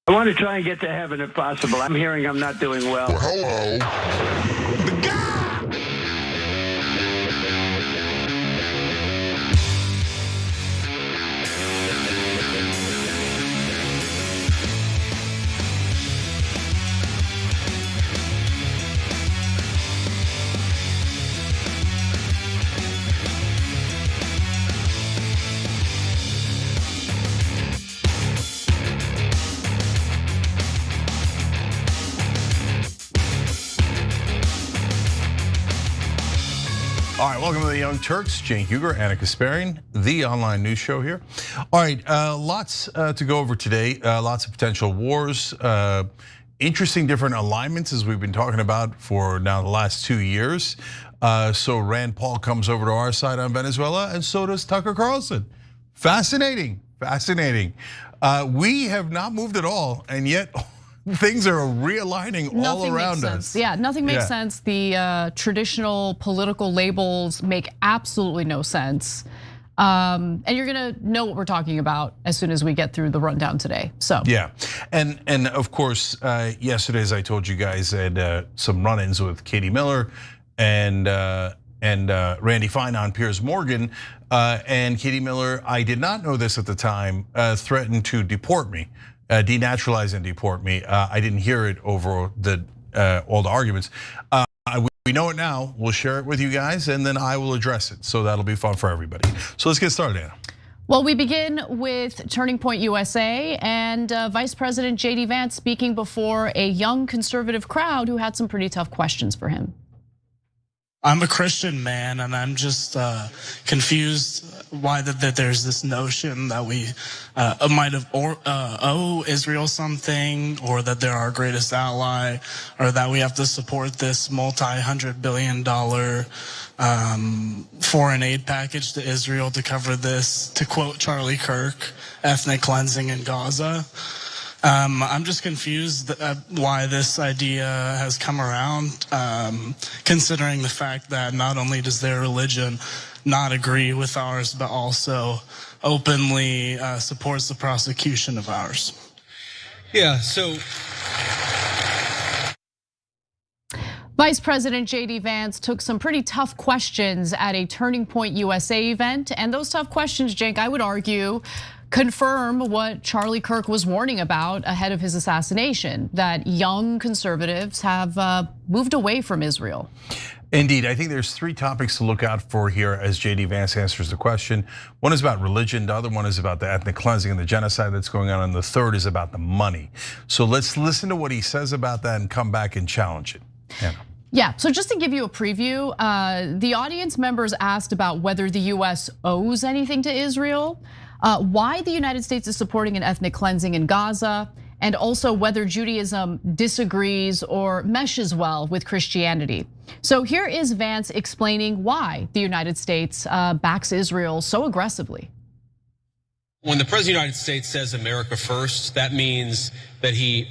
I want to try and get to heaven if possible. I'm hearing I'm not doing well. Hello. The guy. All right, welcome to the Young Turks. Cenk Uygur, Anna Kasparian, the online news show here. All right, lots to go over today. Lots of potential wars, interesting different alignments as we've been talking about for now the last 2 years. So Rand Paul comes over to our side on Venezuela, and so does Tucker Carlson. Fascinating, fascinating. We have not moved at all, and yet things are realigning all around us. Yeah, nothing makes sense. The traditional political labels make absolutely no sense. And you're gonna know what we're talking about as soon as we get through the rundown today. So yeah, and of course, yesterday, as I told you guys, I had some run-ins with Katie Miller and Randy Fine on Piers Morgan. And Katie Miller, I did not know this at the time, threatened to deport me. Denaturalize and deport me. I didn't hear it over all the arguments. We know it now. We'll share it with you guys, and then I will address it. So that'll be fun for everybody. So let's get started, Anna. Well, we begin with Turning Point USA and Vice President JD Vance speaking before a young conservative crowd who had some pretty tough questions for him. I'm a Christian man, and I'm just confused why that there's this notion that we might have owe Israel something, or that they're our greatest ally, or that we have to support this multi-hundred-billion-dollar foreign aid package to Israel to cover this, to quote Charlie Kirk, ethnic cleansing in Gaza. I'm just confused why this idea has come around, considering the fact that not only does their religion not agree with ours, but also openly supports the prosecution of ours. Yeah, so Vice President JD Vance took some pretty tough questions at a Turning Point USA event, and those tough questions, Cenk, I would argue, confirm what Charlie Kirk was warning about ahead of his assassination, that young conservatives have moved away from Israel. Indeed, I think there's 3 topics to look out for here as JD Vance answers the question. One is about religion, the other one is about the ethnic cleansing and the genocide that's going on, and the third is about the money. So let's listen to what he says about that and come back and challenge it. Anna. Yeah, so just to give you a preview, the audience members asked about whether the US owes anything to Israel, why the United States is supporting an ethnic cleansing in Gaza, and also whether Judaism disagrees or meshes well with Christianity. So here is Vance explaining why the United States backs Israel so aggressively. When the President of the United States says America first, that means that he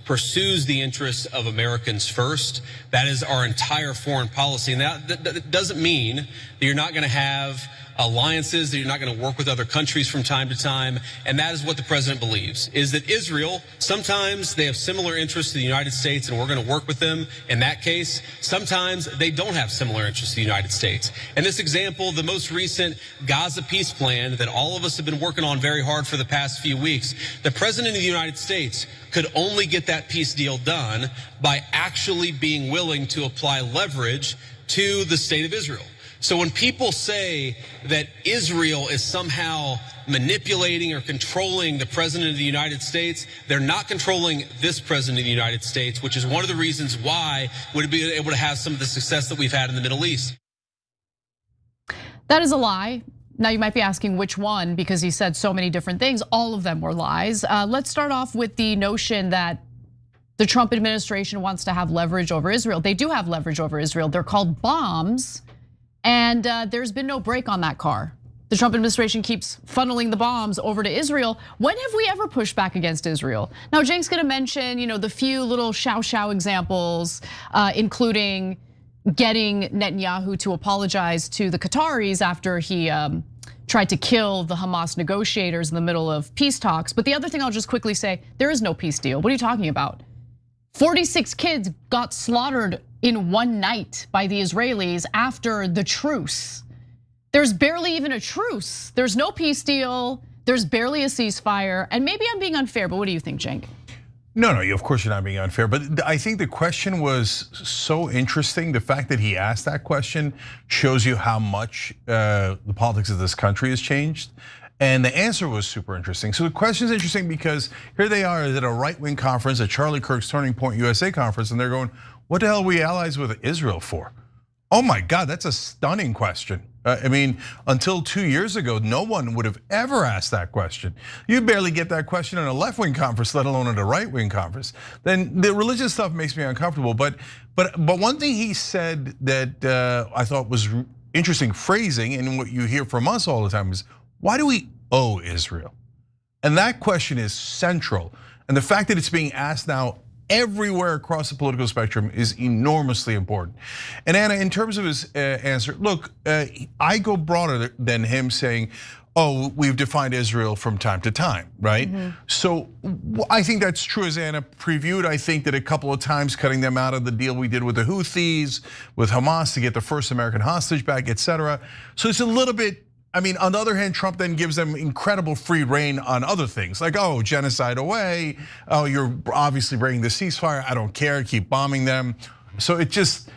pursues the interests of Americans first. That is our entire foreign policy. And that doesn't mean that you're not going to have alliances, that you're not going to work with other countries from time to time. And that is what the president believes, is that Israel, sometimes they have similar interests to the United States and we're going to work with them in that case. Sometimes they don't have similar interests to the United States. And this example, the most recent Gaza peace plan that all of us have been working on very hard for the past few weeks, the president of the United States could only get that peace deal done by actually being willing to apply leverage to the state of Israel. So when people say that Israel is somehow manipulating or controlling the president of the United States, they're not controlling this president of the United States, which is one of the reasons why we'd be able to have some of the success that we've had in the Middle East. That is a lie. Now you might be asking which one, because he said so many different things. All of them were lies. Let's start off with the notion that the Trump administration wants to have leverage over Israel. They do have leverage over Israel. They're called bombs. And there's been no break on that car. The Trump administration keeps funneling the bombs over to Israel. When have we ever pushed back against Israel? Now, Cenk's gonna mention, the few little shao examples, including getting Netanyahu to apologize to the Qataris after he tried to kill the Hamas negotiators in the middle of peace talks. But the other thing I'll just quickly say, there is no peace deal. What are you talking about? 46 kids got slaughtered in one night by the Israelis after the truce. There's barely even a truce. There's no peace deal. There's barely a ceasefire. And maybe I'm being unfair, but what do you think, Cenk? No, of course you're not being unfair, but I think the question was so interesting. The fact that he asked that question shows you how much the politics of this country has changed. And the answer was super interesting. So the question is interesting because here they are at a right-wing conference, at Charlie Kirk's Turning Point USA conference, and they're going, what the hell are we allies with Israel for? Oh my God, that's a stunning question. I mean, until 2 years ago, no one would have ever asked that question. You barely get that question in a left-wing conference, let alone at a right-wing conference. Then the religious stuff makes me uncomfortable. But one thing he said that I thought was interesting phrasing, and what you hear from us all the time is, why do we owe Israel? And that question is central. And the fact that it's being asked now everywhere across the political spectrum is enormously important. And Anna, in terms of his answer, look, I go broader than him saying, oh, we've defined Israel from time to time, right? So I think that's true, as Anna previewed. I think that a couple of times cutting them out of the deal we did with the Houthis, with Hamas to get the first American hostage back, etc. So it's a little bit, I mean, on the other hand, Trump then gives them incredible free reign on other things, like, oh, genocide away, oh, you're obviously breaking the ceasefire, I don't care, keep bombing them. So it's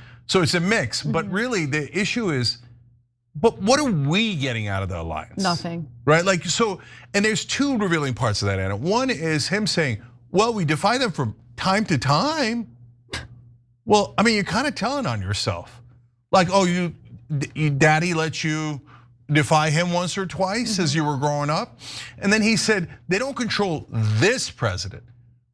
a mix, but really the issue is, but what are we getting out of the alliance? Nothing. Right, like, so, and there's two revealing parts of that, Anna. One is him saying, well, we defy them from time to time. Well, I mean, you're kind of telling on yourself. Like, oh, daddy let you defy him once or twice as you were growing up. And then he said, they don't control this president,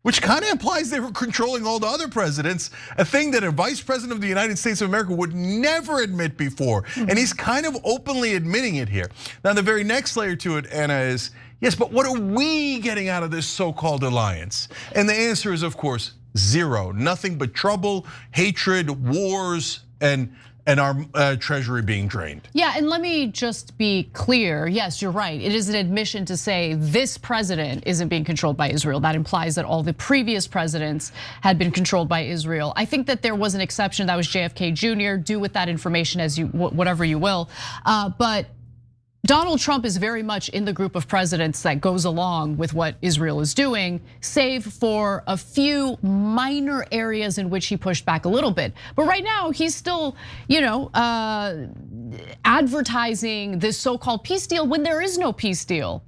which kind of implies they were controlling all the other presidents, a thing that a vice president of the United States of America would never admit before. And he's kind of openly admitting it here. Now, the very next layer to it, Anna, is, yes, but what are we getting out of this so-called alliance? And the answer is, of course, zero. Nothing but trouble, hatred, wars, and our treasury being drained. Yeah, and let me just be clear. Yes, you're right. It is an admission to say this president isn't being controlled by Israel. That implies that all the previous presidents had been controlled by Israel. I think that there was an exception, that was JFK Jr. Do with that information as you, whatever you will. But Donald Trump is very much in the group of presidents that goes along with what Israel is doing, save for a few minor areas in which he pushed back a little bit. But right now, he's still, advertising this so-called peace deal when there is no peace deal.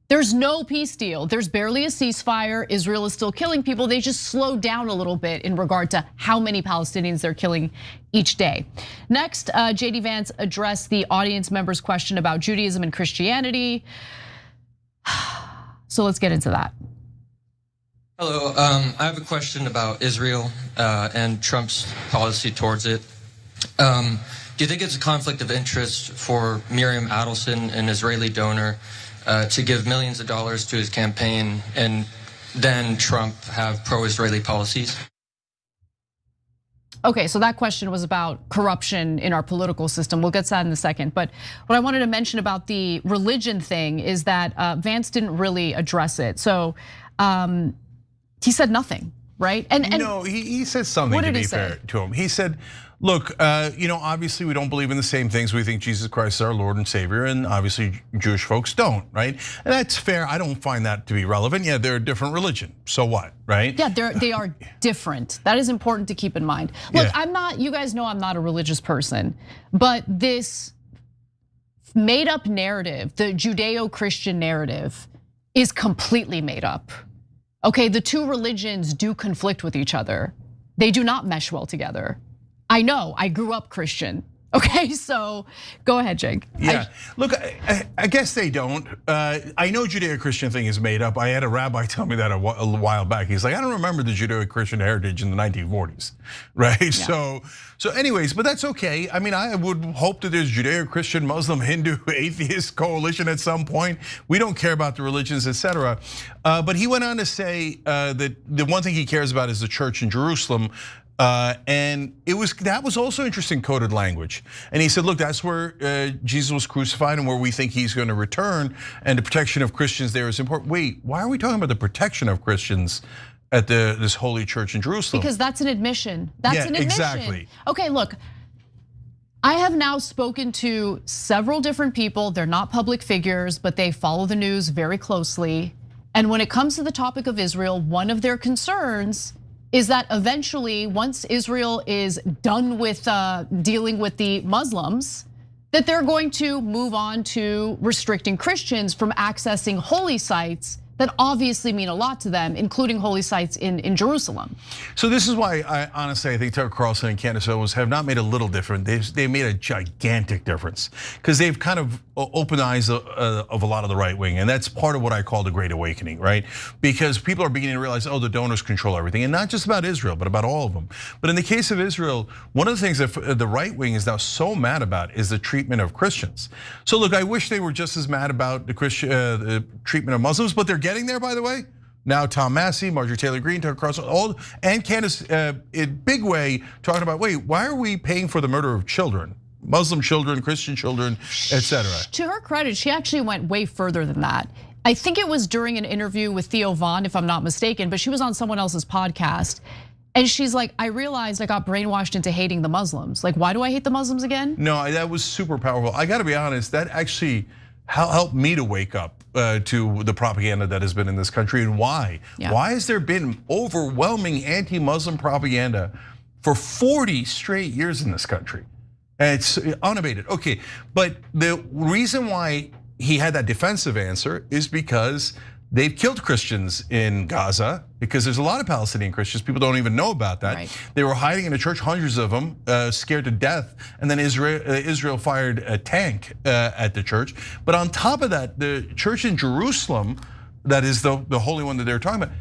There's no peace deal. There's barely a ceasefire. Israel is still killing people. They just slowed down a little bit in regard to how many Palestinians they're killing each day. Next, JD Vance addressed the audience member's question about Judaism and Christianity. So let's get into that. Hello, I have a question about Israel and Trump's policy towards it. Do you think it's a conflict of interest for Miriam Adelson, an Israeli donor, to give millions of dollars to his campaign and then Trump have pro-Israeli policies? Okay, so that question was about corruption in our political system. We'll get to that in a second. But what I wanted to mention about the religion thing is that Vance didn't really address it. So he said nothing, right? And no, he said something, to be fair to him. He said, look, obviously we don't believe in the same things. We think Jesus Christ is our Lord and Savior, and obviously Jewish folks don't, right? And that's fair. I don't find that to be relevant. Yeah, they're a different religion. So what, right? Yeah, they are different. That is important to keep in mind. Look, I'm not, you guys know I'm not a religious person, but this made up narrative, the Judeo-Christian narrative, is completely made up. Okay, the two religions do conflict with each other. They do not mesh well together. I know, I grew up Christian. Okay, so go ahead, Cenk. Yeah, look, I guess they don't. I know Judeo-Christian thing is made up. I had a rabbi tell me that a while back. He's like, I don't remember the Judeo-Christian heritage in the 1940s, right? Yeah. So anyways, but that's okay. I mean, I would hope that there's Judeo-Christian, Muslim, Hindu, atheist coalition at some point. We don't care about the religions, etc. But he went on to say that the one thing he cares about is the church in Jerusalem. And that was also interesting coded language. And he said, look, that's where Jesus was crucified and where we think he's going to return, and the protection of Christians there is important. Wait, why are we talking about the protection of Christians at this holy church in Jerusalem? Because that's an admission. That's an admission. Exactly. Okay, look, I have now spoken to several different people. They're not public figures, but they follow the news very closely. And when it comes to the topic of Israel, one of their concerns is that eventually, once Israel is done with dealing with the Muslims, that they're going to move on to restricting Christians from accessing holy sites that obviously mean a lot to them, including holy sites in Jerusalem. So this is why I think Tucker Carlson and Candace Owens have not made a little difference. They made a gigantic difference because they've kind of opened the eyes of a lot of the right wing, and that's part of what I call the Great Awakening, right? Because people are beginning to realize, oh, the donors control everything, and not just about Israel, but about all of them. But in the case of Israel, one of the things that the right wing is now so mad about is the treatment of Christians. So look, I wish they were just as mad about the treatment of Muslims, but they're getting there, by the way. Now Tom Massey, Marjorie Taylor Greene, Tucker Carlson, and Candace in big way talking about, wait, why are we paying for the murder of children? Muslim children, Christian children, etc. To her credit, she actually went way further than that. I think it was during an interview with Theo Vaughn, if I'm not mistaken, but she was on someone else's podcast. And she's like, I realized I got brainwashed into hating the Muslims. Like, why do I hate the Muslims again? No, that was super powerful. I gotta be honest, that actually helped me to wake up to the propaganda that has been in this country and why. Yeah. Why has there been overwhelming anti-Muslim propaganda for 40 straight years in this country? And it's unabated. Okay, but the reason why he had that defensive answer is because they've killed Christians in Gaza, because there's a lot of Palestinian Christians, people don't even know about that. Right. They were hiding in a church, hundreds of them, scared to death, and then Israel fired a tank at the church. But on top of that, the church in Jerusalem, that is the holy one that they're talking about,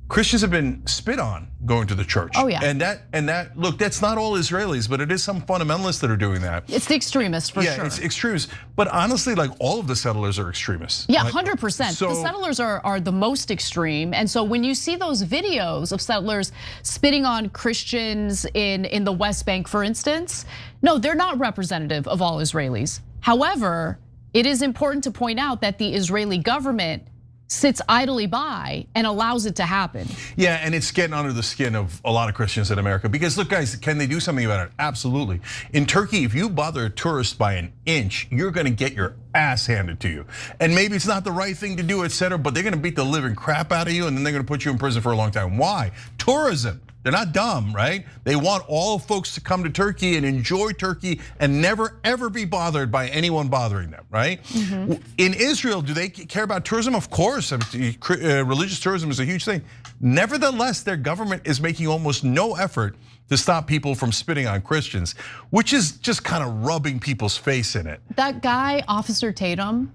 Christians have been spit on going to the church. Oh yeah. And that look, that's not all Israelis, but it is some fundamentalists that are doing that. It's the extremists for sure. Yeah, it's extremists. But honestly, like all of the settlers are extremists. Yeah, 100%. The settlers are the most extreme. And so when you see those videos of settlers spitting on Christians in the West Bank, for instance, no, they're not representative of all Israelis. However, it is important to point out that the Israeli government sits idly by and allows it to happen. Yeah, and it's getting under the skin of a lot of Christians in America. Because look, guys, can they do something about it? Absolutely. In Turkey, if you bother a tourist by an inch, you're gonna get your ass handed to you. And maybe it's not the right thing to do, etc., but they're gonna beat the living crap out of you and then they're gonna put you in prison for a long time. Why? Tourism. They're not dumb, right? They want all folks to come to Turkey and enjoy Turkey and never ever be bothered by anyone bothering them, right? Mm-hmm. In Israel, do they care about tourism? Of course, religious tourism is a huge thing. Nevertheless, their government is making almost no effort to stop people from spitting on Christians, which is just kind of rubbing people's face in it. That guy, Officer Tatum,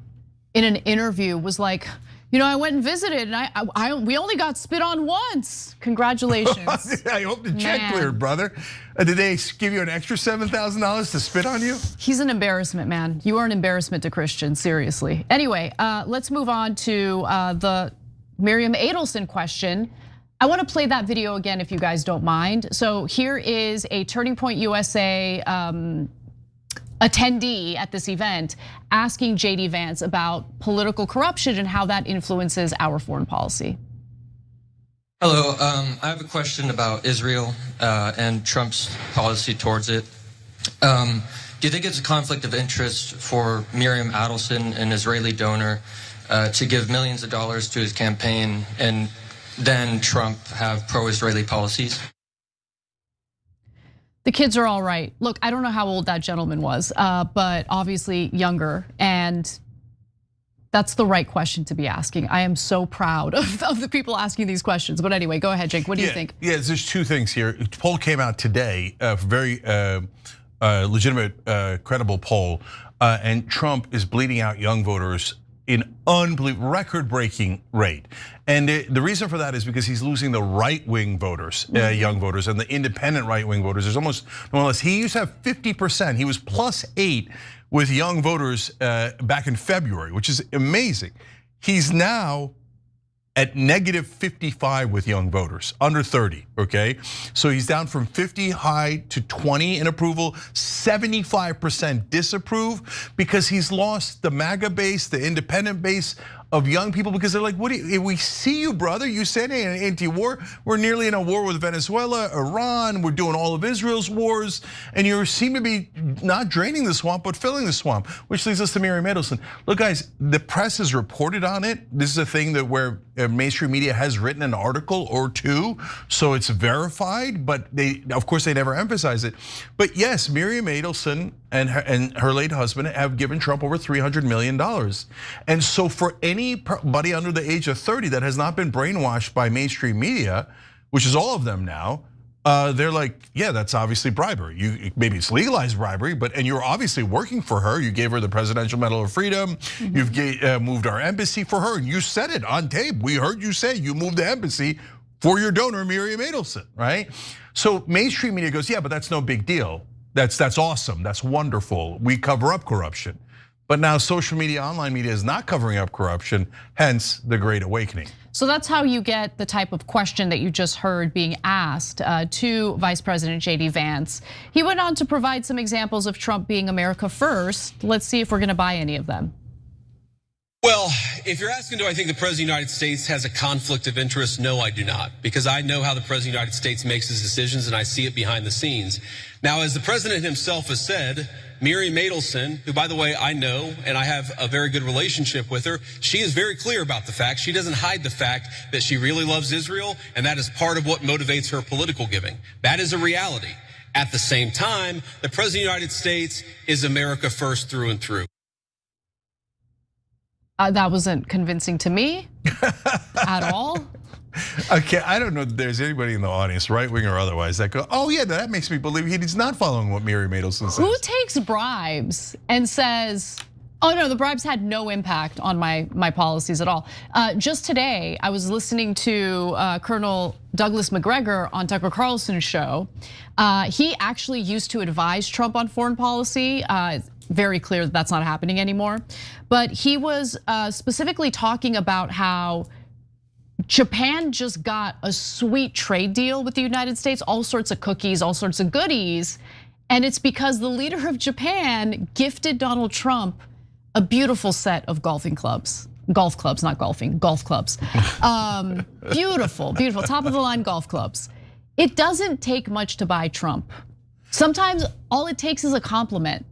in an interview was like, you know, I went and visited, and we only got spit on once. Congratulations. I hope the check cleared, brother. Did they give you an extra $7,000 to spit on you? He's an embarrassment, man. You are an embarrassment to Christians, seriously. Anyway, let's move on to the Miriam Adelson question. I want to play that video again, if you guys don't mind. So here is a Turning Point USA attendee at this event asking JD Vance about political corruption and how that influences our foreign policy. Hello, I have a question about Israel and Trump's policy towards it. Do you think it's a conflict of interest for Miriam Adelson, an Israeli donor, to give millions of dollars to his campaign and then Trump have pro-Israeli policies? The kids are all right. Look, I don't know how old that gentleman was, but obviously younger, and that's the right question to be asking. I am so proud of the people asking these questions. But anyway, go ahead, Jake. What do you think? Yeah, there's two things here. A poll came out today, a very legitimate, credible poll, and Trump is bleeding out young voters in unbelievable, record-breaking rate. And the reason for that is because he's losing the right-wing voters, young voters, and the independent right-wing voters. There's almost no one less. He used to have 50%. He was +8 with young voters back in February, which is amazing. He's now at -55 with young voters, under 30, okay? So he's down from 50 high to 20 in approval, 75% disapprove, because he's lost the MAGA base, the independent base of young people, because they're like, we see you, brother. You said anti-war. We're nearly in a war with Venezuela, Iran. We're doing all of Israel's wars. And you seem to be not draining the swamp, but filling the swamp, which leads us to Miriam Adelson. Look, guys, the press has reported on it. This is a thing that where mainstream media has written an article or two, so it's verified, but of course, they never emphasize it. But yes, Miriam Adelson and her late husband have given Trump over $300 million. And so for anybody under the age of 30 that has not been brainwashed by mainstream media, which is all of them now, they're like, yeah, that's obviously bribery. Maybe it's legalized bribery, and you're obviously working for her. You gave her the Presidential Medal of Freedom. You've moved our embassy for her, and you said it on tape. We heard you say you moved the embassy for your donor, Miriam Adelson, right? So mainstream media goes, yeah, but that's no big deal. That's awesome. That's wonderful. We cover up corruption. But now social media, online media is not covering up corruption, hence the Great Awakening. So that's how you get the type of question that you just heard being asked to Vice President JD Vance. He went on to provide some examples of Trump being America first. Let's see if we're gonna buy any of them. Well, if you're asking, do I think the President of the United States has a conflict of interest? No, I do not, because I know how the President of the United States makes his decisions and I see it behind the scenes. Now, as the President himself has said, Miriam Adelson, who, by the way, I know and I have a very good relationship with her, she is very clear about the fact. She doesn't hide the fact that she really loves Israel, and that is part of what motivates her political giving. That is a reality. At the same time, the President of the United States is America first through and through. That wasn't convincing to me at all. Okay, I don't know if there's anybody in the audience, right wing or otherwise, that go, oh yeah, that makes me believe he's not following what Miriam Adelson says. Who takes bribes and says, oh no, the bribes had no impact on my policies at all. Just today, I was listening to Colonel Douglas McGregor on Tucker Carlson's show. He actually used to advise Trump on foreign policy. Very clear that that's not happening anymore. But he was specifically talking about how Japan just got a sweet trade deal with the United States, all sorts of cookies, all sorts of goodies. And it's because the leader of Japan gifted Donald Trump a beautiful set of golf clubs, not golfing, golf clubs. Beautiful, beautiful, top of the line golf clubs. It doesn't take much to buy Trump. Sometimes all it takes is a compliment.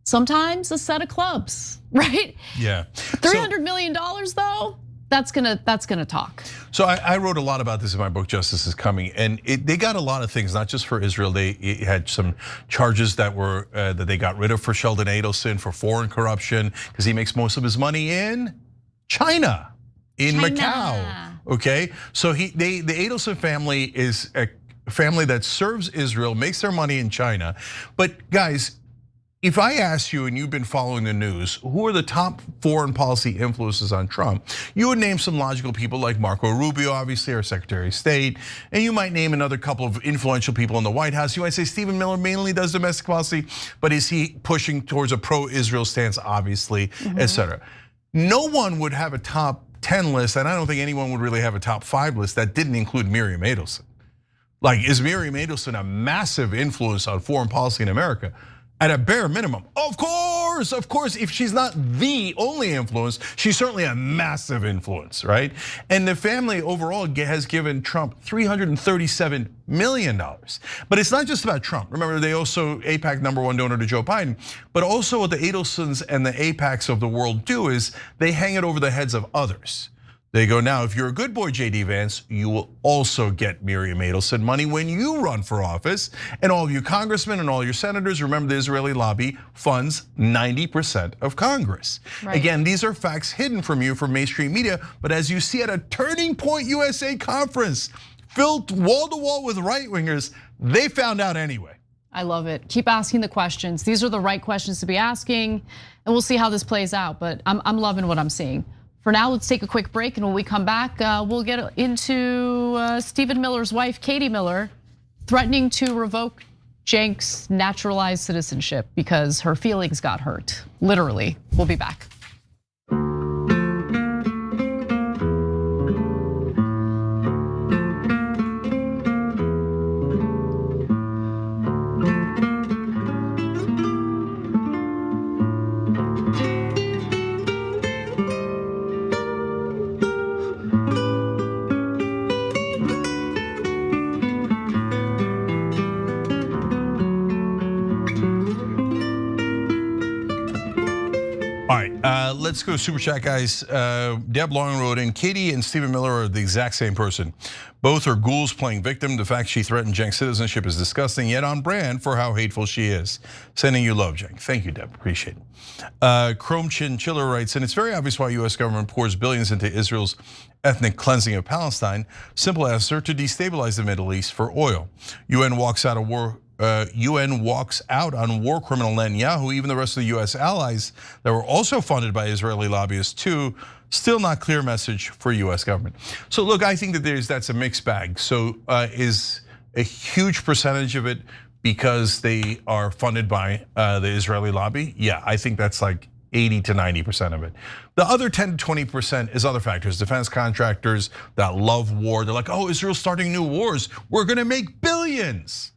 Sometimes a set of clubs, right? Yeah. $300 million though, that's gonna talk. So I wrote a lot about this in my book, Justice is Coming, and they got a lot of things, not just for Israel. They had some charges that were that they got rid of for Sheldon Adelson for foreign corruption, because he makes most of his money in China, Macau. Okay, so the Adelson family is a family that serves Israel, makes their money in China. But guys, if I ask you, and you've been following the news, who are the top foreign policy influences on Trump? You would name some logical people like Marco Rubio, obviously, our Secretary of State. And you might name another couple of influential people in the White House. You might say Stephen Miller mainly does domestic policy, but is he pushing towards a pro-Israel stance, obviously, et cetera. No one would have a top 10 list, and I don't think anyone would really have a top 5 list that didn't include Miriam Adelson. Like, is Miriam Adelson a massive influence on foreign policy in America? At a bare minimum, of course, if she's not the only influence, she's certainly a massive influence, right? And the family overall has given Trump $337 million. But it's not just about Trump. Remember, they also, AIPAC #1 donor to Joe Biden, but also what the Adelsons and the AIPACs of the world do is they hang it over the heads of others. They go, now, if you're a good boy, JD Vance, you will also get Miriam Adelson money when you run for office. And all of you congressmen and all your senators, remember the Israeli lobby funds 90% of Congress. Right. Again, these are facts hidden from you from mainstream media, but as you see at a Turning Point USA conference, filled wall to wall with right wingers, they found out anyway. I love it. Keep asking the questions. These are the right questions to be asking, and we'll see how this plays out, but I'm loving what I'm seeing. For now, let's take a quick break, and when we come back, we'll get into Stephen Miller's wife, Katie Miller, threatening to revoke Cenk's naturalized citizenship because her feelings got hurt, literally. We'll be back. Let's go super chat, guys. Deb Long wrote in, Katie and Stephen Miller are the exact same person. Both are ghouls playing victim. The fact she threatened Cenk's citizenship is disgusting, yet on brand for how hateful she is. Sending you love, Cenk. Thank you, Deb, appreciate it. Chrome Chin Chiller writes, and it's very obvious why US government pours billions into Israel's ethnic cleansing of Palestine. Simple answer, to destabilize the Middle East for oil. UN walks out on war criminal Netanyahu. Even the rest of the US allies that were also funded by Israeli lobbyists too, still not clear message for US government. So look, I think that that's a mixed bag. So is a huge percentage of it because they are funded by the Israeli lobby? Yeah, I think that's like 80 to 90% of it. The other 10 to 20% is other factors. Defense contractors that love war. They're like, oh, Israel's starting new wars. We're gonna make billions.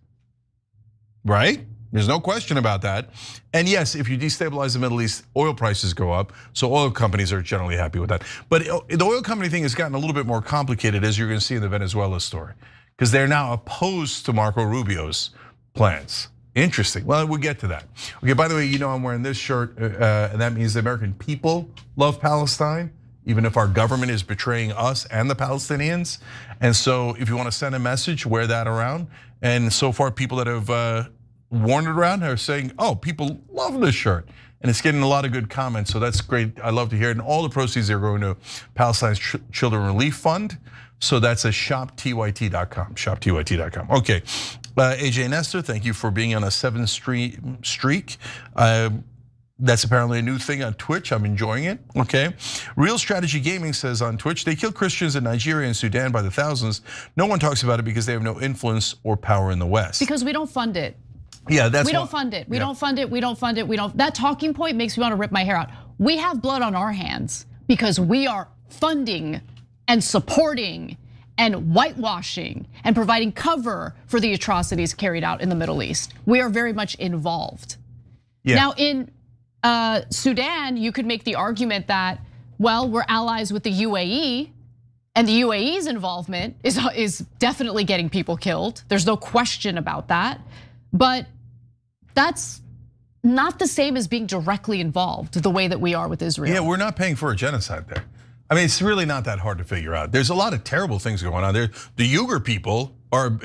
Right? There's no question about that. And yes, if you destabilize the Middle East, oil prices go up. So oil companies are generally happy with that. But the oil company thing has gotten a little bit more complicated, as you're gonna see in the Venezuela story, because they're now opposed to Marco Rubio's plans. Interesting, well, we'll get to that. Okay, by the way, you know I'm wearing this shirt, and that means the American people love Palestine, even if our government is betraying us and the Palestinians. And so if you wanna send a message, wear that around. And so far, people that have worn it around are saying, oh, people love this shirt. And it's getting a lot of good comments, so that's great. I love to hear it. And all the proceeds are going to Palestine's Children Relief Fund. So that's a shoptyt.com, shoptyt.com. Okay, AJ Nestor, thank you for being on a 7 streak. That's apparently a new thing on Twitch. I'm enjoying it, okay? Real Strategy Gaming says on Twitch, they kill Christians in Nigeria and Sudan by the thousands. No one talks about it because they have no influence or power in the West. Because we don't fund it. Yeah, that's we don't fund it. We don't fund it. We don't fund it. We don't. That talking point makes me want to rip my hair out. We have blood on our hands because we are funding and supporting and whitewashing and providing cover for the atrocities carried out in the Middle East. We are very much involved. Yeah. Now in Sudan, you could make the argument that, well, we're allies with the UAE, and the UAE's involvement is definitely getting people killed. There's no question about that. But that's not the same as being directly involved the way that we are with Israel. Yeah, we're not paying for a genocide there. I mean, it's really not that hard to figure out. There's a lot of terrible things going on there. The Uyghur people are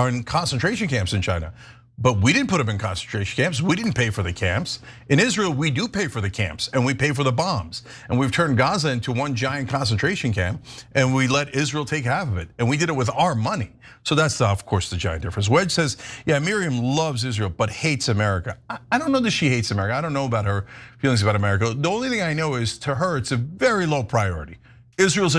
in concentration camps in China. But we didn't put them in concentration camps. We didn't pay for the camps. In Israel, we do pay for the camps and we pay for the bombs. And we've turned Gaza into one giant concentration camp and we let Israel take half of it. And we did it with our money. So that's, of course, the giant difference. Wedge says, yeah, Miriam loves Israel but hates America. I don't know that she hates America. I don't know about her feelings about America. The only thing I know is to her, it's a very low priority. Israel's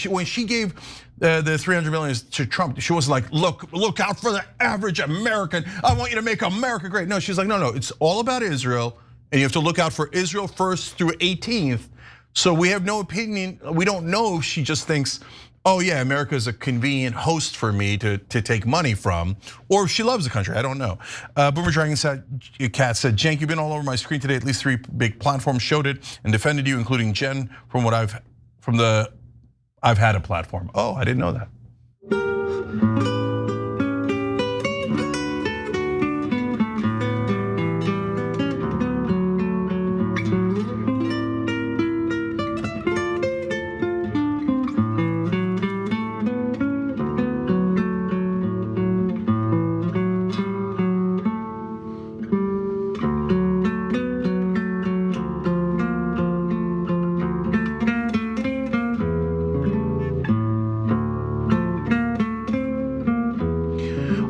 when she gave the 300 million to Trump, she wasn't like, look out for the average American. I want you to make America great. No, she's like, no, it's all about Israel. And you have to look out for Israel first through 18th. So we have no opinion. We don't know if she just thinks, oh yeah, America is a convenient host for me to take money from, or if she loves the country, I don't know. Boomer Dragon Cat said, Cenk, you've been all over my screen today. At least 3 big platforms showed it and defended you, including Jen, I've had a platform. Oh, I didn't know that.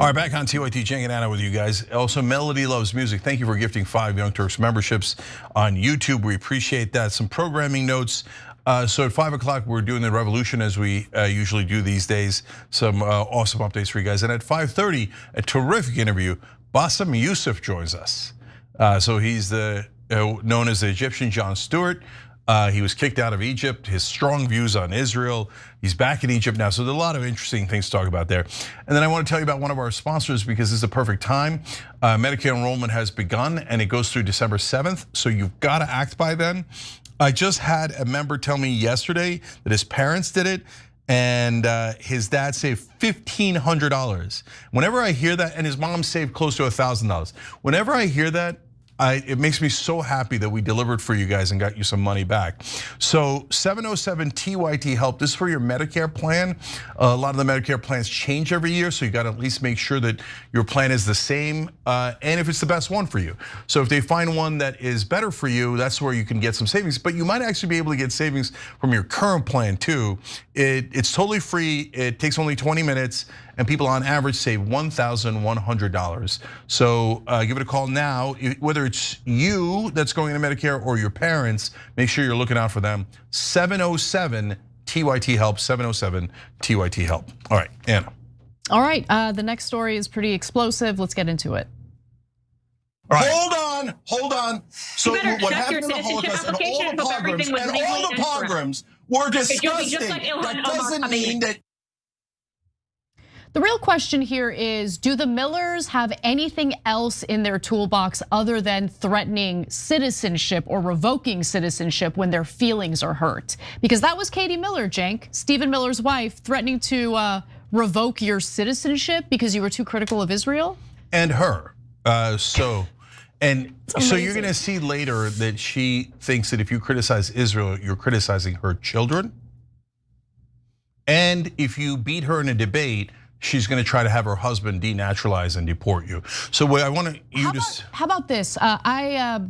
All right, back on TYT, Cenk and Anna with you guys. Also, Melody Loves Music. Thank you for gifting 5 Young Turks memberships on YouTube. We appreciate that. Some programming notes. So at 5 o'clock, we're doing the revolution as we usually do these days. Some awesome updates for you guys. And at 5:30, a terrific interview. Bassem Yousef joins us. So he's known as the Egyptian Jon Stewart. He was kicked out of Egypt, his strong views on Israel. He's back in Egypt now, so there's a lot of interesting things to talk about there. And then I want to tell you about one of our sponsors because this is the perfect time. Medicare enrollment has begun and it goes through December 7th, so you've got to act by then. I just had a member tell me yesterday that his parents did it and his dad saved $1,500. Whenever I hear that, and his mom saved close to $1,000. Whenever I hear that, it makes me so happy that we delivered for you guys and got you some money back. So 707 TYT help. This is for your Medicare plan. A lot of the Medicare plans change every year, so you got to at least make sure that your plan is the same and if it's the best one for you. So if they find one that is better for you, that's where you can get some savings. But you might actually be able to get savings from your current plan too. It's totally free. It takes only 20 minutes. And people on average save $1,100. So give it a call now. Whether it's you that's going into Medicare or your parents, make sure you're looking out for them. 707 TYT help, 707 TYT help. All right, Anna. All right, the next story is pretty explosive. Let's get into it. All right. Hold on. So what happened in the Holocaust and all the pogroms were disgusting. That doesn't mean that. The real question here is, do the Millers have anything else in their toolbox other than threatening citizenship or revoking citizenship when their feelings are hurt? Because that was Katie Miller, Cenk, Stephen Miller's wife, threatening to revoke your citizenship because you were too critical of Israel? And her, so you're gonna see later that she thinks that if you criticize Israel, you're criticizing her children. And if you beat her in a debate, she's going to try to have her husband denaturalize and deport you. So what I want you to. How about this? I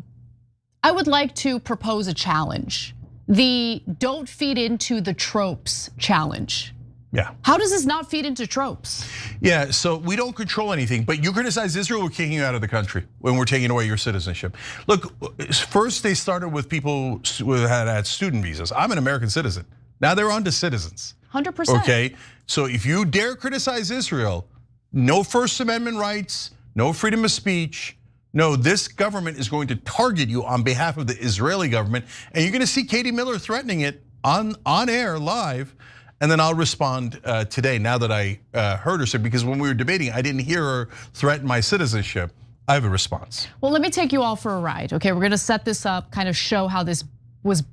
would like to propose a challenge. The don't feed into the tropes challenge. Yeah. How does this not feed into tropes? Yeah, so we don't control anything, but you criticize Israel, we're kicking you out of the country when we're taking away your citizenship. Look, first they started with people who had student visas. I'm an American citizen. Now they're on to citizens. 100%. Okay, so if you dare criticize Israel, no First Amendment rights, no freedom of speech. No, this government is going to target you on behalf of the Israeli government, and you're going to see Katie Miller threatening it on air live. And then I'll respond today now that I heard her say, because when we were debating, I didn't hear her threaten my citizenship. I have a response. Well, let me take you all for a ride. Okay, we're going to set this up, kind of show how this was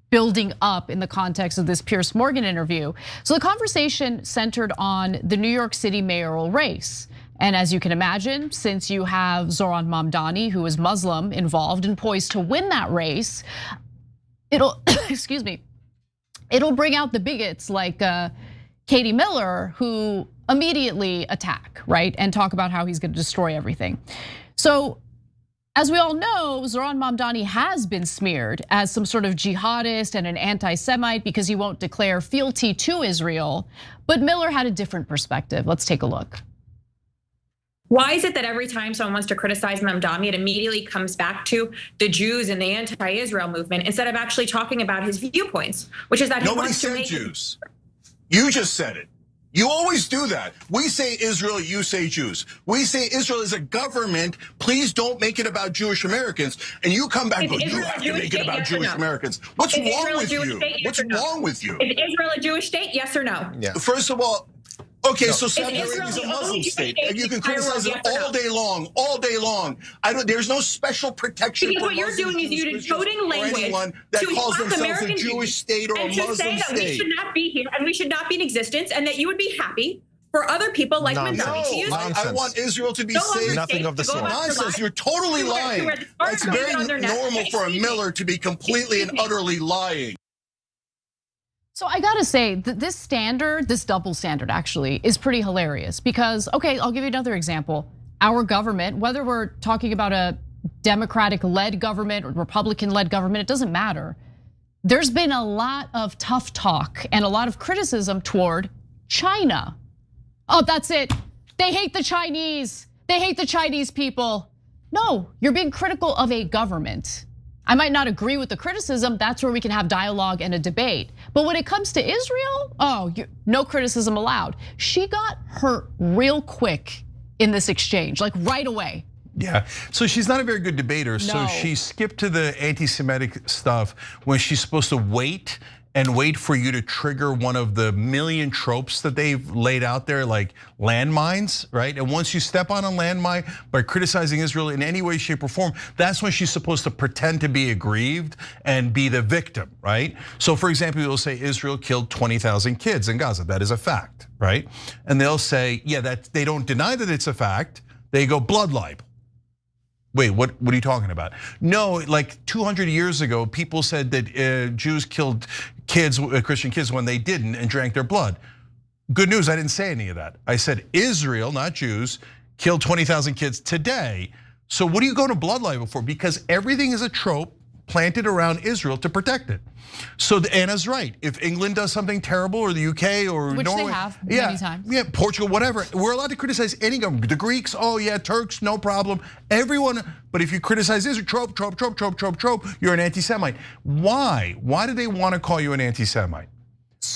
building up in the context of this Piers Morgan interview. So the conversation centered on the New York City mayoral race. And as you can imagine, since you have Zoran Mamdani, who is Muslim, involved and poised to win that race, it'll, excuse me, it'll bring out the bigots like Katie Miller, who immediately attack, right? And talk about how he's gonna destroy everything. So, as we all know, Zoran Mamdani has been smeared as some sort of jihadist and an anti-Semite because he won't declare fealty to Israel. But Miller had a different perspective. Let's take a look. Why is it that every time someone wants to criticize Mamdani, it immediately comes back to the Jews and the anti-Israel movement instead of actually talking about his viewpoints, which is that he wants to make Jews. You just said it. You always do that. We say Israel, you say Jews. We say Israel is a government. Please don't make it about Jewish Americans. And you come back and go, you have to make it about Jewish Americans. What's wrong with you? What's wrong with you? Is Israel a Jewish state? Yes or no? Yeah. First of all, okay, so Saudi Arabia is a Muslim state, and you can criticize it all day long, all day long. There's no special protection because for what you're Muslims doing is you're decoding language that to calls attack themselves American a Jewish state or a and to Muslim say that state. we should not be here and we should not be in existence, and that you would be happy for other people like Mamdani to use. I want Israel to be safe. Nothing of the sort. Nonsense. You're totally lying. It's very normal for a Miller to be completely and utterly lying. So I gotta say that this standard, this double standard actually is pretty hilarious because, okay, I'll give you another example. Our government, whether we're talking about a Democratic-led government or Republican-led government, it doesn't matter. There's been a lot of tough talk and a lot of criticism toward China. Oh, that's it. They hate the Chinese. They hate the Chinese people. No, you're being critical of a government. I might not agree with the criticism, that's where we can have dialogue and a debate. But when it comes to Israel, no criticism allowed. She got hurt real quick in this exchange, like right away. Yeah, so she's not a very good debater, so she skipped to the anti-Semitic stuff when she's supposed to wait for you to trigger one of the million tropes that they've laid out there, like landmines, right? And once you step on a landmine by criticizing Israel in any way, shape, or form, that's when she's supposed to pretend to be aggrieved and be the victim, right? So for example, you'll say Israel killed 20,000 kids in Gaza. That is a fact, right? And they'll say, yeah, that they don't deny that it's a fact. They go blood libel. Wait, what are you talking about? No, like 200 years ago, people said that Jews killed kids, Christian kids, when they didn't and drank their blood. Good news, I didn't say any of that. I said Israel, not Jews, killed 20,000 kids today. So what are you going to blood libel for? Because everything is a trope planted around Israel to protect it. So Anna's right. If England does something terrible, or the UK, or which Norway, they have many times. Yeah, Portugal, whatever. We're allowed to criticize any government. The Greeks, oh yeah, Turks, no problem. Everyone, but if you criticize Israel, trope, you're an anti-Semite. Why? Why do they want to call you an anti-Semite?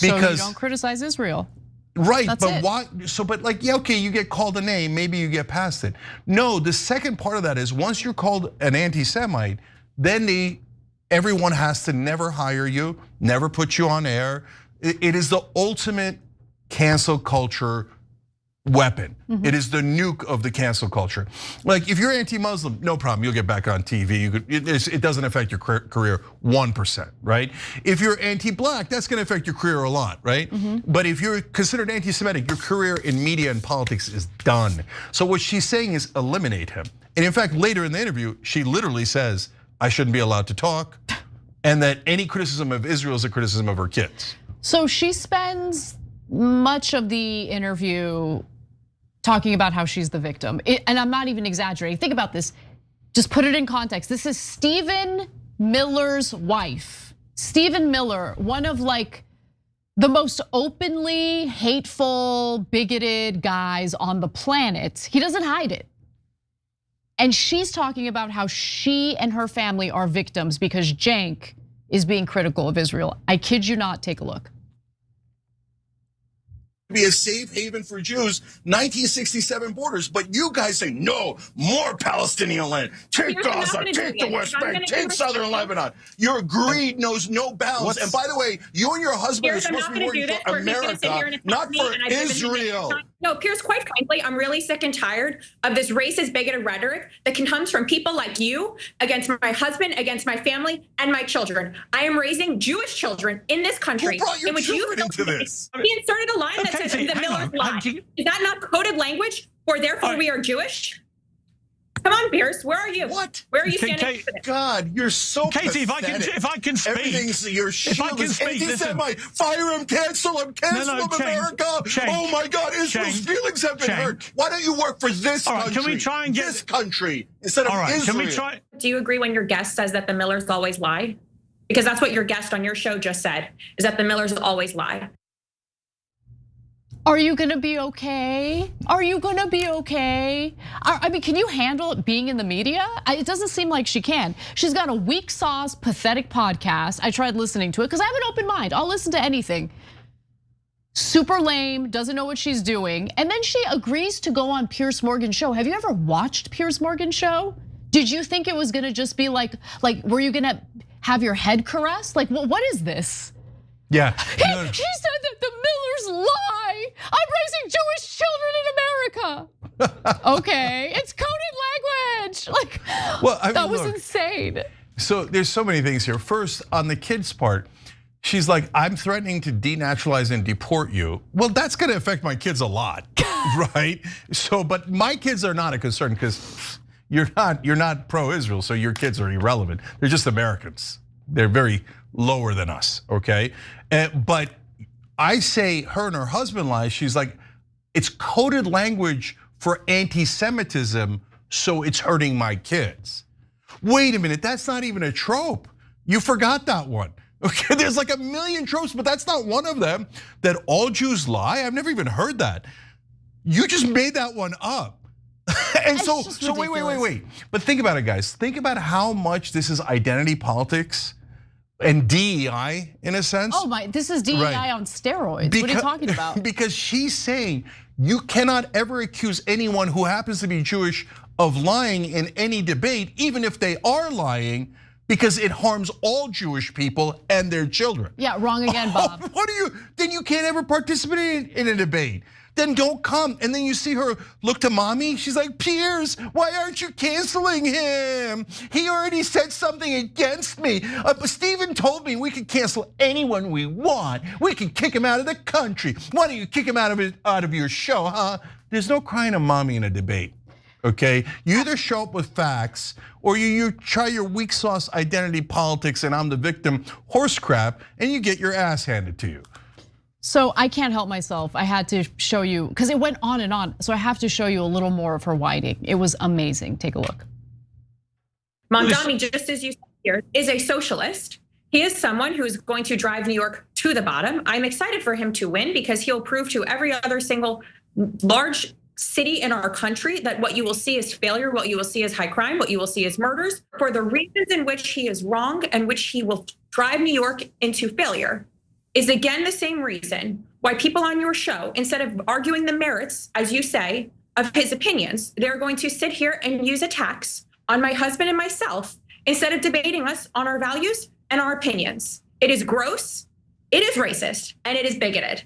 Because you don't criticize Israel. Right, That's but it. why? So, but like, yeah, okay, you get called a name, maybe you get past it. No, the second part of that is once you're called an anti-Semite, then everyone has to never hire you, never put you on air. It is the ultimate cancel culture weapon. It is the nuke of the cancel culture. Like if you're anti-Muslim, no problem, you'll get back on TV. It doesn't affect your career 1%, right? If you're anti-black, that's gonna affect your career a lot, right? But if you're considered anti-Semitic, your career in media and politics is done. So what she's saying is eliminate him. And in fact, later in the interview, she literally says, I shouldn't be allowed to talk, and that any criticism of Israel is a criticism of her kids. So she spends much of the interview talking about how she's the victim. And I'm not even exaggerating. Think about this. Just put it in context. This is Stephen Miller's wife. Stephen Miller, one of like the most openly hateful, bigoted guys on the planet. He doesn't hide it. And she's talking about how she and her family are victims because Cenk is being critical of Israel. I kid you not, take a look. Be a safe haven for Jews, 1967 borders, but you guys say no, more Palestinian land. Take Gaza, take the West Bank, take southern Lebanon. Your greed knows no bounds. And by the way, you and your husband are supposed to be working for America, not for Israel. No, Piers, quite frankly, I'm really sick and tired of this racist, bigoted rhetoric that comes from people like you against my husband, against my family, and my children. I am raising Jewish children in this country. Who brought your in which children you into this? He inserted a line that says the Miller's lie. Is that not coded language for therefore we are Jewish? Come on, Piers, where are you? What? Where are you standing? God, you're so Katie, pathetic. if I can speak. Everything's your shield. If I can is speak, anti-Semite. Fire him, cancel him, cancel him, America. Oh my God, Israel's feelings have been hurt. Why don't you work for this country? Can we try and get this country instead of Israel? Can we try? Do you agree when your guest says that the Millers always lie? Because that's what your guest on your show just said, is that the Millers always lie. Are you gonna be okay? Are you gonna be okay? I mean, can you handle it being in the media? It doesn't seem like she can. She's got a weak sauce, pathetic podcast. I tried listening to it because I have an open mind. I'll listen to anything. Super lame, doesn't know what she's doing. And then she agrees to go on Piers Morgan's show. Have you ever watched Piers Morgan's show? Did you think it was gonna just be like were you gonna have your head caressed? Like, what is this? Yeah. She said that the Millers lie. I'm raising Jewish children in America. Okay, it's coded language. Like, well, I mean, that was look, insane. So there's so many things here. First, on the kids' part, she's like, I'm threatening to denaturalize and deport you. Well, that's gonna affect my kids a lot, right? So, but my kids are not a concern because you're not pro-Israel, so your kids are irrelevant. They're just Americans. They're very lower than us, okay? But I say her and her husband lie. She's like, it's coded language for anti-Semitism, so it's hurting my kids. Wait a minute, that's not even a trope. You forgot that one. Okay, there's like a million tropes, but that's not one of them. That all Jews lie. I've never even heard that. You just made that one up. And so wait. But think about it, guys. Think about how much this is identity politics and DEI in a sense. Oh my, this is DEI on steroids. What are you talking about? Because she's saying you cannot ever accuse anyone who happens to be Jewish of lying in any debate, even if they are lying, because it harms all Jewish people and their children. Yeah, wrong again, Bob. Then you can't ever participate in a debate. Then don't come. And then you see her look to mommy. She's like, Piers, why aren't you canceling him? He already said something against me. Stephen told me we could cancel anyone we want. We can kick him out of the country. Why don't you kick him out of your show, huh? There's no crying to mommy in a debate. okay? You either show up with facts or you try your weak sauce identity politics and I'm the victim horse crap and you get your ass handed to you. So I can't help myself. I had to show you, because it went on and on. So I have to show you a little more of her whining. It was amazing. Take a look. Mamdani, just as you said here, is a socialist. He is someone who's going to drive New York to the bottom. I'm excited for him to win because he'll prove to every other single large city in our country that what you will see is failure, what you will see is high crime, what you will see is murders. For the reasons in which he is wrong and which he will drive New York into failure is again the same reason why people on your show, instead of arguing the merits, as you say, of his opinions, they're going to sit here and use attacks on my husband and myself instead of debating us on our values and our opinions. It is gross, it is racist, and it is bigoted.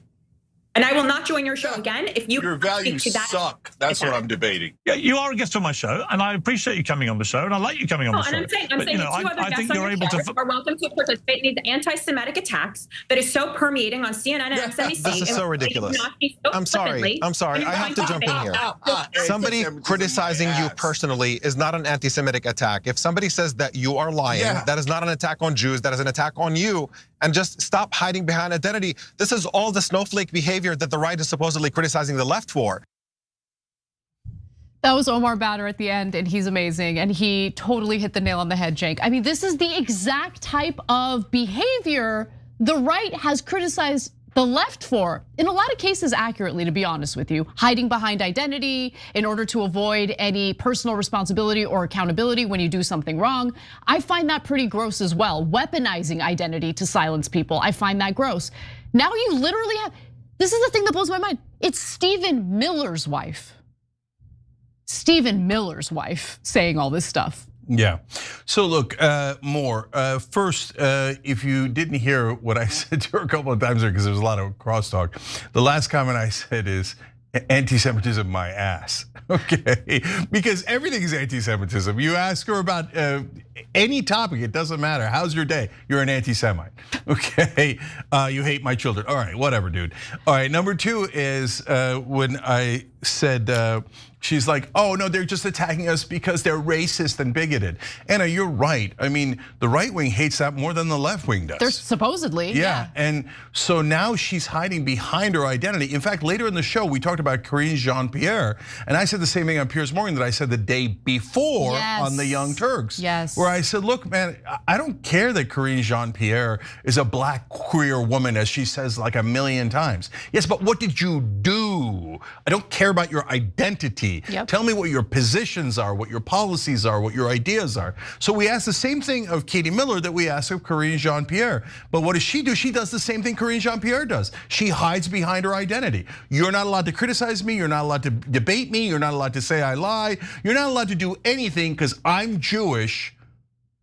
And I will not join your show again if you your values speak to that. suck. That's what I'm debating. Yeah, you are a guest on my show, and I appreciate you coming on the show, and I like you coming on the show. And I'm saying but, the two other guests on your show are welcome to participate in these anti-Semitic attacks that is so permeating on CNN and MSNBC. This is so ridiculous. I'm sorry. I have to jump in here. Somebody criticizing you personally is not an anti-Semitic attack. If somebody says that you are lying, that is not an attack on Jews, that is an attack on you. And just stop hiding behind identity. This is all the snowflake behavior that the right is supposedly criticizing the left for. That was Omar Bader at the end, and he's amazing. And he totally hit the nail on the head, Cenk. I mean, this is the exact type of behavior the right has criticized the left for, in a lot of cases accurately, to be honest with you, hiding behind identity in order to avoid any personal responsibility or accountability when you do something wrong. I find that pretty gross as well. Weaponizing identity to silence people, I find that gross. Now you literally have, this is the thing that blows my mind. It's Stephen Miller's wife. Stephen Miller's wife saying all this stuff. Yeah, so look, more. First, if you didn't hear what I said to her a couple of times there, because there's a lot of crosstalk, the last comment I said is, anti-Semitism my ass, okay? Because everything is anti-Semitism. You ask her about any topic, it doesn't matter. How's your day? You're an anti-Semite, okay? You hate my children. All right, whatever, dude. All right, number two is when I said, she's like, oh no, they're just attacking us because they're racist and bigoted. Anna, you're right. I mean, the right wing hates that more than the left wing does. They're supposedly, yeah. And so now she's hiding behind her identity. In fact, later in the show, we talked about Karine Jean-Pierre, and I said the same thing on Piers Morgan that I said the day before on the Young Turks. Yes. Where I said, look, man, I don't care that Karine Jean-Pierre is a black queer woman, as she says like a million times. Yes, but what did you do? I don't care about your identity. Yep. Tell me what your positions are, what your policies are, what your ideas are. So we asked the same thing of Katie Miller that we asked of Karine Jean-Pierre. But what does she do? She does the same thing Karine Jean-Pierre does. She hides behind her identity. You're not allowed to criticize me. You're not allowed to debate me. You're not allowed to say I lie. You're not allowed to do anything because I'm Jewish.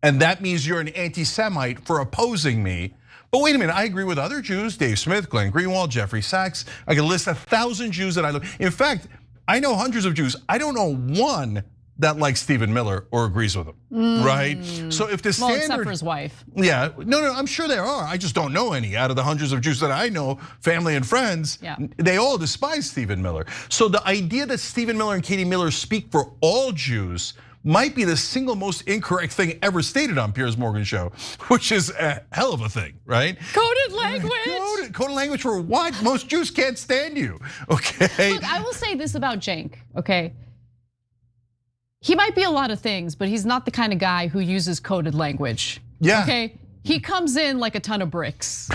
And that means you're an anti-Semite for opposing me. But wait a minute, I agree with other Jews, Dave Smith, Glenn Greenwald, Jeffrey Sachs. I can list 1,000 Jews that I love. In fact, I know hundreds of Jews. I don't know one that likes Stephen Miller or agrees with him, right? So if the standard, except for his wife. Yeah, no, I'm sure there are. I just don't know any out of the hundreds of Jews that I know, family and friends. Yeah. They all despise Stephen Miller. So the idea that Stephen Miller and Katie Miller speak for all Jews might be the single most incorrect thing ever stated on Piers Morgan show, which is a hell of a thing, right? Coded language. Coded language for what? Most Jews can't stand you, okay? Look, I will say this about Cenk, okay? He might be a lot of things, but he's not the kind of guy who uses coded language. Yeah. Okay, he comes in like a ton of bricks.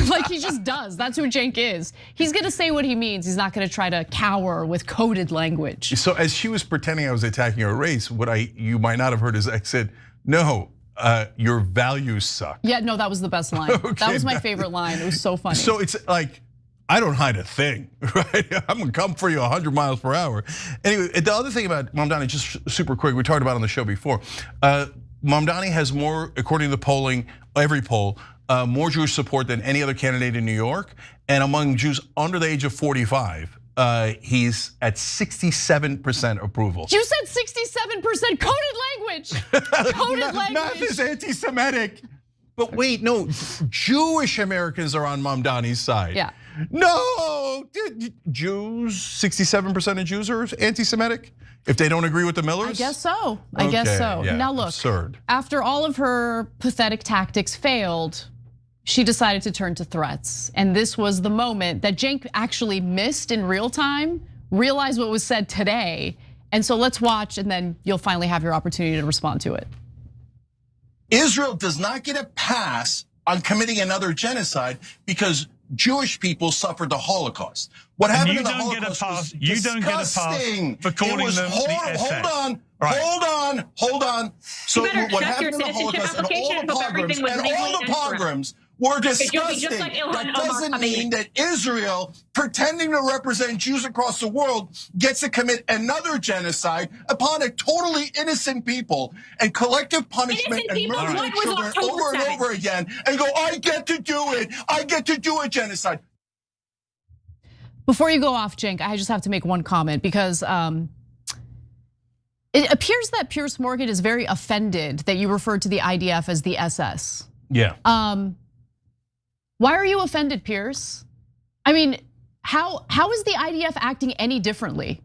Like he just does, that's who Cenk is. He's gonna say what he means, he's not gonna try to cower with coded language. So as she was pretending I was attacking her race, what you might not have heard is I said, no, your values suck. Yeah, no, that was the best line. Okay, that was my favorite line, it was so funny. So it's like, I don't hide a thing, right? I'm gonna come for you 100 miles per hour. Anyway, the other thing about Mamdani, just super quick, we talked about it on the show before. Mamdani has more, according to the polling, every poll, more Jewish support than any other candidate in New York. And among Jews under the age of 45, he's at 67% approval. You said 67% coded language. Coded language. Math is anti-Semitic. But wait, no, Jewish Americans are on Mamdani's side. Yeah. No, Jews, 67% of Jews are anti-Semitic if they don't agree with the Millers? I guess so. I guess so. Yeah, now look, absurd. After all of her pathetic tactics failed, she decided to turn to threats. And this was the moment that Cenk actually missed in real time, realized what was said today. And so let's watch, and then you'll finally have your opportunity to respond to it. Israel does not get a pass on committing another genocide because Jewish people suffered the Holocaust. What happened in the Holocaust was disgusting. You don't get a pass for calling them the SS. Hold on. So what happened in the Holocaust and all the pogroms were disgusting. That doesn't mean that Israel, pretending to represent Jews across the world, gets to commit another genocide upon a totally innocent people and collective punishment and murder of children over and over again and go, I get to do it. I get to do a genocide. Before you go off, Cenk, I just have to make one comment because it appears that Piers Morgan is very offended that you referred to the IDF as the SS. Yeah. Why are you offended, Piers? I mean, how is the IDF acting any differently?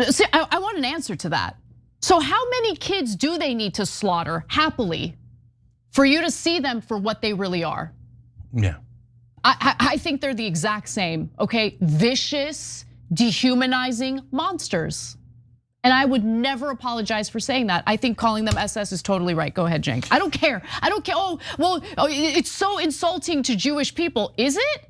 See, I want an answer to that. So how many kids do they need to slaughter happily for you to see them for what they really are? Yeah. I think they're the exact same, okay? Vicious, dehumanizing monsters. And I would never apologize for saying that. I think calling them SS is totally right. Go ahead, Cenk. I don't care. Oh, well, it's so insulting to Jewish people. Is it?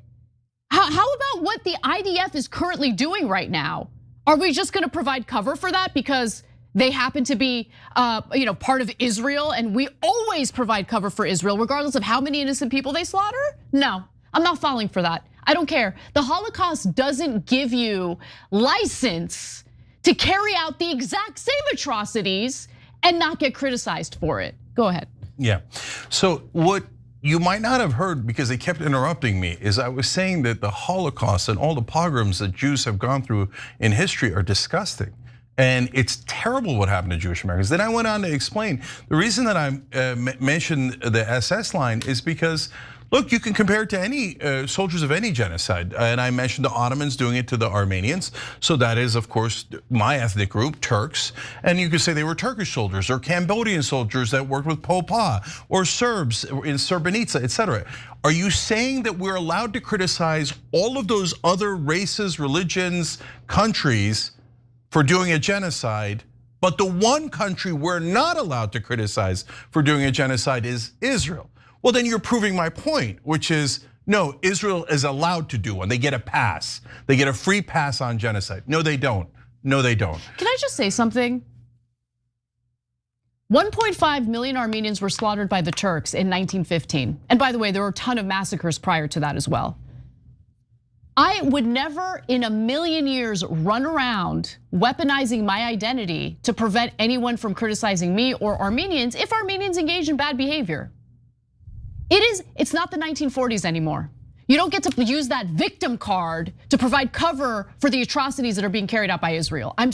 How about what the IDF is currently doing right now? Are we just gonna provide cover for that because they happen to be part of Israel and we always provide cover for Israel regardless of how many innocent people they slaughter? No, I'm not falling for that. I don't care. The Holocaust doesn't give you license to carry out the exact same atrocities and not get criticized for it. Go ahead. Yeah, so what you might not have heard because they kept interrupting me is I was saying that the Holocaust and all the pogroms that Jews have gone through in history are disgusting. And it's terrible what happened to Jewish Americans. Then I went on to explain the reason that I mentioned the SS line is because, look, you can compare it to any soldiers of any genocide. And I mentioned the Ottomans doing it to the Armenians. So that is, of course, my ethnic group, Turks. And you could say they were Turkish soldiers or Cambodian soldiers that worked with Pol Pot or Serbs in Srebrenica, etc. Are you saying that we're allowed to criticize all of those other races, religions, countries for doing a genocide, but the one country we're not allowed to criticize for doing a genocide is Israel? Well, then you're proving my point, which is, no, Israel is allowed to do one. They get a pass. They get a free pass on genocide. No, they don't. No, they don't. Can I just say something? 1.5 million Armenians were slaughtered by the Turks in 1915. And by the way, there were a ton of massacres prior to that as well. I would never in a million years run around weaponizing my identity to prevent anyone from criticizing me or Armenians if Armenians engage in bad behavior. It's not the 1940s anymore. You don't get to use that victim card to provide cover for the atrocities that are being carried out by Israel. I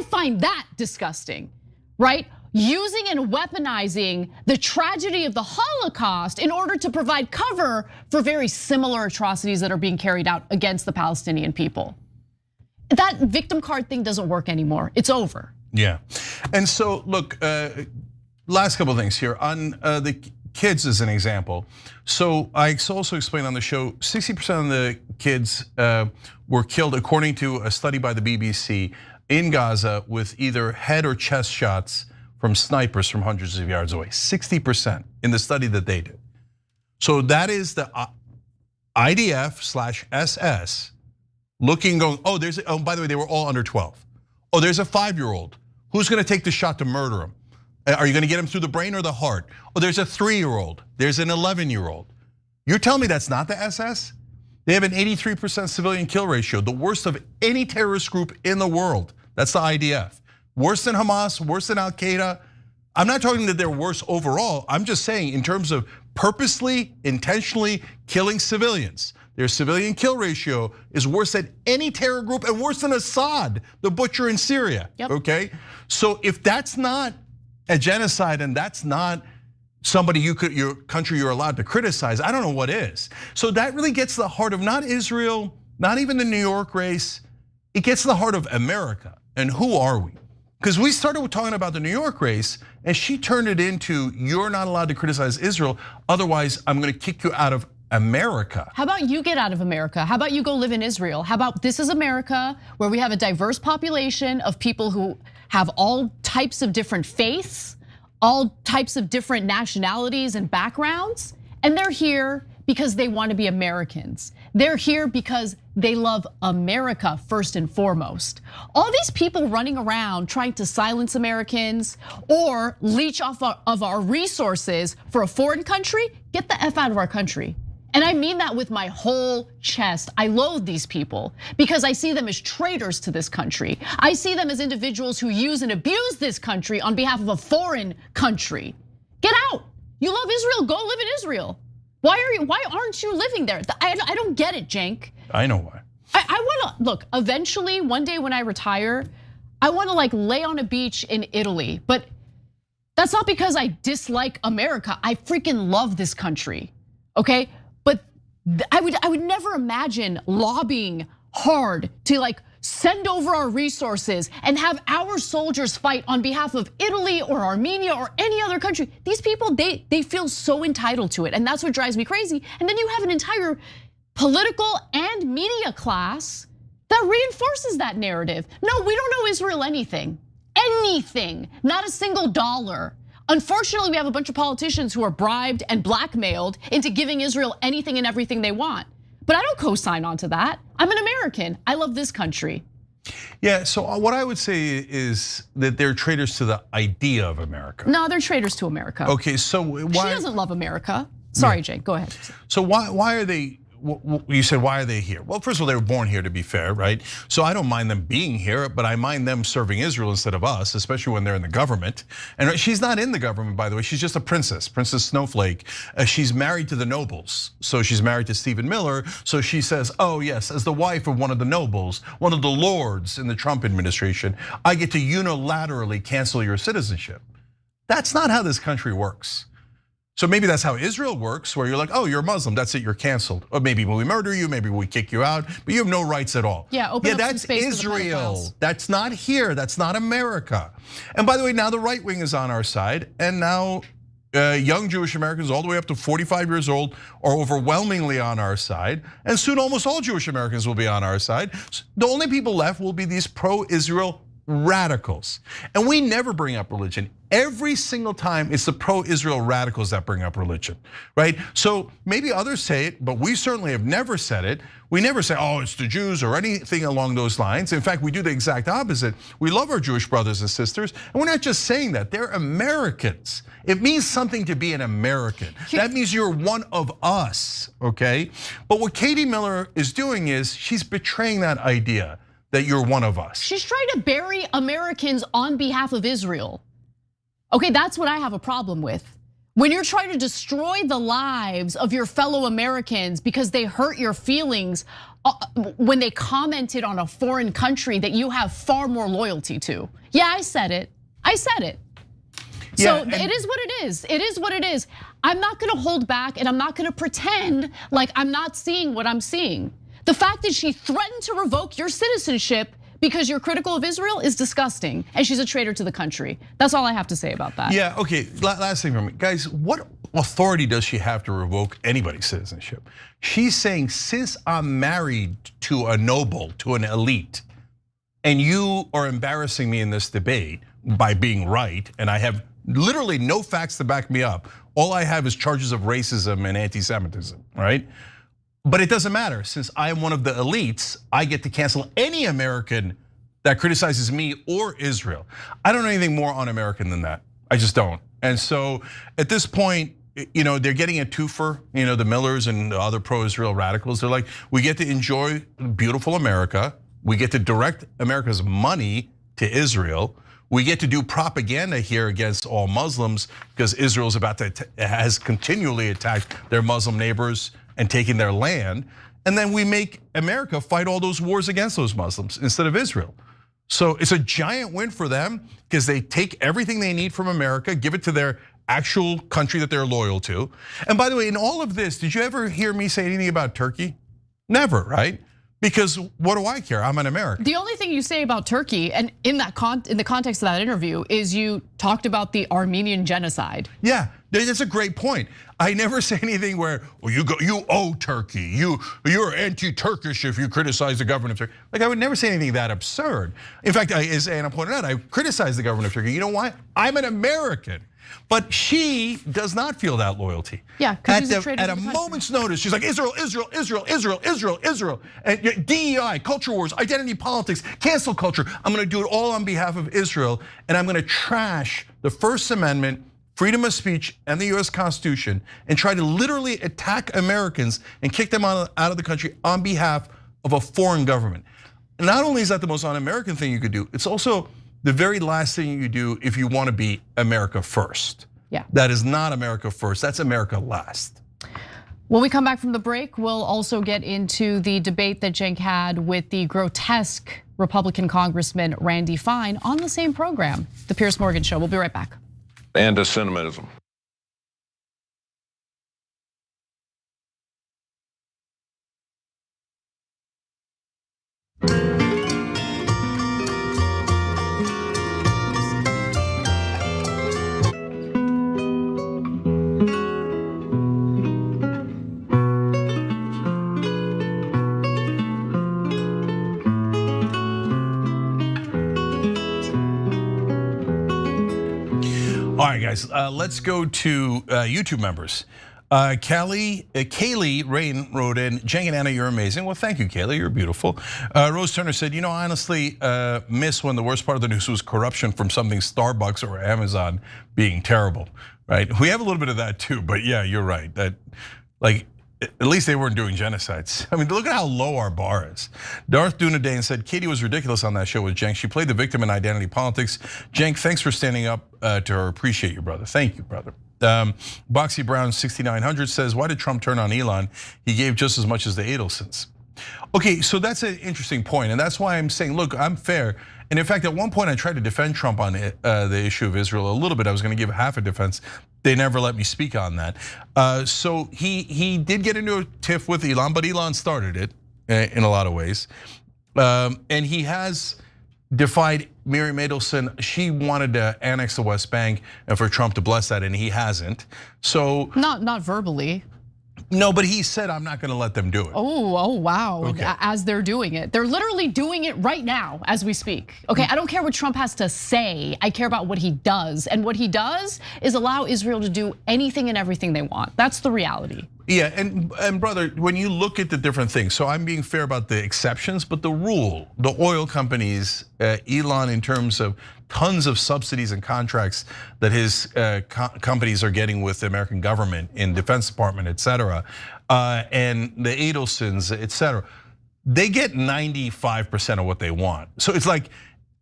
find that disgusting, right? Using and weaponizing the tragedy of the Holocaust in order to provide cover for very similar atrocities that are being carried out against the Palestinian people. That victim card thing doesn't work anymore. It's over. Yeah, and so look, last couple of things here on the kids as an example. So I also explained on the show, 60% of the kids were killed according to a study by the BBC in Gaza with either head or chest shots from snipers from hundreds of yards away, 60% in the study that they did. So that is the IDF/SS looking, going, oh, by the way, they were all under 12. Oh, there's a 5-year-old. Who's gonna take the shot to murder him? Are you gonna get him through the brain or the heart? Oh, there's a 3-year-old, there's an 11-year-old. You're telling me that's not the SS? They have an 83% civilian kill ratio, the worst of any terrorist group in the world. That's the IDF. Worse than Hamas, worse than Al Qaeda. I'm not talking that they're worse overall. I'm just saying in terms of purposely, intentionally killing civilians. Their civilian kill ratio is worse than any terror group and worse than Assad, the butcher in Syria, okay? So if that's not a genocide and that's not your country you're allowed to criticize, I don't know what is. So that really gets to the heart of not Israel, not even the New York race. It gets to the heart of America and who are we? Because we started talking about the New York race and she turned it into you're not allowed to criticize Israel, otherwise I'm gonna kick you out of America. How about you get out of America? How about you go live in Israel? How about this is America, where we have a diverse population of people who have all types of different faiths, all types of different nationalities and backgrounds, and they're here because they want to be Americans. They're here because they love America first and foremost. All these people running around trying to silence Americans or leech off of our resources for a foreign country, get the F out of our country. And I mean that with my whole chest. I loathe these people because I see them as traitors to this country. I see them as individuals who use and abuse this country on behalf of a foreign country. Get out. You love Israel, go live in Israel. Why aren't you living there? I don't get it, Cenk. I know why. I wanna, look, eventually one day when I retire, I wanna lay on a beach in Italy, but that's not because I dislike America. I freaking love this country, okay? But I would never imagine lobbying hard to send over our resources and have our soldiers fight on behalf of Italy or Armenia or any other country. These people, they feel so entitled to it, and that's what drives me crazy. And then you have an entire political and media class that reinforces that narrative. No, we don't owe Israel anything, not a single dollar. Unfortunately, we have a bunch of politicians who are bribed and blackmailed into giving Israel anything and everything they want. But I don't co-sign onto that. I'm an American. I love this country. Yeah, so what I would say is that they're traitors to the idea of America. No, they're traitors to America. Okay, so why? She doesn't love America. Sorry, Jake, go ahead. So why are they? You said, why are they here? Well, first of all, they were born here, to be fair, right? So I don't mind them being here, but I mind them serving Israel instead of us, especially when they're in the government. And she's not in the government, by the way. She's just a princess, Princess Snowflake. She's married to the nobles. So she's married to Stephen Miller. So she says, oh yes, as the wife of one of the nobles, one of the lords in the Trump administration, I get to unilaterally cancel your citizenship. That's not how this country works. So maybe that's how Israel works, where you're like, oh, you're Muslim, that's it, you're canceled. Or maybe we murder you, maybe we kick you out, but you have no rights at all. Yeah, open up some space that's for the Israel. pedophiles. That's not here, that's not America. And by the way, now the right wing is on our side, and now young Jewish Americans all the way up to 45 years old are overwhelmingly on our side. And soon almost all Jewish Americans will be on our side. The only people left will be these pro-Israel radicals. And we never bring up religion. Every single time it's the pro-Israel radicals that bring up religion, right? So maybe others say it, but we certainly have never said it. We never say, oh, it's the Jews or anything along those lines. In fact, we do the exact opposite. We love our Jewish brothers and sisters, and we're not just saying that, they're Americans. It means something to be an American. That means you're one of us, okay? But what Katie Miller is doing is she's betraying that idea that you're one of us. She's trying to bury Americans on behalf of Israel. Okay, that's what I have a problem with. When you're trying to destroy the lives of your fellow Americans because they hurt your feelings when they commented on a foreign country that you have far more loyalty to. Yeah, I said it. So it is what it is. It is what it is. I'm not gonna hold back and I'm not gonna pretend like I'm not seeing what I'm seeing. The fact that she threatened to revoke your citizenship because you're critical of Israel is disgusting, and she's a traitor to the country. That's all I have to say about that. Yeah, okay, last thing from me. Guys, what authority does she have to revoke anybody's citizenship? She's saying, since I'm married to a noble, to an elite, and you are embarrassing me in this debate by being right, and I have literally no facts to back me up. All I have is charges of racism and anti-Semitism, right? But it doesn't matter, since I am one of the elites, I get to cancel any American that criticizes me or Israel. I don't know anything more un-American than that. I just don't. And so at this point, they're getting a twofer, the Millers and the other pro-Israel radicals. They're like, we get to enjoy beautiful America. We get to direct America's money to Israel. We get to do propaganda here against all Muslims because Israel's has continually attacked their Muslim neighbors and taking their land. And then we make America fight all those wars against those Muslims instead of Israel. So it's a giant win for them because they take everything they need from America, give it to their actual country that they're loyal to. And by the way, in all of this, did you ever hear me say anything about Turkey? Never, right? Because what do I care? I'm an American. The only thing you say about Turkey, and in the context of that interview, is you talked about the Armenian genocide. Yeah, that's a great point. I never say anything where, well, you owe Turkey. You're anti-Turkish if you criticize the government of Turkey. Like, I would never say anything that absurd. In fact, as Anna pointed out, I criticize the government of Turkey. You know why? I'm an American. But she does not feel that loyalty. Yeah, at a moment's notice, she's like, Israel, Israel, Israel, Israel, Israel, Israel. And DEI, culture wars, identity politics, cancel culture. I'm gonna do it all on behalf of Israel, and I'm gonna trash the First Amendment, freedom of speech, and the US Constitution, and try to literally attack Americans and kick them out of the country on behalf of a foreign government. And not only is that the most un-American thing you could do, it's also the very last thing you do if you want to be America first. Yeah. That is not America first, that's America last. When we come back from the break, we'll also get into the debate that Cenk had with the grotesque Republican Congressman Randy Fine on the same program, The Piers Morgan Show. We'll be right back. Anti-Semitism. All right, guys, let's go to YouTube members. Kaylee Rain wrote in, Cenk and Anna, you're amazing. Well, thank you, Kaylee, you're beautiful. Rose Turner said, you know, I honestly miss when the worst part of the news was corruption from something Starbucks or Amazon being terrible, right? We have a little bit of that too, but yeah, you're right. That, like, at least they weren't doing genocides. I mean, look at how low our bar is. Darth Dunedane said, Katie was ridiculous on that show with Cenk. She played the victim in identity politics. Cenk, thanks for standing up to her. Appreciate you, brother. Thank you, brother. Boxy Brown 6900 says, why did Trump turn on Elon? He gave just as much as the Adelsons. Okay, so that's an interesting point, and that's why I'm saying, look, I'm fair. And in fact, at one point I tried to defend Trump on the issue of Israel a little bit. I was gonna give half a defense. They never let me speak on that. So he did get into a tiff with Elon, but Elon started it in a lot of ways. And he has defied Miriam Adelson. She wanted to annex the West Bank and for Trump to bless that, and he hasn't. So not verbally. No, but he said, I'm not gonna let them do it. Oh, wow, Okay. As they're doing it. They're literally doing it right now as we speak. Okay, I don't care what Trump has to say, I care about what he does. And what he does is allow Israel to do anything and everything they want. That's the reality. Yeah, and brother, when you look at the different things, so I'm being fair about the exceptions, but the rule, the oil companies, Elon in terms of tons of subsidies and contracts that his companies are getting with the American government in Defense Department, et cetera, and the Adelsons, et cetera, they get 95% of what they want. So it's like,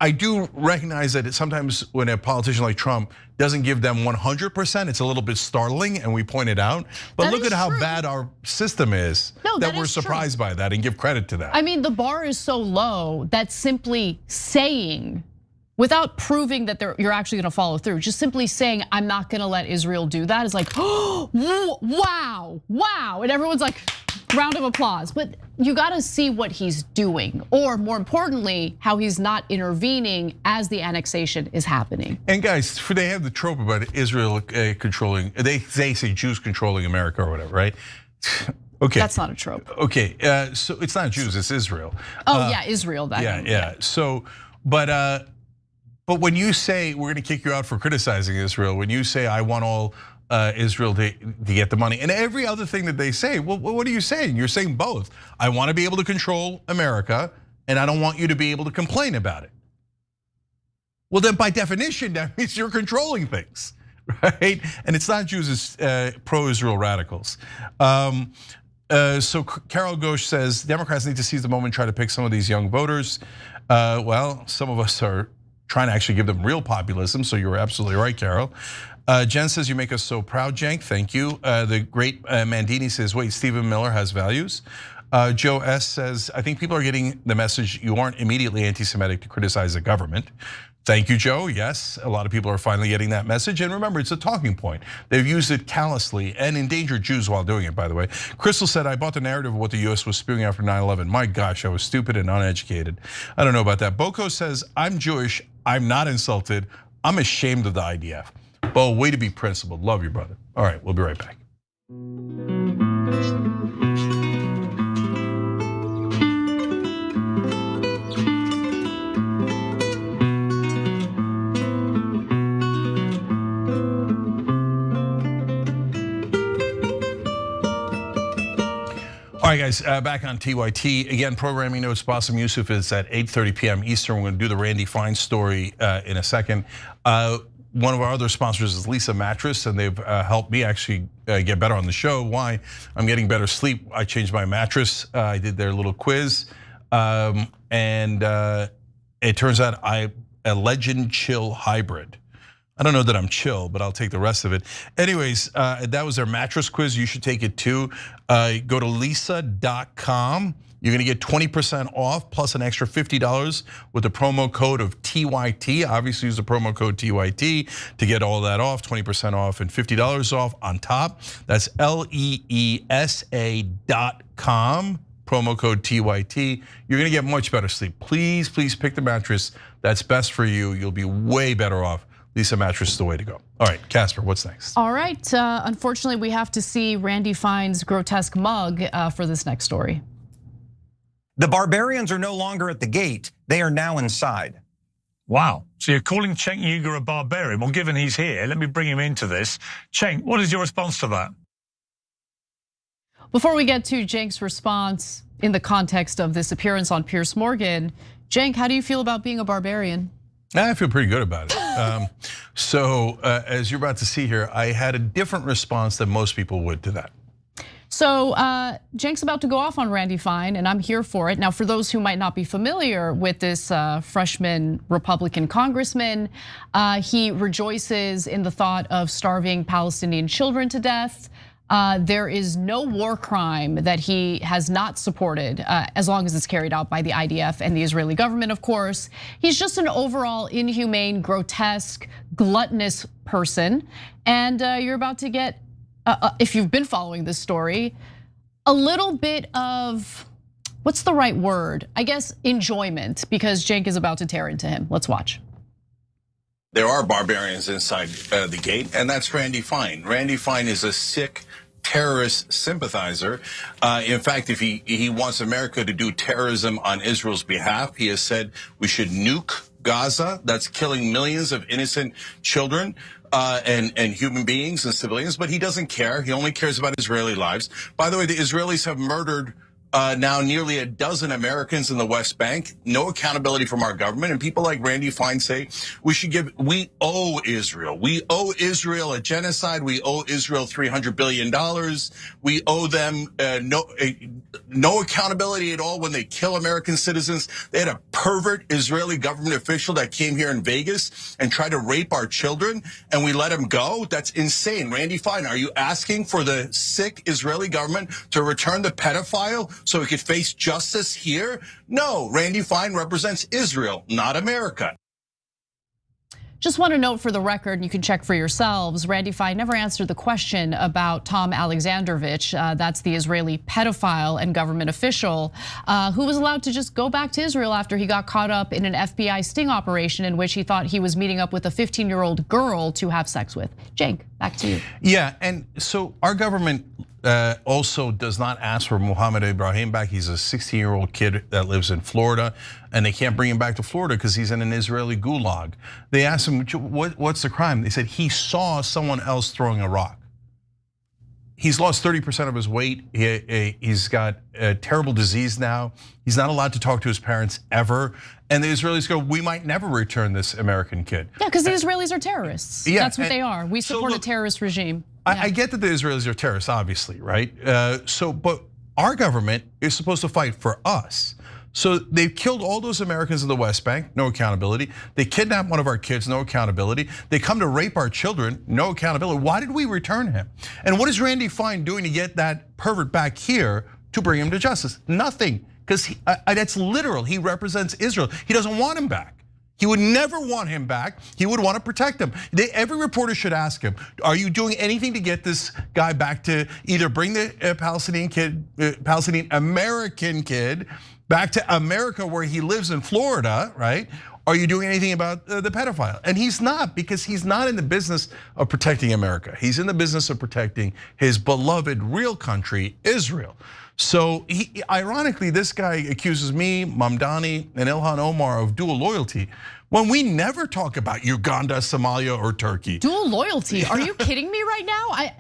I do recognize that sometimes when a politician like Trump doesn't give them 100%, it's a little bit startling, and we point it out. But look at how bad our system is, that we're surprised by that and give credit to that. I mean, the bar is so low that simply saying, without proving that you're actually gonna follow through, just simply saying, I'm not gonna let Israel do that is like, oh, wow. And everyone's like, round of applause. But you gotta see what he's doing, or more importantly, how he's not intervening as the annexation is happening. And guys, they have the trope about Israel controlling, they say Jews controlling America or whatever, right? Okay. That's not a trope. Okay, so it's not Jews, it's Israel. Oh yeah, Israel, that. Yeah. So, but when you say we're gonna kick you out for criticizing Israel, when you say I want all Israel to get the money, and every other thing that they say, well, what are you saying? You're saying both. I want to be able to control America, and I don't want you to be able to complain about it. Well, then by definition, that means you're controlling things, right? And it's not Jews, it's pro-Israel radicals. So Carol Ghosh says, Democrats need to seize the moment and try to pick some of these young voters. Well, some of us are trying to actually give them real populism, so you're absolutely right, Carol. Jen says, you make us so proud, Cenk, thank you. The great Mandini says, wait, Stephen Miller has values. Joe S says, I think people are getting the message you aren't immediately anti-Semitic to criticize the government. Thank you, Joe. Yes, a lot of people are finally getting that message. And remember, it's a talking point. They've used it callously and endangered Jews while doing it, by the way. Crystal said, I bought the narrative of what the US was spewing after 9/11. My gosh, I was stupid and uneducated. I don't know about that. Boko says, I'm Jewish. I'm not insulted. I'm ashamed of the IDF. Bo, way to be principled. Love you, brother. All right, we'll be right back. All right, guys, back on TYT. Again, programming notes, Bassem Yousef is at 8:30 p.m. Eastern. We're gonna do the Randy Fine story in a second. One of our other sponsors is Lisa Mattress, and they've helped me actually get better on the show. Why? I'm getting better sleep. I changed my mattress. I did their little quiz, and it turns out I'm a Legend Chill hybrid. I don't know that I'm chill, but I'll take the rest of it. Anyways, that was their mattress quiz. You should take it too. Go to lisa.com. You're gonna get 20% off plus an extra $50 with the promo code of TYT. Obviously use the promo code TYT to get all that off, 20% off and $50 off on top. That's LEESA.com, promo code TYT. You're gonna get much better sleep. Please, please pick the mattress that's best for you. You'll be way better off. Lisa Mattress is the way to go. All right, Casper, what's next? All right, unfortunately, we have to see Randy Fine's grotesque mug for this next story. The barbarians are no longer at the gate. They are now inside. Wow, so you're calling Cenk Uygur a barbarian? Well, given he's here, let me bring him into this. Cenk, what is your response to that? Before we get to Cenk's response in the context of this appearance on Piers Morgan, Cenk, how do you feel about being a barbarian? I feel pretty good about it. So as you're about to see here, I had a different response than most people would to that. So Cenk's about to go off on Randy Fine, and I'm here for it. Now, for those who might not be familiar with this freshman Republican congressman, he rejoices in the thought of starving Palestinian children to death. There is no war crime that he has not supported, as long as it's carried out by the IDF and the Israeli government, of course. He's just an overall inhumane, grotesque, gluttonous person. And you're about to get, if you've been following this story, a little bit of, what's the right word? I guess enjoyment, because Cenk is about to tear into him. Let's watch. There are barbarians inside the gate, and that's Randy Fine. Randy Fine is a sick terrorist sympathizer. In fact, if he wants America to do terrorism on Israel's behalf, he has said we should nuke Gaza. That's killing millions of innocent children and human beings and civilians, but he doesn't care. He only cares about Israeli lives. By the way, the Israelis have murdered now nearly a dozen Americans in the West Bank. No accountability from our government. And people like Randy Fine say we owe Israel. We owe Israel a genocide. We owe Israel $300 billion. We owe them no accountability at all when they kill American citizens. They had a pervert Israeli government official that came here in Vegas and tried to rape our children, and we let him go. That's insane. Randy Fine, are you asking for the sick Israeli government to return the pedophile so he could face justice here? No, Randy Fine represents Israel, not America. Just want to note for the record, and you can check for yourselves, Randy Fine never answered the question about Tom Alexandrovich. That's the Israeli pedophile and government official who was allowed to just go back to Israel after he got caught up in an FBI sting operation in which he thought he was meeting up with a 15-year-old girl to have sex with. Cenk, back to you. Yeah, and so our government also does not ask for Mohammed Ibrahim back. He's a 16-year-old kid that lives in Florida, and they can't bring him back to Florida because he's in an Israeli gulag. They asked him, what's the crime? They said he saw someone else throwing a rock. He's lost 30% of his weight. He's got a terrible disease now. He's not allowed to talk to his parents ever. And the Israelis go, we might never return this American kid. Yeah, because the Israelis are terrorists. Yeah, that's what they are. We support a terrorist regime. I get that the Israelis are terrorists, obviously, right? But our government is supposed to fight for us. So they've killed all those Americans in the West Bank, no accountability. They kidnapped one of our kids, no accountability. They come to rape our children, no accountability. Why did we return him? And what is Randy Fine doing to get that pervert back here to bring him to justice? Nothing, because that's literal. He represents Israel. He doesn't want him back. He would never want him back. He would want to protect him. Every reporter should ask him, are you doing anything to get this guy back to either bring the Palestinian American kid back to America where he lives in Florida, right? Are you doing anything about the pedophile? And he's not, because he's not in the business of protecting America. He's in the business of protecting his beloved real country, Israel. So ironically, this guy accuses me, Mamdani, and Ilhan Omar of dual loyalty when we never talk about Uganda, Somalia, or Turkey. Dual loyalty? Are you kidding me right now?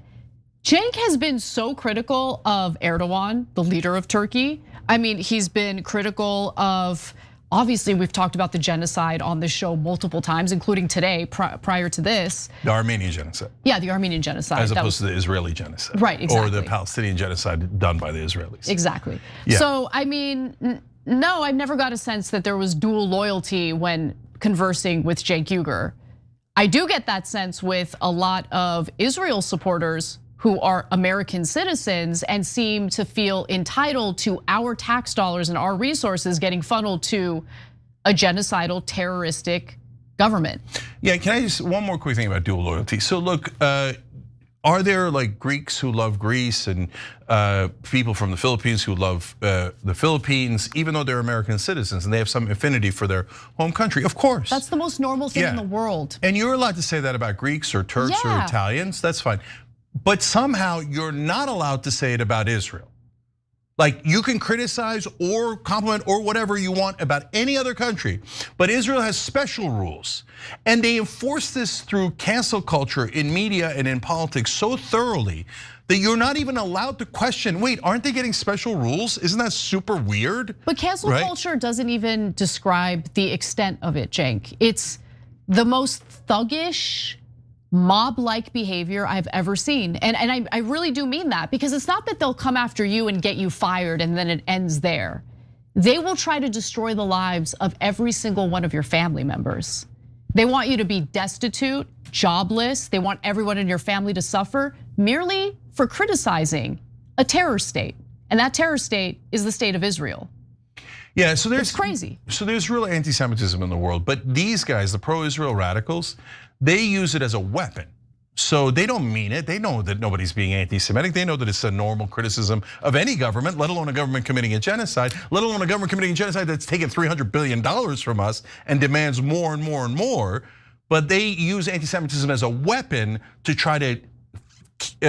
Cenk has been so critical of Erdogan, the leader of Turkey. I mean, he's been critical of, obviously we've talked about the genocide on this show multiple times, including today, prior to this. The Armenian genocide. Yeah, the Armenian genocide. As opposed to the Israeli genocide. Right, exactly. Or the Palestinian genocide done by the Israelis. Exactly. Yeah. So, I mean, no, I've never got a sense that there was dual loyalty when conversing with Cenk Uygur. I do get that sense with a lot of Israel supporters who are American citizens and seem to feel entitled to our tax dollars and our resources getting funneled to a genocidal, terroristic government. Yeah, can I just, one more quick thing about dual loyalty. So look, are there like Greeks who love Greece and people from the Philippines who love the Philippines, even though they're American citizens and they have some affinity for their home country? Of course. That's the most normal thing in the world. And you're allowed to say that about Greeks or Turks or Italians, that's fine. But somehow you're not allowed to say it about Israel. Like you can criticize or compliment or whatever you want about any other country, but Israel has special rules. And they enforce this through cancel culture in media and in politics so thoroughly that you're not even allowed to question, wait, aren't they getting special rules? Isn't that super weird? But cancel culture doesn't even describe the extent of it, Cenk. It's the most thuggish, mob-like behavior I've ever seen. And I really do mean that, because it's not that they'll come after you and get you fired and then it ends there. They will try to destroy the lives of every single one of your family members. They want you to be destitute, jobless. They want everyone in your family to suffer merely for criticizing a terror state. And that terror state is the state of Israel. Yeah, so there's it's crazy. So there's real anti-Semitism in the world, but these guys, the pro-Israel radicals, they use it as a weapon. So they don't mean it. They know that nobody's being anti-Semitic. They know that it's a normal criticism of any government, let alone a government committing a genocide, let alone a government committing a genocide that's taken $300 billion from us and demands more and more and more. But they use anti-Semitism as a weapon to try to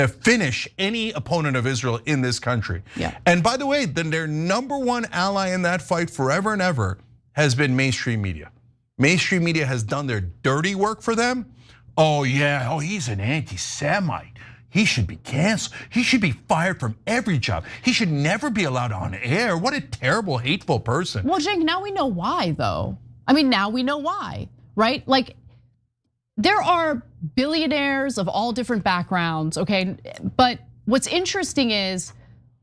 finish any opponent of Israel in this country. Yeah. And by the way, then their #1 ally in that fight forever and ever has been mainstream media. Mainstream media has done their dirty work for them. Oh yeah, oh he's an anti-Semite. He should be canceled. He should be fired from every job. He should never be allowed on air. What a terrible, hateful person. Well, Cenk, now we know why though. I mean, now we know why, right? Like there are billionaires of all different backgrounds, okay? But what's interesting is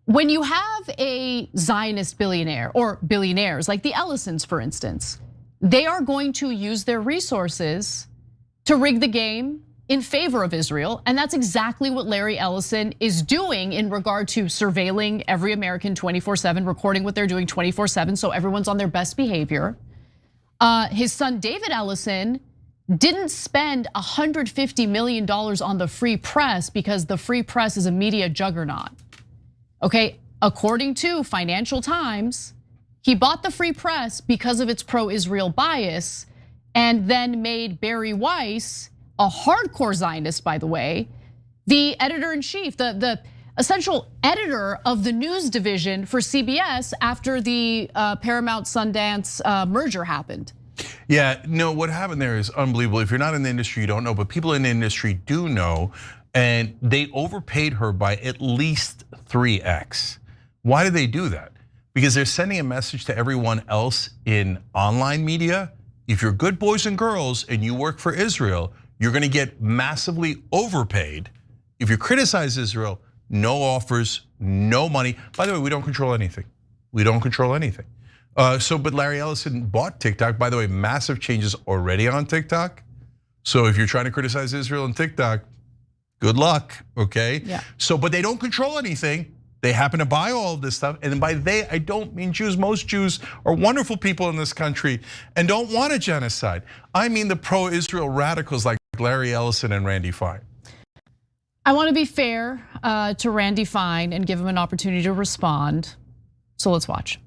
when you have a Zionist billionaire or billionaires like the Ellisons, for instance, they are going to use their resources to rig the game in favor of Israel. And that's exactly what Larry Ellison is doing in regard to surveilling every American 24/7, recording what they're doing 24/7 so everyone's on their best behavior. His son David Ellison didn't spend $150 million on the free press because the free press is a media juggernaut. Okay, according to Financial Times, he bought the free press because of its pro-Israel bias and then made Barry Weiss, a hardcore Zionist, by the way, the editor-in-chief, the essential editor of the news division for CBS after the Paramount Sundance merger happened. Yeah, no, what happened there is unbelievable. If you're not in the industry, you don't know, but people in the industry do know, and they overpaid her by at least 3x. Why did they do that? Because they're sending a message to everyone else in online media. If you're good boys and girls and you work for Israel, you're gonna get massively overpaid. If you criticize Israel, no offers, no money. By the way, we don't control anything. We don't control anything. But Larry Ellison bought TikTok. By the way, massive changes already on TikTok. So if you're trying to criticize Israel on TikTok, good luck, okay? Yeah. So, but they don't control anything. They happen to buy all of this stuff. And by they, I don't mean Jews. Most Jews are wonderful people in this country and don't want a genocide. I mean the pro-Israel radicals like Larry Ellison and Randy Fine. I want to be fair to Randy Fine and give him an opportunity to respond. So let's watch.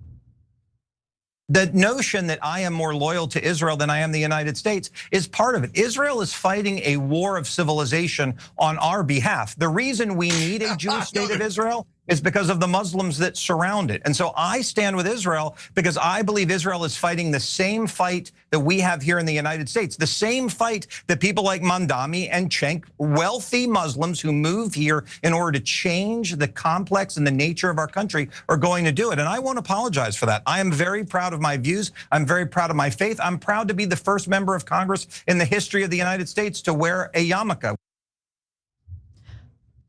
The notion that I am more loyal to Israel than I am the United States is part of it. Israel is fighting a war of civilization on our behalf. The reason we need a Jewish state of Israel is because of the Muslims that surround it. And so I stand with Israel because I believe Israel is fighting the same fight that we have here in the United States, the same fight that people like Mandami and Cenk, wealthy Muslims who move here in order to change the complex and the nature of our country, are going to do it. And I won't apologize for that. I am very proud of my views. I'm very proud of my faith. I'm proud to be the first member of Congress in the history of the United States to wear a yarmulke.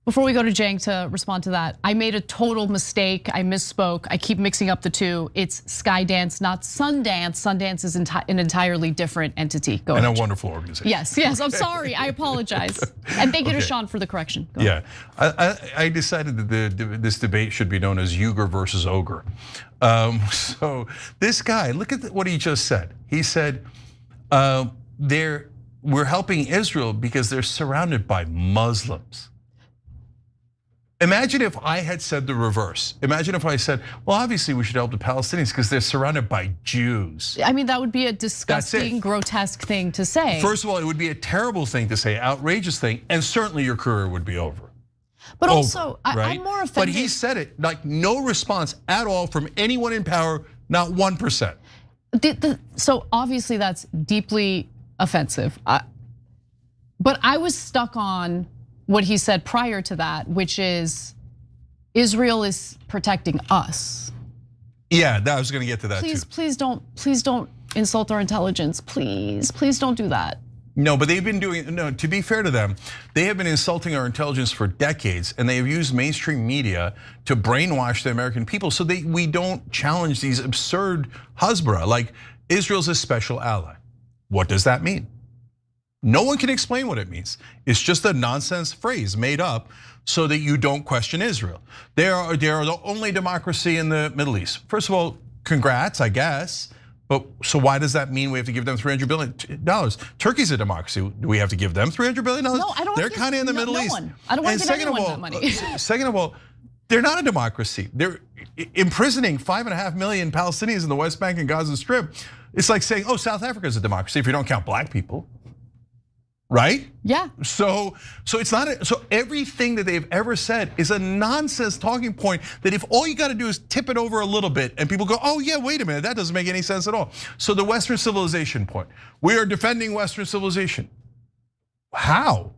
Before we go to Cenk to respond to that, I made a total mistake. I misspoke. I keep mixing up the two. It's Skydance, not Sundance. Sundance is an entirely different entity. Go ahead. And a wonderful organization. Yes, I'm sorry. I apologize. And thank you to Sean for the correction. Yeah, I decided that this debate should be known as Uygur versus Ogre. So this guy, look at what he just said. He said, we're helping Israel because they're surrounded by Muslims. Imagine if I had said the reverse. Imagine if I said, well, obviously we should help the Palestinians because they're surrounded by Jews. I mean, that would be a disgusting, grotesque thing to say. First of all, it would be a terrible thing to say, outrageous thing, and certainly your career would be over. But also, I'm more offended. But he said it, like no response at all from anyone in power, not 1%. So obviously that's deeply offensive. But I was stuck on what he said prior to that, which is Israel is protecting us. Yeah, I was gonna get to that too. Please don't insult our intelligence. Please don't do that. No, but they've been doing, no, to be fair to them, they have been insulting our intelligence for decades, and they have used mainstream media to brainwash the American people so we don't challenge these absurd hasbara, like Israel's a special ally. What does that mean? No one can explain what it means. It's just a nonsense phrase made up so that you don't question Israel. They are the only democracy in the Middle East. First of all, congrats, I guess. But so why does that mean we have to give them $300 billion? Turkey's a democracy. Do we have to give them $300 billion? No, I don't. They're kind of in the Middle East. I don't want to give anyone that money. Second of all, they're not a democracy. They're imprisoning 5.5 million Palestinians in the West Bank and Gaza Strip. It's like saying, oh, South Africa is a democracy if you don't count black people. Right? Yeah. So it's not, so everything that they've ever said is a nonsense talking point that if all you gotta do is tip it over a little bit and people go, oh yeah, wait a minute, that doesn't make any sense at all. So the Western civilization point, we are defending Western civilization. How?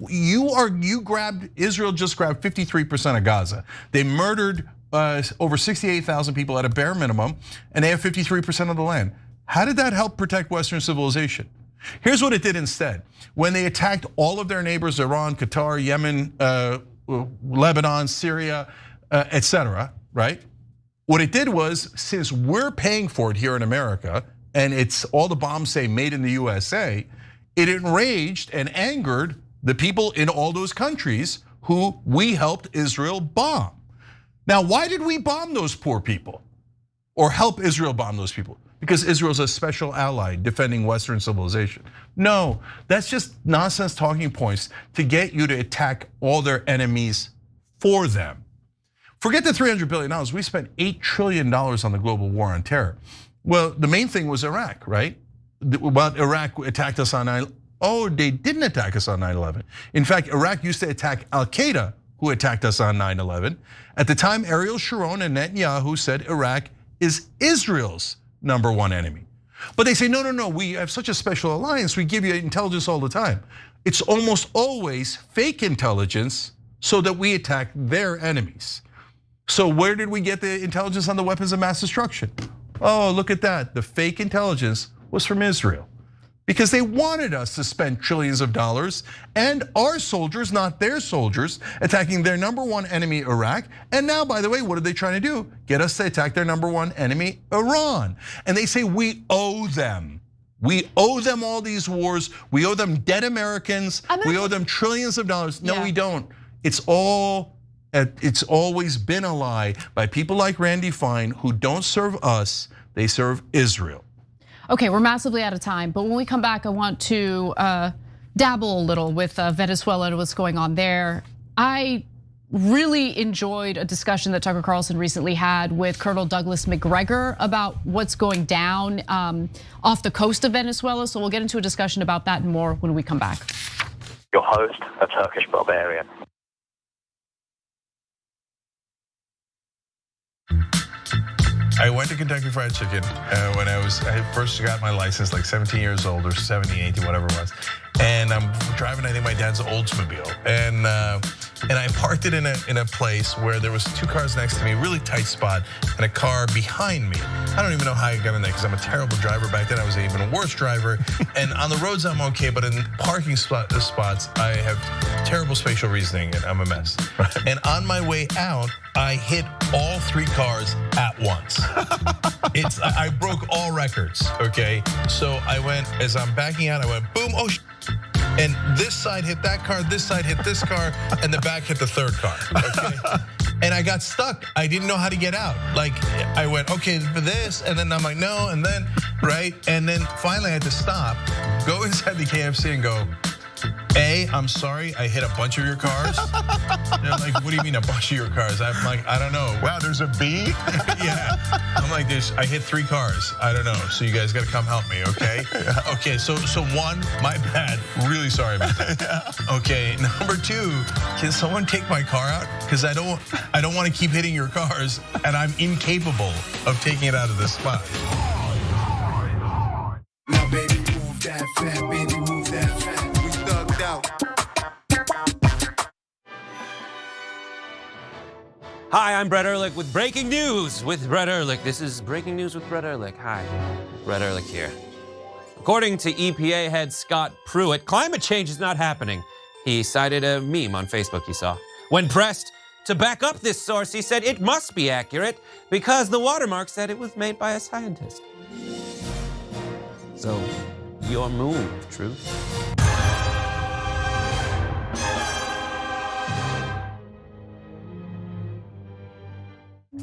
Israel just grabbed 53% of Gaza. They murdered over 68,000 people at a bare minimum, and they have 53% of the land. How did that help protect Western civilization? Here's what it did instead. When they attacked all of their neighbors, Iran, Qatar, Yemen, Lebanon, Syria, etc., right? What it did was, since we're paying for it here in America, and it's all the bombs say made in the USA, it enraged and angered the people in all those countries who we helped Israel bomb. Now, why did we bomb those poor people? Or help Israel bomb those people? Because Israel's a special ally defending Western civilization. No, that's just nonsense talking points to get you to attack all their enemies for them. Forget the $300 billion, we spent $8 trillion on the global war on terror. Well, the main thing was Iraq, right? Well, Iraq attacked us on 9/11. Oh, they didn't attack us on 9/11. In fact, Iraq used to attack Al-Qaeda, who attacked us on 9/11. At the time, Ariel Sharon and Netanyahu said Iraq is Israel's #1 enemy. But they say, no, we have such a special alliance, we give you intelligence all the time. It's almost always fake intelligence so that we attack their enemies. So where did we get the intelligence on the weapons of mass destruction? Oh, look at that, the fake intelligence was from Israel. Because they wanted us to spend trillions of dollars and our soldiers, not their soldiers, attacking their #1 enemy, Iraq. And now, by the way, what are they trying to do? Get us to attack their #1 enemy, Iran. And they say we owe them. We owe them all these wars. We owe them dead Americans. We owe them trillions of dollars. No, we don't. It's all It's always been a lie by people like Randy Fine who don't serve us, they serve Israel. Okay, we're massively out of time, but when we come back, I want to dabble a little with Venezuela and what's going on there. I really enjoyed a discussion that Tucker Carlson recently had with Colonel Douglas McGregor about what's going down off the coast of Venezuela. So we'll get into a discussion about that and more when we come back. Your host, a Turkish barbarian. I went to Kentucky Fried Chicken when I first got my license, like 17 years old or 17, 18, whatever it was. And I'm driving, I think, my dad's Oldsmobile. And I parked it in a place where there was 2 cars next to me, really tight spot, and a car behind me. I don't even know how I got in there because I'm a terrible driver. Back then I was an even worse driver. And on the roads I'm okay, but in parking spots I have terrible spatial reasoning and I'm a mess. And on my way out, I hit all 3 cars at once. I broke all records, okay? So I went, as I'm backing out, I went boom, oh, and this side hit that car, this side hit this car, and the back hit the 3rd car, okay? And I got stuck. I didn't know how to get out. Like, I went, okay, for this, and then I'm like, no, and then, right? And then finally I had to stop, go inside the KFC and go, I'm sorry, I hit a bunch of your cars. They're like, what do you mean a bunch of your cars? I'm like, I don't know. Wow, there's a B? Yeah. I'm like, I hit 3 cars. I don't know. So you guys gotta come help me, okay? Okay, so 1, my bad. Really sorry about that. Okay, number 2, can someone take my car out? Because I don't want to keep hitting your cars, and I'm incapable of taking it out of this spot. Now, baby, move that fat, baby, move that fat. Hi, I'm Brett Ehrlich with Breaking News with Brett Ehrlich. This is Breaking News with Brett Ehrlich. Hi, Brett Ehrlich here. According to EPA head Scott Pruitt, climate change is not happening. He cited a meme on Facebook he saw. When pressed to back up this source, he said it must be accurate because the watermark said it was made by a scientist. So, your move, Truth.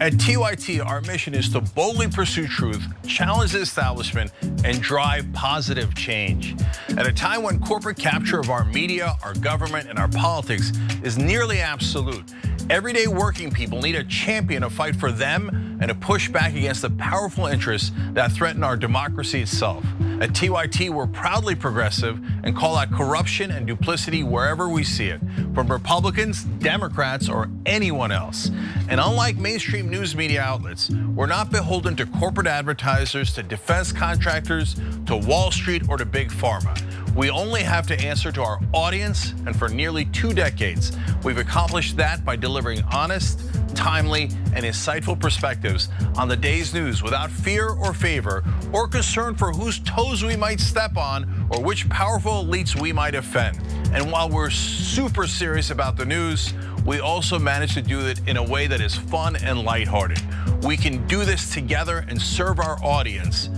At TYT, our mission is to boldly pursue truth, challenge the establishment, and drive positive change. At a time when corporate capture of our media, our government, and our politics is nearly absolute, everyday working people need a champion to fight for them and to push back against the powerful interests that threaten our democracy itself. At TYT, we're proudly progressive and call out corruption and duplicity wherever we see it, from Republicans, Democrats, or anyone else. And unlike mainstream news media outlets, we're not beholden to corporate advertisers, to defense contractors, to Wall Street, or to big pharma. We only have to answer to our audience, and for nearly 2 decades, we've accomplished that by delivering honest, timely, and insightful perspectives on the day's news without fear or favor or concern for whose toes we might step on or which powerful elites we might offend. And while we're super serious about the news, we also manage to do it in a way that is fun and lighthearted. We can do this together and serve our audience,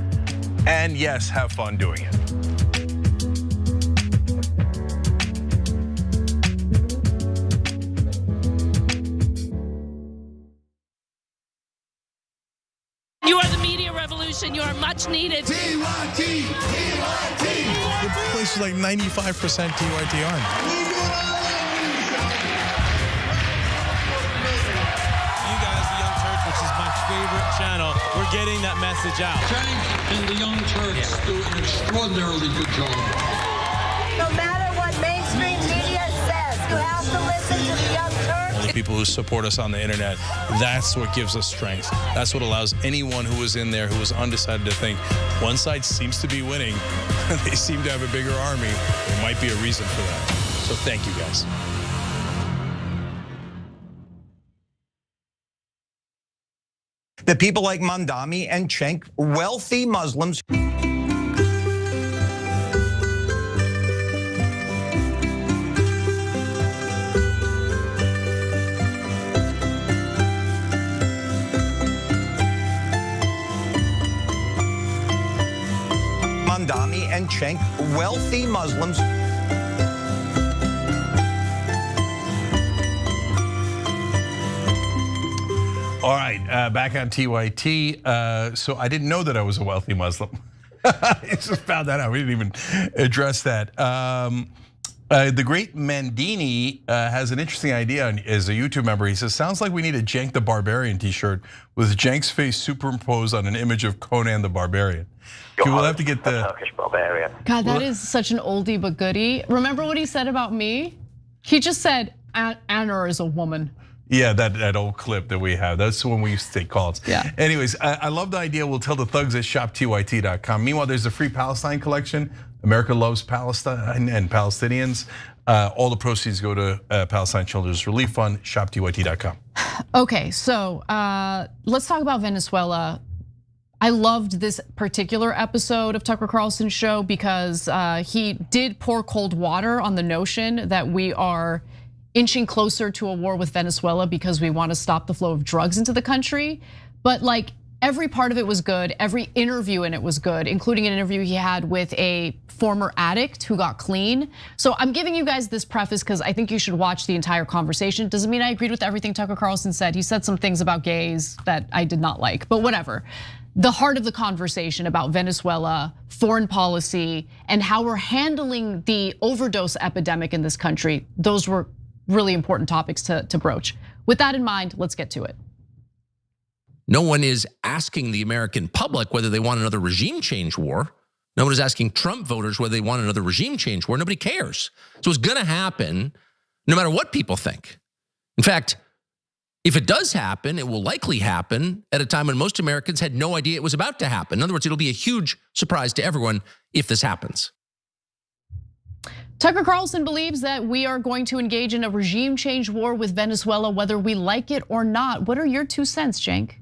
and yes, have fun doing it. You are the media revolution. You are much needed. TYT, TYT. The place is like 95% TYT on. Favorite channel, we're getting that message out. Cenk and the Young Turks do an extraordinarily good job. No matter what mainstream media says, you have to listen to the Young Turks. All the people who support us on the internet, that's what gives us strength. That's what allows anyone who was in there who was undecided to think one side seems to be winning, they seem to have a bigger army. There might be a reason for that. So thank you guys. The people like Mandami and Cenk, wealthy Muslims. Mandami and Cenk, wealthy Muslims. All right, back on TYT. So I didn't know that I was a wealthy Muslim. I just found that out. We didn't even address that. The great Mandini has an interesting idea as a YouTube member. He says, sounds like we need a Cenk the Barbarian t-shirt with Cenk's face superimposed on an image of Conan the Barbarian. We'll have to get the Turkish barbarian. God, that is such an oldie but goodie. Remember what he said about me? He just said, Anna is a woman. Yeah, that old clip that we have. That's when we used to take calls. Yeah. Anyways, I love the idea. We'll tell the thugs at shoptyt.com. Meanwhile, there's a free Palestine collection. America loves Palestine and Palestinians. All the proceeds go to Palestine Children's Relief Fund, shoptyt.com. Okay, so let's talk about Venezuela. I loved this particular episode of Tucker Carlson's show because he did pour cold water on the notion that we are inching closer to a war with Venezuela because we want to stop the flow of drugs into the country. But like every part of it was good, every interview in it was good, including an interview he had with a former addict who got clean. So I'm giving you guys this preface because I think you should watch the entire conversation. Doesn't mean I agreed with everything Tucker Carlson said. He said some things about gays that I did not like, but whatever. The heart of the conversation about Venezuela, foreign policy, and how we're handling the overdose epidemic in this country, those were really important topics to broach. With that in mind, let's get to it. No one is asking the American public whether they want another regime change war. No one is asking Trump voters whether they want another regime change war. Nobody cares. So it's gonna happen no matter what people think. In fact, if it does happen, it will likely happen at a time when most Americans had no idea it was about to happen. In other words, it'll be a huge surprise to everyone if this happens. Tucker Carlson believes that we are going to engage in a regime change war with Venezuela, whether we like it or not. What are your 2 cents, Cenk?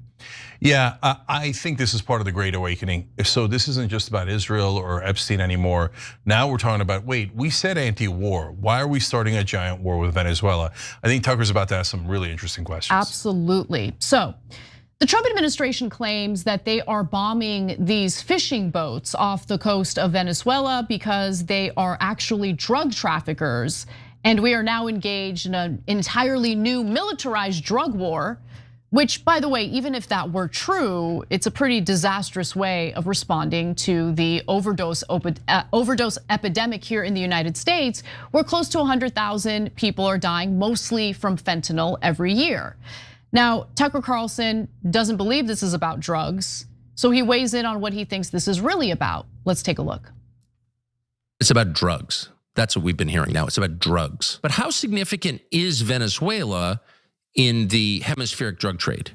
Yeah, I think this is part of the Great Awakening. So this isn't just about Israel or Epstein anymore. Now we're talking about, wait, we said anti-war. Why are we starting a giant war with Venezuela? I think Tucker's about to ask some really interesting questions. Absolutely. So the Trump administration claims that they are bombing these fishing boats off the coast of Venezuela because they are actually drug traffickers. And we are now engaged in an entirely new militarized drug war. Which, by the way, even if that were true, it's a pretty disastrous way of responding to the overdose epidemic here in the United States, where close to 100,000 people are dying, mostly from fentanyl every year. Now, Tucker Carlson doesn't believe this is about drugs, so he weighs in on what he thinks this is really about. Let's take a look. It's about drugs. That's what we've been hearing now. It's about drugs. But how significant is Venezuela in the hemispheric drug trade?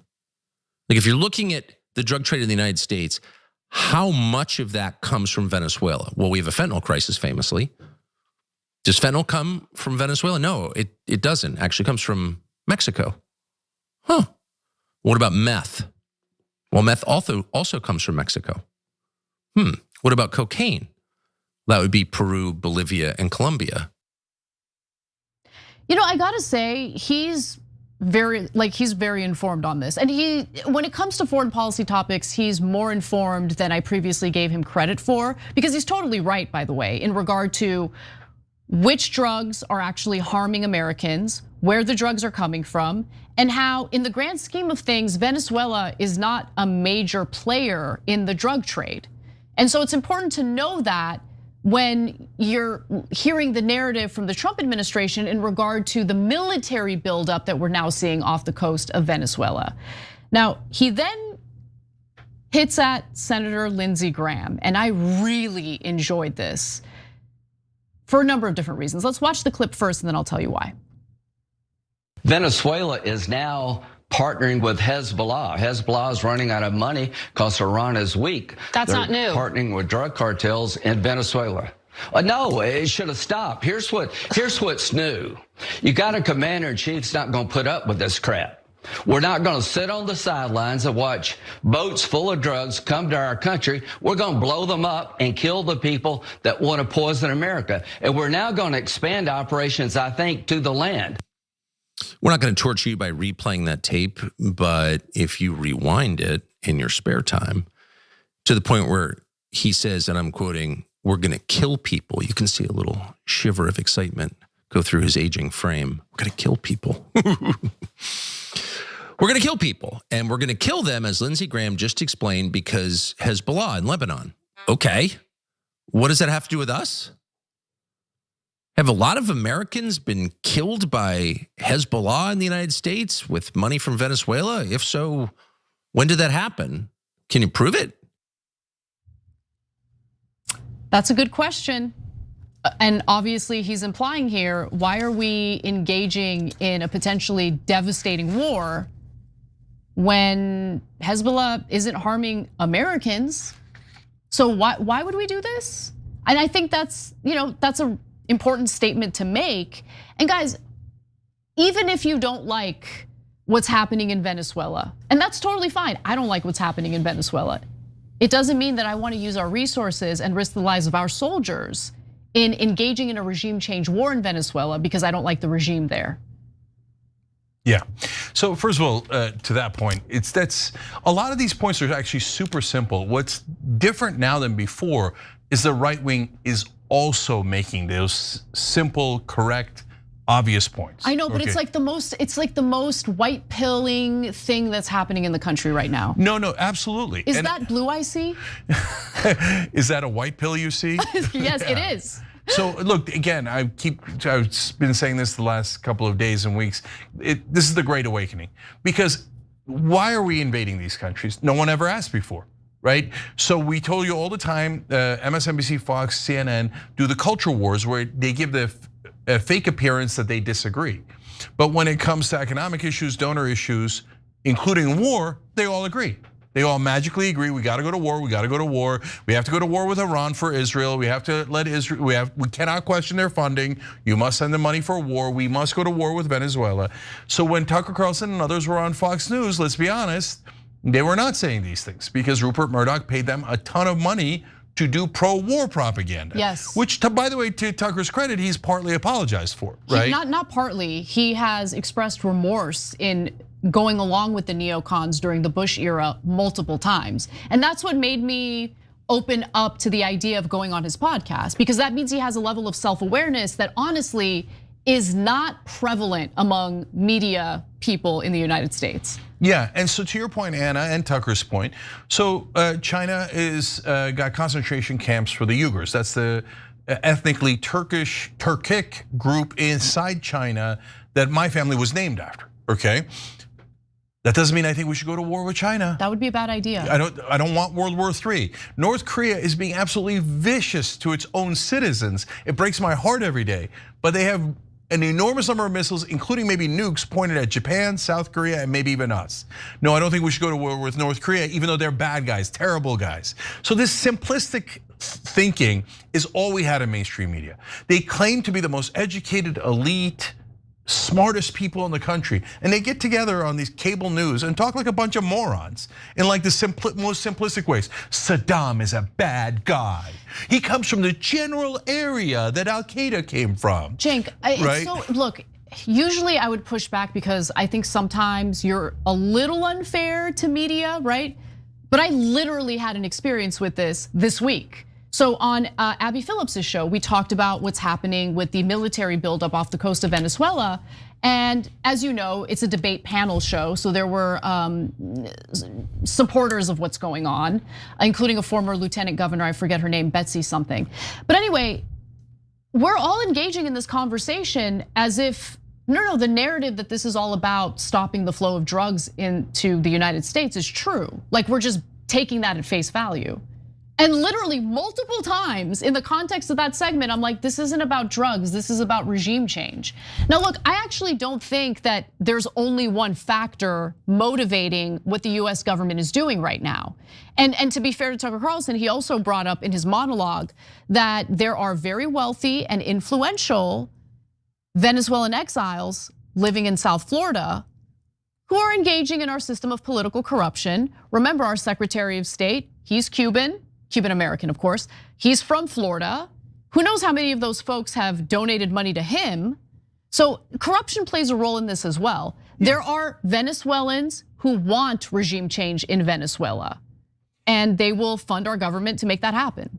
Like if you're looking at the drug trade in the United States, how much of that comes from Venezuela? Well, we have a fentanyl crisis famously. Does fentanyl come from Venezuela? No, it doesn't. Actually comes from Mexico. Huh. What about meth? Well, meth also comes from Mexico. What about cocaine? That would be Peru, Bolivia, and Colombia. You know, I gotta say, he's very informed on this. And when it comes to foreign policy topics, he's more informed than I previously gave him credit for, because he's totally right, by the way, in regard to which drugs are actually harming Americans, where the drugs are coming from, and how in the grand scheme of things, Venezuela is not a major player in the drug trade. And so it's important to know that when you're hearing the narrative from the Trump administration in regard to the military buildup that we're now seeing off the coast of Venezuela. Now, he then hits at Senator Lindsey Graham, and I really enjoyed this for a number of different reasons. Let's watch the clip first, and then I'll tell you why. Venezuela is now partnering with Hezbollah. Hezbollah is running out of money because Iran is weak. That's not new. Partnering with drug cartels in Venezuela. No, it should have stopped. Here's what's new. You got a commander-in-chief that's not going to put up with this crap. We're not going to sit on the sidelines and watch boats full of drugs come to our country. We're going to blow them up and kill the people that want to poison America. And we're now going to expand operations, I think, to the land. We're not going to torture you by replaying that tape, but if you rewind it in your spare time to the point where he says, and I'm quoting, "We're going to kill people," you can see a little shiver of excitement go through his aging frame. We're going to kill people. We're going to kill people, and we're going to kill them, as Lindsey Graham just explained, because Hezbollah in Lebanon. Okay, what does that have to do with us? Have a lot of Americans been killed by Hezbollah in the United States with money from Venezuela? If so, when did that happen? Can you prove it? That's a good question. And obviously he's implying here, why are we engaging in a potentially devastating war when Hezbollah isn't harming Americans? So why would we do this? And I think that's a important statement to make. And guys, even if you don't like what's happening in Venezuela, and that's totally fine. I don't like what's happening in Venezuela. It doesn't mean that I want to use our resources and risk the lives of our soldiers in engaging in a regime change war in Venezuela because I don't like the regime there. Yeah. So first of all, to that point, that's a lot of these points are actually super simple. What's different now than before is the right wing is also making those simple, correct, obvious points. I know, but it's like the most white pilling thing that's happening in the country right now. No, absolutely. Is that blue I see? Is that a white pill you see? Yes, it is. So look, again, I've been saying this the last couple of days and weeks. This is the Great Awakening, because why are we invading these countries? No one ever asked before, right? So we told you all the time, MSNBC, Fox, CNN do the culture wars where they give the fake appearance that they disagree. But when it comes to economic issues, donor issues, including war, they all agree. They all magically agree, we gotta go to war, we gotta go to war. We have to go to war with Iran for Israel. We have to let Israel, we cannot question their funding. You must send them money for war. We must go to war with Venezuela. So when Tucker Carlson and others were on Fox News, let's be honest, they were not saying these things because Rupert Murdoch paid them a ton of money to do pro-war propaganda. Yes. Which, by the way, to Tucker's credit, he's partly apologized for, right? Not partly. He has expressed remorse in going along with the neocons during the Bush era multiple times. And that's what made me open up to the idea of going on his podcast, because that means he has a level of self-awareness that honestly is not prevalent among media people in the United States. Yeah, and so to your point, Anna, and Tucker's point, so China is got concentration camps for the Uyghurs. That's the ethnically Turkic group inside China that my family was named after, okay? That doesn't mean I think we should go to war with China. That would be a bad idea. I don't want World War III. North Korea is being absolutely vicious to its own citizens. It breaks my heart every day, but they have an enormous number of missiles, including maybe nukes pointed at Japan, South Korea, and maybe even us. No, I don't think we should go to war with North Korea, even though they're bad guys, terrible guys. So this simplistic thinking is all we had in mainstream media. They claim to be the most educated, elite, smartest people in the country, and they get together on these cable news and talk like a bunch of morons in like the most simplistic ways. Saddam is a bad guy. He comes from the general area that Al Qaeda came from. Cenk, right? So look, usually I would push back because I think sometimes you're a little unfair to media, right? But I literally had an experience with this week. So on Abby Phillips's show, we talked about what's happening with the military buildup off the coast of Venezuela. And as you know, it's a debate panel show. So there were supporters of what's going on, including a former lieutenant governor, I forget her name, Betsy something. But anyway, we're all engaging in this conversation as if, no, the narrative that this is all about stopping the flow of drugs into the United States is true. Like we're just taking that at face value. And literally multiple times in the context of that segment, I'm like, this isn't about drugs, this is about regime change. Now look, I actually don't think that there's only one factor motivating what the US government is doing right now. And to be fair to Tucker Carlson, he also brought up in his monologue that there are very wealthy and influential Venezuelan exiles living in South Florida who are engaging in our system of political corruption. Remember, our Secretary of State, he's Cuban American, of course. He's from Florida. Who knows how many of those folks have donated money to him? So corruption plays a role in this as well. There are Venezuelans who want regime change in Venezuela, and they will fund our government to make that happen.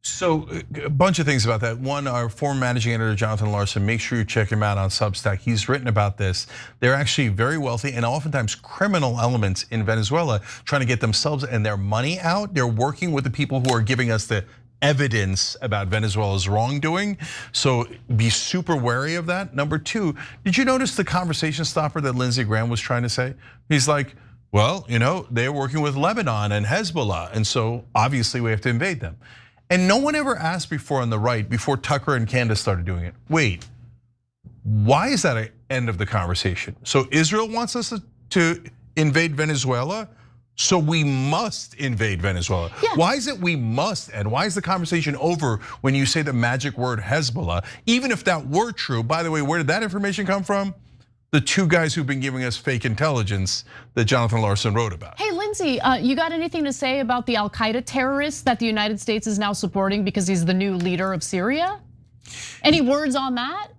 So a bunch of things about that. One, our former managing editor, Jonathan Larson, make sure you check him out on Substack. He's written about this. They're actually very wealthy and oftentimes criminal elements in Venezuela trying to get themselves and their money out. They're working with the people who are giving us the evidence about Venezuela's wrongdoing. So be super wary of that. Number two, did you notice the conversation stopper that Lindsey Graham was trying to say? He's like, well, they're working with Lebanon and Hezbollah, and so obviously we have to invade them. And no one ever asked before on the right, before Tucker and Candace started doing it, wait, why is that an end of the conversation? So Israel wants us to invade Venezuela, so we must invade Venezuela. Yeah. Why is it we must, and why is the conversation over when you say the magic word Hezbollah? Even if that were true, by the way, where did that information come from? The two guys who've been giving us fake intelligence that Jonathan Larson wrote about. Hey, Lindsey, you got anything to say about the Al-Qaeda terrorist that the United States is now supporting because he's the new leader of Syria? Any words on that?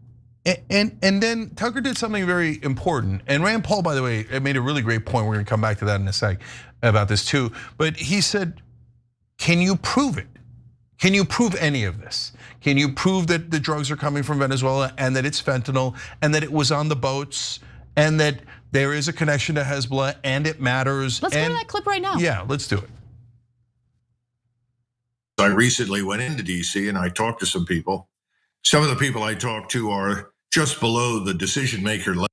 And then Tucker did something very important. And Rand Paul, by the way, made a really great point. We're gonna come back to that in a sec about this too. But he said, can you prove it? Can you prove any of this? Can you prove that the drugs are coming from Venezuela and that it's fentanyl and that it was on the boats and that there is a connection to Hezbollah and it matters? Let's go to that clip right now. Yeah, let's do it. I recently went into DC and I talked to some people. Some of the people I talked to are just below the decision maker level.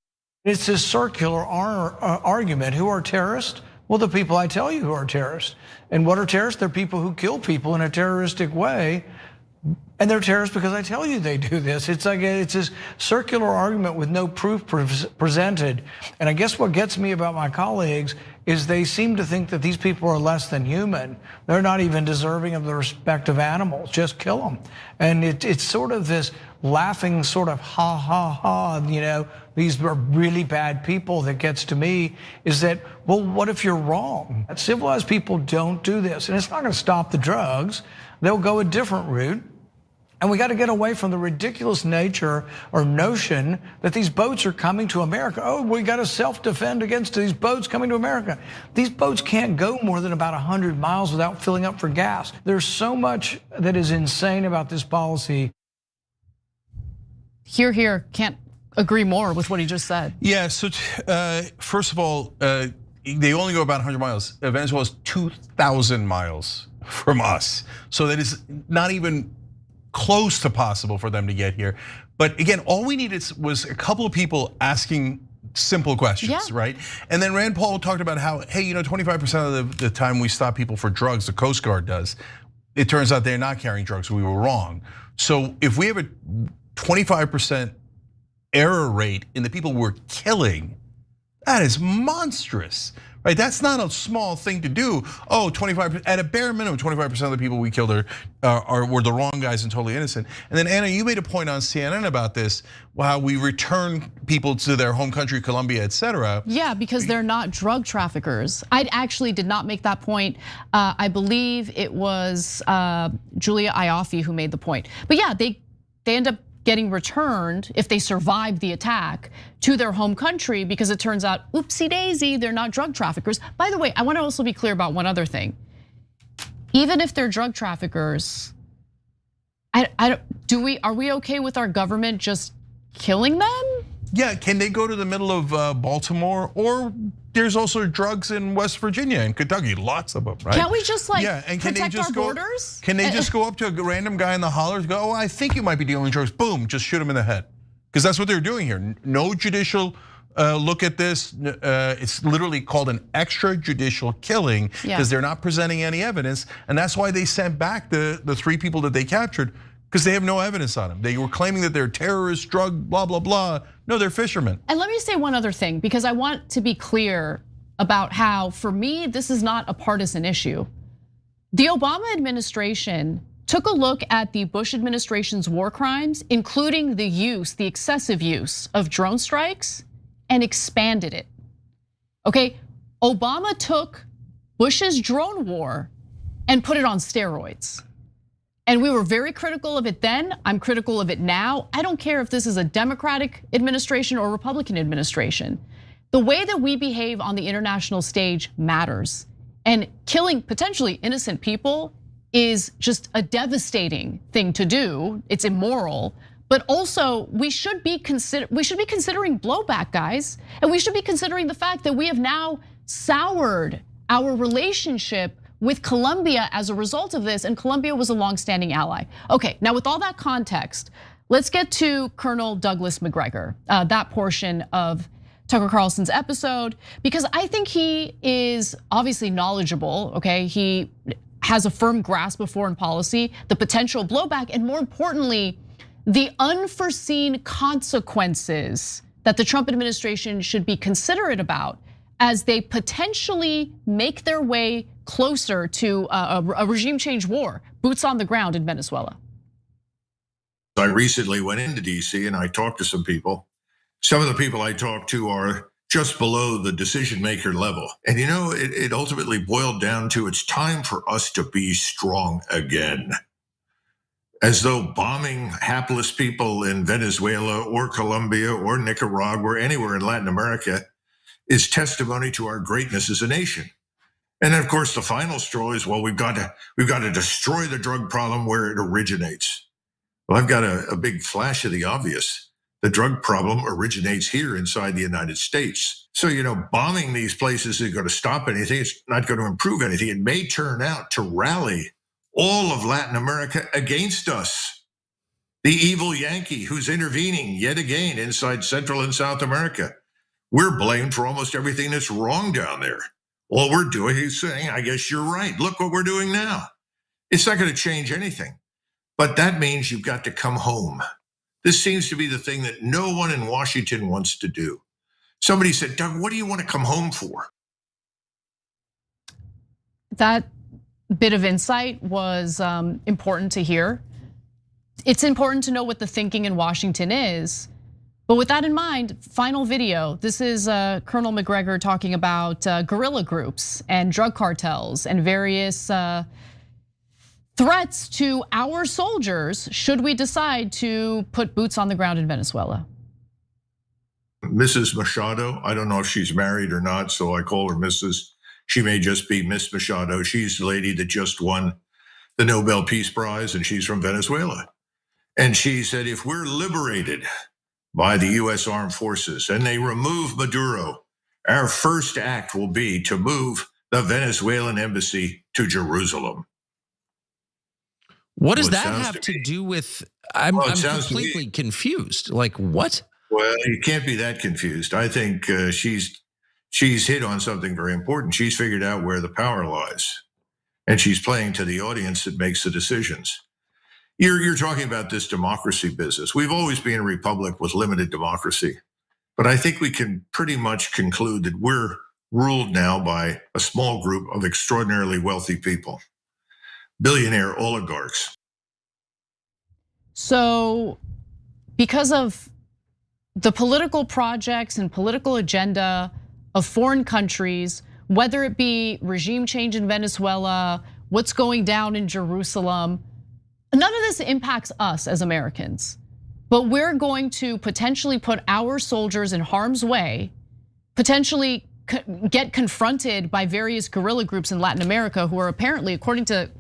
It's this circular argument. Who are terrorists? Well, the people I tell you who are terrorists. And what are terrorists? They're people who kill people in a terroristic way. And they're terrorists because I tell you they do this. It's like it's this circular argument with no proof presented. And I guess what gets me about my colleagues is they seem to think that these people are less than human. They're not even deserving of the respect of animals. Just kill them. And it's sort of this laughing sort of ha ha ha, these are really bad people that gets to me is that, well, what if you're wrong? Civilized people don't do this. And it's not gonna stop the drugs. They'll go a different route. And we got to get away from the ridiculous nature or notion that these boats are coming to America. Oh, we got to self-defend against these boats coming to America. These boats can't go more than about 100 miles without filling up for gas. There's so much that is insane about this policy. Here, can't agree more with what he just said. Yeah, so first of all, they only go about 100 miles. Venezuela is 2,000 miles from us. So that is not even close to possible for them to get here. But again, all we needed was a couple of people asking simple questions, right? And then Rand Paul talked about how, hey, 25% of the time we stop people for drugs, the Coast Guard does. It turns out they're not carrying drugs, we were wrong. So if we have a 25% error rate in the people we're killing, that is monstrous. Right, that's not a small thing to do. 25%, at a bare minimum, 25% of the people we killed were the wrong guys and totally innocent. And then Anna, you made a point on CNN about this, how we return people to their home country, Colombia, et cetera. Yeah, because they're not drug traffickers. I actually did not make that point. I believe it was Julia Ioffe who made the point. But yeah, they end up getting returned if they survive the attack to their home country because it turns out, oopsie daisy, they're not drug traffickers. By the way, I want to also be clear about one other thing. Even if they're drug traffickers, are we okay with our government just killing them? Yeah, can they go to the middle of Baltimore? Or there's also drugs in West Virginia and Kentucky, lots of them, right? Can't we just protect our borders? Can they just go up to a random guy in the holler and go, I think you might be dealing drugs, boom, just shoot him in the head. Because that's what they're doing here. No judicial look at this. It's literally called an extrajudicial killing because they're not presenting any evidence. And that's why they sent back the 3 people that they captured, because they have no evidence on them. They were claiming that they're terrorists, drug, blah, blah, blah. No, they're fishermen. And let me say one other thing, because I want to be clear about how, for me, this is not a partisan issue. The Obama administration took a look at the Bush administration's war crimes, including the excessive use of drone strikes, and expanded it. Okay, Obama took Bush's drone war and put it on steroids. And we were very critical of it then. I'm critical of it now. I don't care if this is a Democratic administration or Republican administration. The way that we behave on the international stage matters. And killing potentially innocent people is just a devastating thing to do. It's immoral, but also we should be considering blowback, guys, and we should be considering the fact that we have now soured our relationship with Colombia as a result of this, and Colombia was a longstanding ally. Okay, now with all that context, let's get to Colonel Douglas Macgregor, that portion of Tucker Carlson's episode, because I think he is obviously knowledgeable, okay? He has a firm grasp of foreign policy, the potential blowback, and more importantly, the unforeseen consequences that the Trump administration should be considerate about as they potentially make their way closer to a regime change war, boots on the ground in Venezuela. I recently went into DC and I talked to some people. Some of the people I talked to are just below the decision maker level. And it ultimately boiled down to it's time for us to be strong again. As though bombing hapless people in Venezuela or Colombia or Nicaragua or anywhere in Latin America is testimony to our greatness as a nation. And then of course the final straw is, well, we've got to destroy the drug problem where it originates. Well, I've got a big flash of the obvious. The drug problem originates here inside the United States. So, bombing these places isn't going to stop anything. It's not going to improve anything. It may turn out to rally all of Latin America against us. The evil Yankee who's intervening yet again inside Central and South America. We're blamed for almost everything that's wrong down there. All we're doing is saying, I guess you're right. Look what we're doing now. It's not going to change anything. But that means you've got to come home. This seems to be the thing that no one in Washington wants to do. Somebody said, Doug, what do you want to come home for? That bit of insight was important to hear. It's important to know what the thinking in Washington is. But with that in mind, final video. This is Colonel Macgregor talking about guerrilla groups and drug cartels and various threats to our soldiers should we decide to put boots on the ground in Venezuela. Mrs. Machado, I don't know if she's married or not, so I call her Mrs. She may just be Miss Machado. She's the lady that just won the Nobel Peace Prize, and she's from Venezuela. And she said, if we're liberated by the US Armed Forces and they remove Maduro, our first act will be to move the Venezuelan embassy to Jerusalem. What does that have to do with, I'm completely confused. Like what? Well, you can't be that confused. I think she's hit on something very important. She's figured out where the power lies. And she's playing to the audience that makes the decisions. You're talking about this democracy business. We've always been a republic with limited democracy. But I think we can pretty much conclude that we're ruled now by a small group of extraordinarily wealthy people. Billionaire oligarchs. So because of the political projects and political agenda of foreign countries, whether it be regime change in Venezuela, what's going down in Jerusalem, none of this impacts us as Americans. But we're going to potentially put our soldiers in harm's way, potentially get confronted by various guerrilla groups in Latin America who are apparently, according to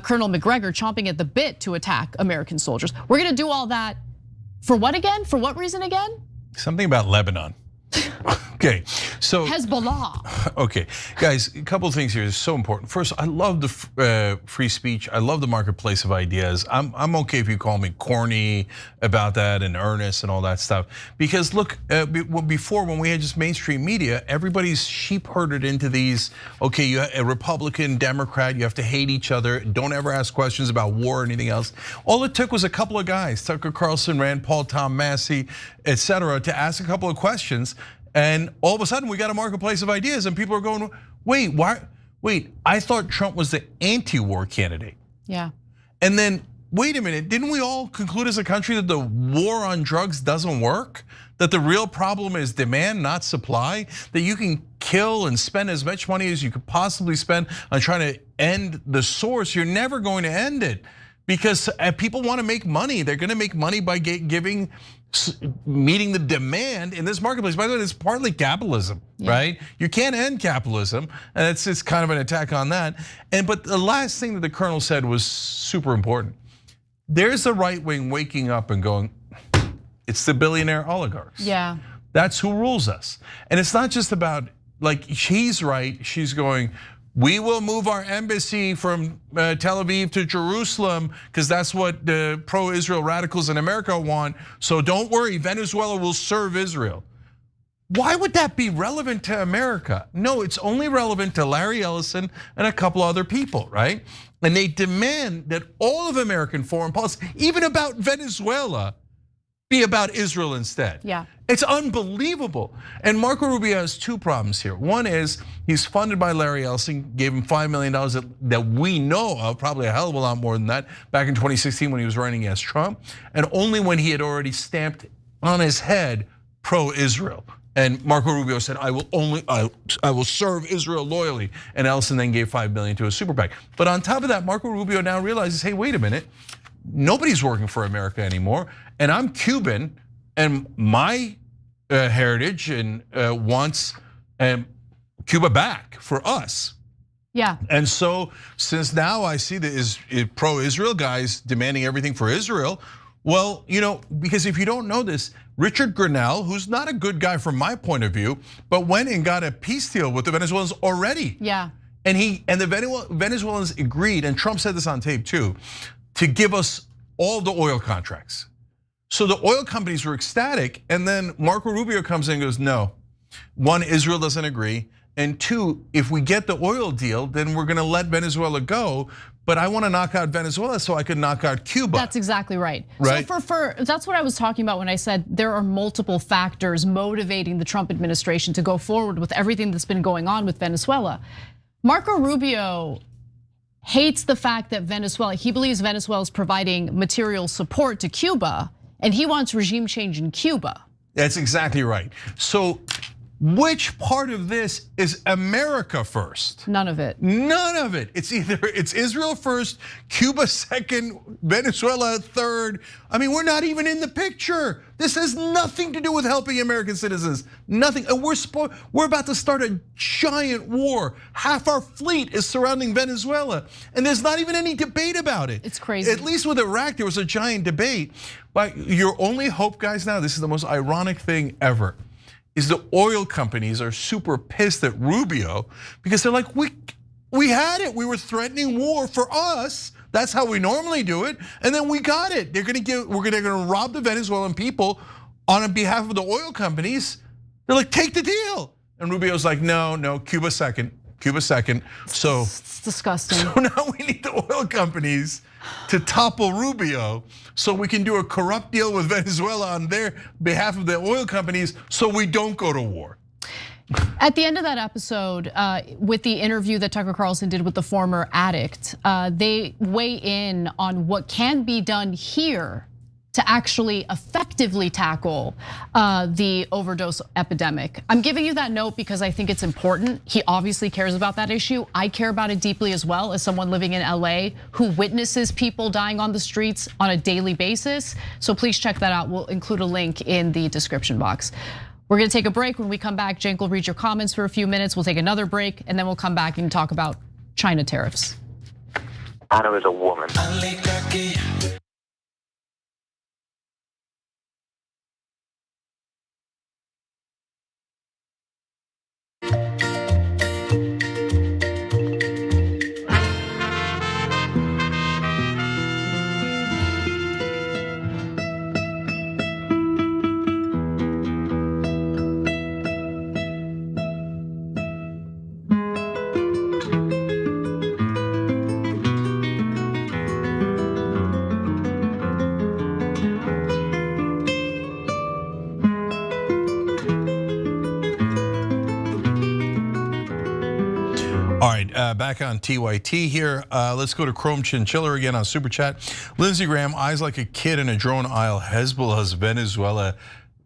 Colonel Macgregor, chomping at the bit to attack American soldiers. We're gonna do all that for what again? For what reason again? Something about Lebanon. Okay, so Hezbollah. Okay, guys, a couple of things here is so important. First, I love the free speech. I love the marketplace of ideas. I'm okay if you call me corny about that and earnest and all that stuff. Because look, before when we had just mainstream media, everybody's sheep herded into these. Okay, you a Republican, Democrat, you have to hate each other. Don't ever ask questions about war or anything else. All it took was a couple of guys, Tucker Carlson, Rand Paul, Tom Massey, etc., to ask a couple of questions. And all of a sudden we got a marketplace of ideas and people are going, wait, why? Wait, I thought Trump was the anti-war candidate. Yeah. And then, wait a minute, didn't we all conclude as a country that the war on drugs doesn't work? That the real problem is demand, not supply? That you can kill and spend as much money as you could possibly spend on trying to end the source, you're never going to end it. Because people want to make money. They're going to make money by giving meeting the demand in this marketplace. By the way, it's partly capitalism, right? You can't end capitalism, and it's kind of an attack on that. But the last thing that the colonel said was super important. There's the right wing waking up and going, it's the billionaire oligarchs. Yeah. That's who rules us. And it's not just about, like, she's right, she's going, we will move our embassy from Tel Aviv to Jerusalem because that's what the pro-Israel radicals in America want. So don't worry, Venezuela will serve Israel. Why would that be relevant to America? No, it's only relevant to Larry Ellison and a couple other people, right? And they demand that all of American foreign policy, even about Venezuela, be about Israel instead. Yeah. It's unbelievable. And Marco Rubio has two problems here. One is he's funded by Larry Ellison, gave him $5 million that we know of, probably a hell of a lot more than that, back in 2016 when he was running against Trump, and only when he had already stamped on his head pro-Israel. And Marco Rubio said, I will serve Israel loyally. And Ellison then gave $5 million to a super PAC. But on top of that, Marco Rubio now realizes, hey, wait a minute, nobody's working for America anymore. And I'm Cuban, and my heritage and wants Cuba back for us. Yeah. And so since now I see the pro-Israel guys demanding everything for Israel, well, because if you don't know this, Richard Grenell, who's not a good guy from my point of view, but went and got a peace deal with the Venezuelans already. Yeah. And the Venezuelans agreed, and Trump said this on tape too, to give us all the oil contracts. So the oil companies were ecstatic, and then Marco Rubio comes in and goes, no. One, Israel doesn't agree, and two, if we get the oil deal, then we're gonna let Venezuela go, but I wanna knock out Venezuela so I can knock out Cuba. That's exactly right. Right. So that's what I was talking about when I said there are multiple factors motivating the Trump administration to go forward with everything that's been going on with Venezuela. Marco Rubio hates the fact that he believes Venezuela is providing material support to Cuba, and he wants regime change in Cuba. That's exactly right. So which part of this is America first? None of it. None of it. It's Israel first, Cuba second, Venezuela third. I mean, we're not even in the picture. This has nothing to do with helping American citizens. Nothing. And we're about to start a giant war. Half our fleet is surrounding Venezuela, and there's not even any debate about it. It's crazy. At least with Iraq, there was a giant debate. But your only hope, guys, now, this is the most ironic thing ever, is the oil companies are super pissed at Rubio because they're like, we had it. We were threatening war for us. That's how we normally do it. And then we got it. We're gonna rob the Venezuelan people on behalf of the oil companies. They're like, take the deal. And Rubio's like, no, Cuba second. So it's disgusting. So now we need the oil companies to topple Rubio so we can do a corrupt deal with Venezuela on their behalf of the oil companies so we don't go to war. At the end of that episode, with the interview that Tucker Carlson did with the former addict, they weigh in on what can be done here to actually effectively tackle the overdose epidemic. I'm giving you that note because I think it's important. He obviously cares about that issue. I care about it deeply as well as someone living in LA who witnesses people dying on the streets on a daily basis. So please check that out. We'll include a link in the description box. We're gonna take a break. When we come back, Cenk will read your comments for a few minutes. We'll take another break, and then we'll come back and talk about China tariffs. Anna is a woman. All right, back on TYT here. Let's go to Chrome Chinchilla again on Super Chat. Lindsey Graham, eyes like a kid in a drone aisle. Hezbollah's Venezuela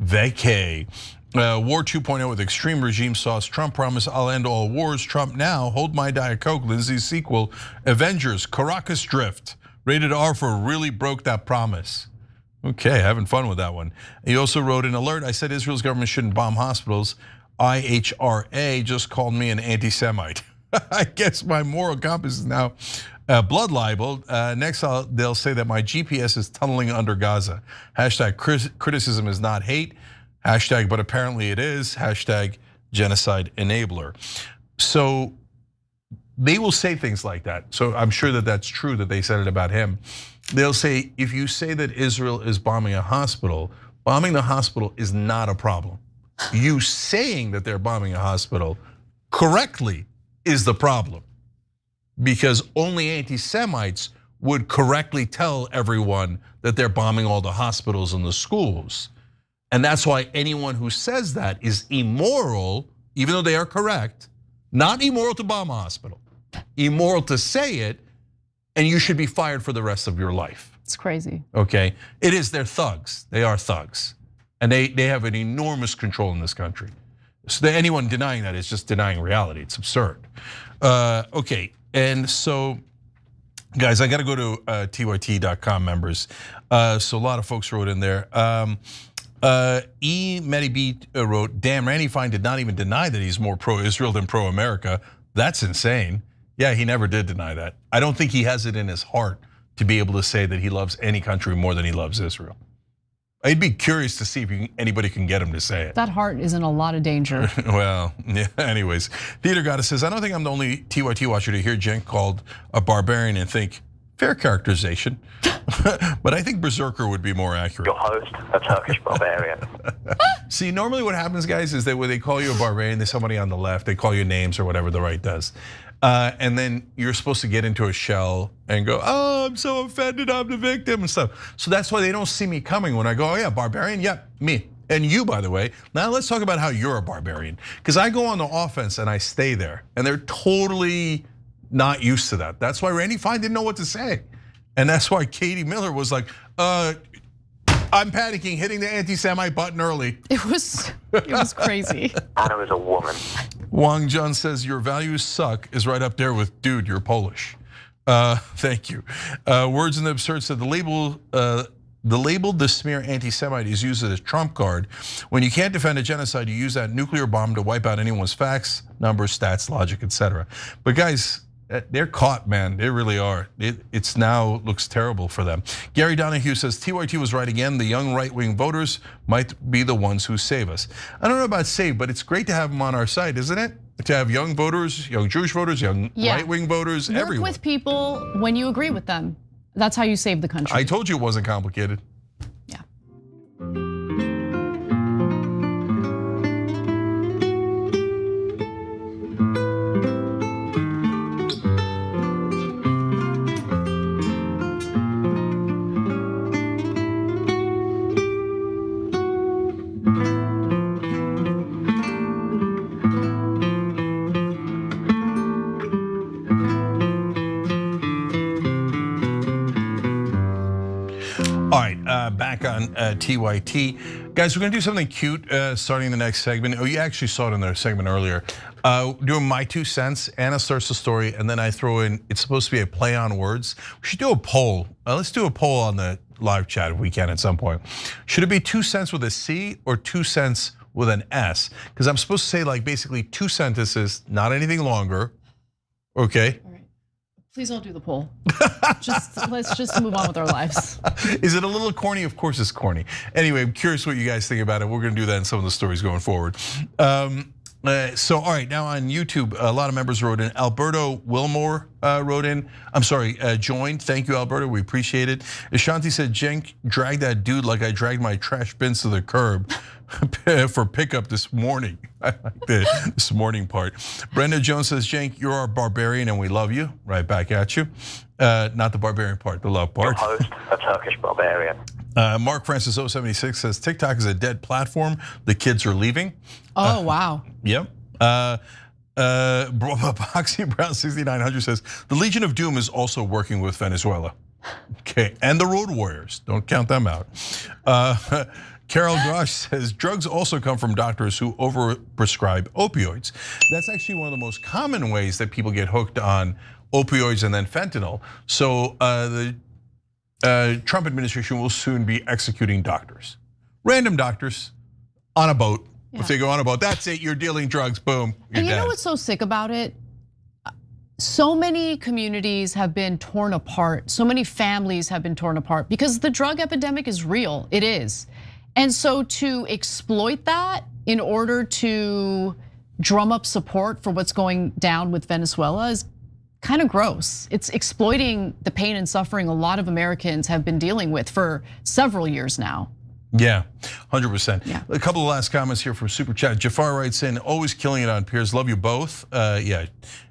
vacay. War 2.0 with extreme regime sauce. Trump promised I'll end all wars. Trump now, hold my Diet Coke. Lindsey's sequel, Avengers, Caracas Drift. Rated R for really broke that promise. Okay, having fun with that one. He also wrote an alert. I said Israel's government shouldn't bomb hospitals. IHRA just called me an anti-Semite. I guess my moral compass is now blood libeled. Next, they'll say that my GPS is tunneling under Gaza. Hashtag criticism is not hate. Hashtag, but apparently it is. Hashtag genocide enabler. So they will say things like that. So I'm sure that that's true that they said it about him. They'll say, if you say that Israel is bombing a hospital, bombing the hospital is not a problem. You saying that they're bombing a hospital correctly is the problem. Because only anti-Semites would correctly tell everyone that they're bombing all the hospitals and the schools. And that's why anyone who says that is immoral, even though they are correct. Not immoral to bomb a hospital, immoral to say it, and you should be fired for the rest of your life. It's crazy. Okay, it is, they're thugs, they are thugs. And they have an enormous control in this country. So anyone denying that is just denying reality, it's absurd. Okay, and so, guys, I gotta go to tyt.com members. So a lot of folks wrote in there. Medib wrote, damn, Randy Fine did not even deny that he's more pro-Israel than pro-America. That's insane. Yeah, he never did deny that. I don't think he has it in his heart to be able to say that he loves any country more than he loves Israel. I'd be curious to see if anybody can get him to say it. That heart is in a lot of danger. Well, yeah, anyways. Theater Goddess says, I don't think I'm the only TYT watcher to hear Cenk called a barbarian and think, fair characterization. But I think berserker would be more accurate. Your host, a Turkish barbarian. See, normally what happens, guys, is that when they call you a barbarian, there's somebody on the left, they call you names or whatever the right does. And then you're supposed to get into a shell and go, oh, I'm so offended, I'm the victim and stuff. So that's why they don't see me coming when I go, oh yeah, barbarian, yep, me. And you, by the way. Now let's talk about how you're a barbarian. Because I go on the offense and I stay there. And they're totally not used to that. That's why Randy Fine didn't know what to say. And that's why Katie Miller was like, I'm panicking, hitting the anti-Semite button early. It was crazy. Anna is a woman. Wang Jun says, your values suck is right up there with, dude, you're Polish. Thank you. Words in the Absurd said, the label, the smear anti-Semite is used as a trump card. When you can't defend a genocide, you use that nuclear bomb to wipe out anyone's facts, numbers, stats, logic, etc. But guys, they're caught, man. They really are. It's now looks terrible for them. Gary Donahue says, TYT was right again. The young right-wing voters might be the ones who save us. I don't know about save, but it's great to have them on our side, isn't it? To have young voters, young Jewish voters, young right-wing voters, everyone. Work with people when you agree with them. That's how you save the country. I told you it wasn't complicated. Yeah. Back on TYT. Guys, we're gonna do something cute starting the next segment. Oh, you actually saw it in the segment earlier. Doing my 2 cents. Anna starts the story and then I throw in, it's supposed to be a play on words. We should do a poll. Let's do a poll on the live chat if we can at some point. Should it be 2 cents with a C or 2 cents with an S? Because I'm supposed to say like basically 2 sentences, not anything longer, okay? Please don't do the poll. Let's just move on with our lives. Is it a little corny? Of course it's corny. Anyway, I'm curious what you guys think about it. We're gonna do that in some of the stories going forward. So all right, now on YouTube, a lot of members wrote in. Alberto Wilmore wrote in. I'm sorry, joined. Thank you, Alberto. We appreciate it. Ashanti said, Cenk dragged that dude like I dragged my trash bins to the curb for pickup this morning. I like the this morning part. Brenda Jones says, Cenk, you're our barbarian and we love you. Right back at you. Not the barbarian part, the love part. Your host, a Turkish barbarian. Mark Francis 076 says, TikTok is a dead platform. The kids are leaving. Oh, wow. Yep. Boxy Brown 6900 says, the Legion of Doom is also working with Venezuela. Okay, and the Road Warriors, don't count them out. Carol Grosh says, drugs also come from doctors who overprescribe opioids. That's actually one of the most common ways that people get hooked on opioids and then fentanyl. So Trump administration will soon be executing doctors, random doctors on a boat. Yeah. If they go on a boat, that's it. You're dealing drugs. Boom. And you know what's so sick about it? So many communities have been torn apart. So many families have been torn apart because the drug epidemic is real. It is. And so to exploit that in order to drum up support for what's going down with Venezuela is kind of gross. It's exploiting the pain and suffering a lot of Americans have been dealing with for several years now. Yeah, 100%. Yeah. A couple of last comments here from Super Chat. Jafar writes in, always killing it on Piers. Love you both. Yeah,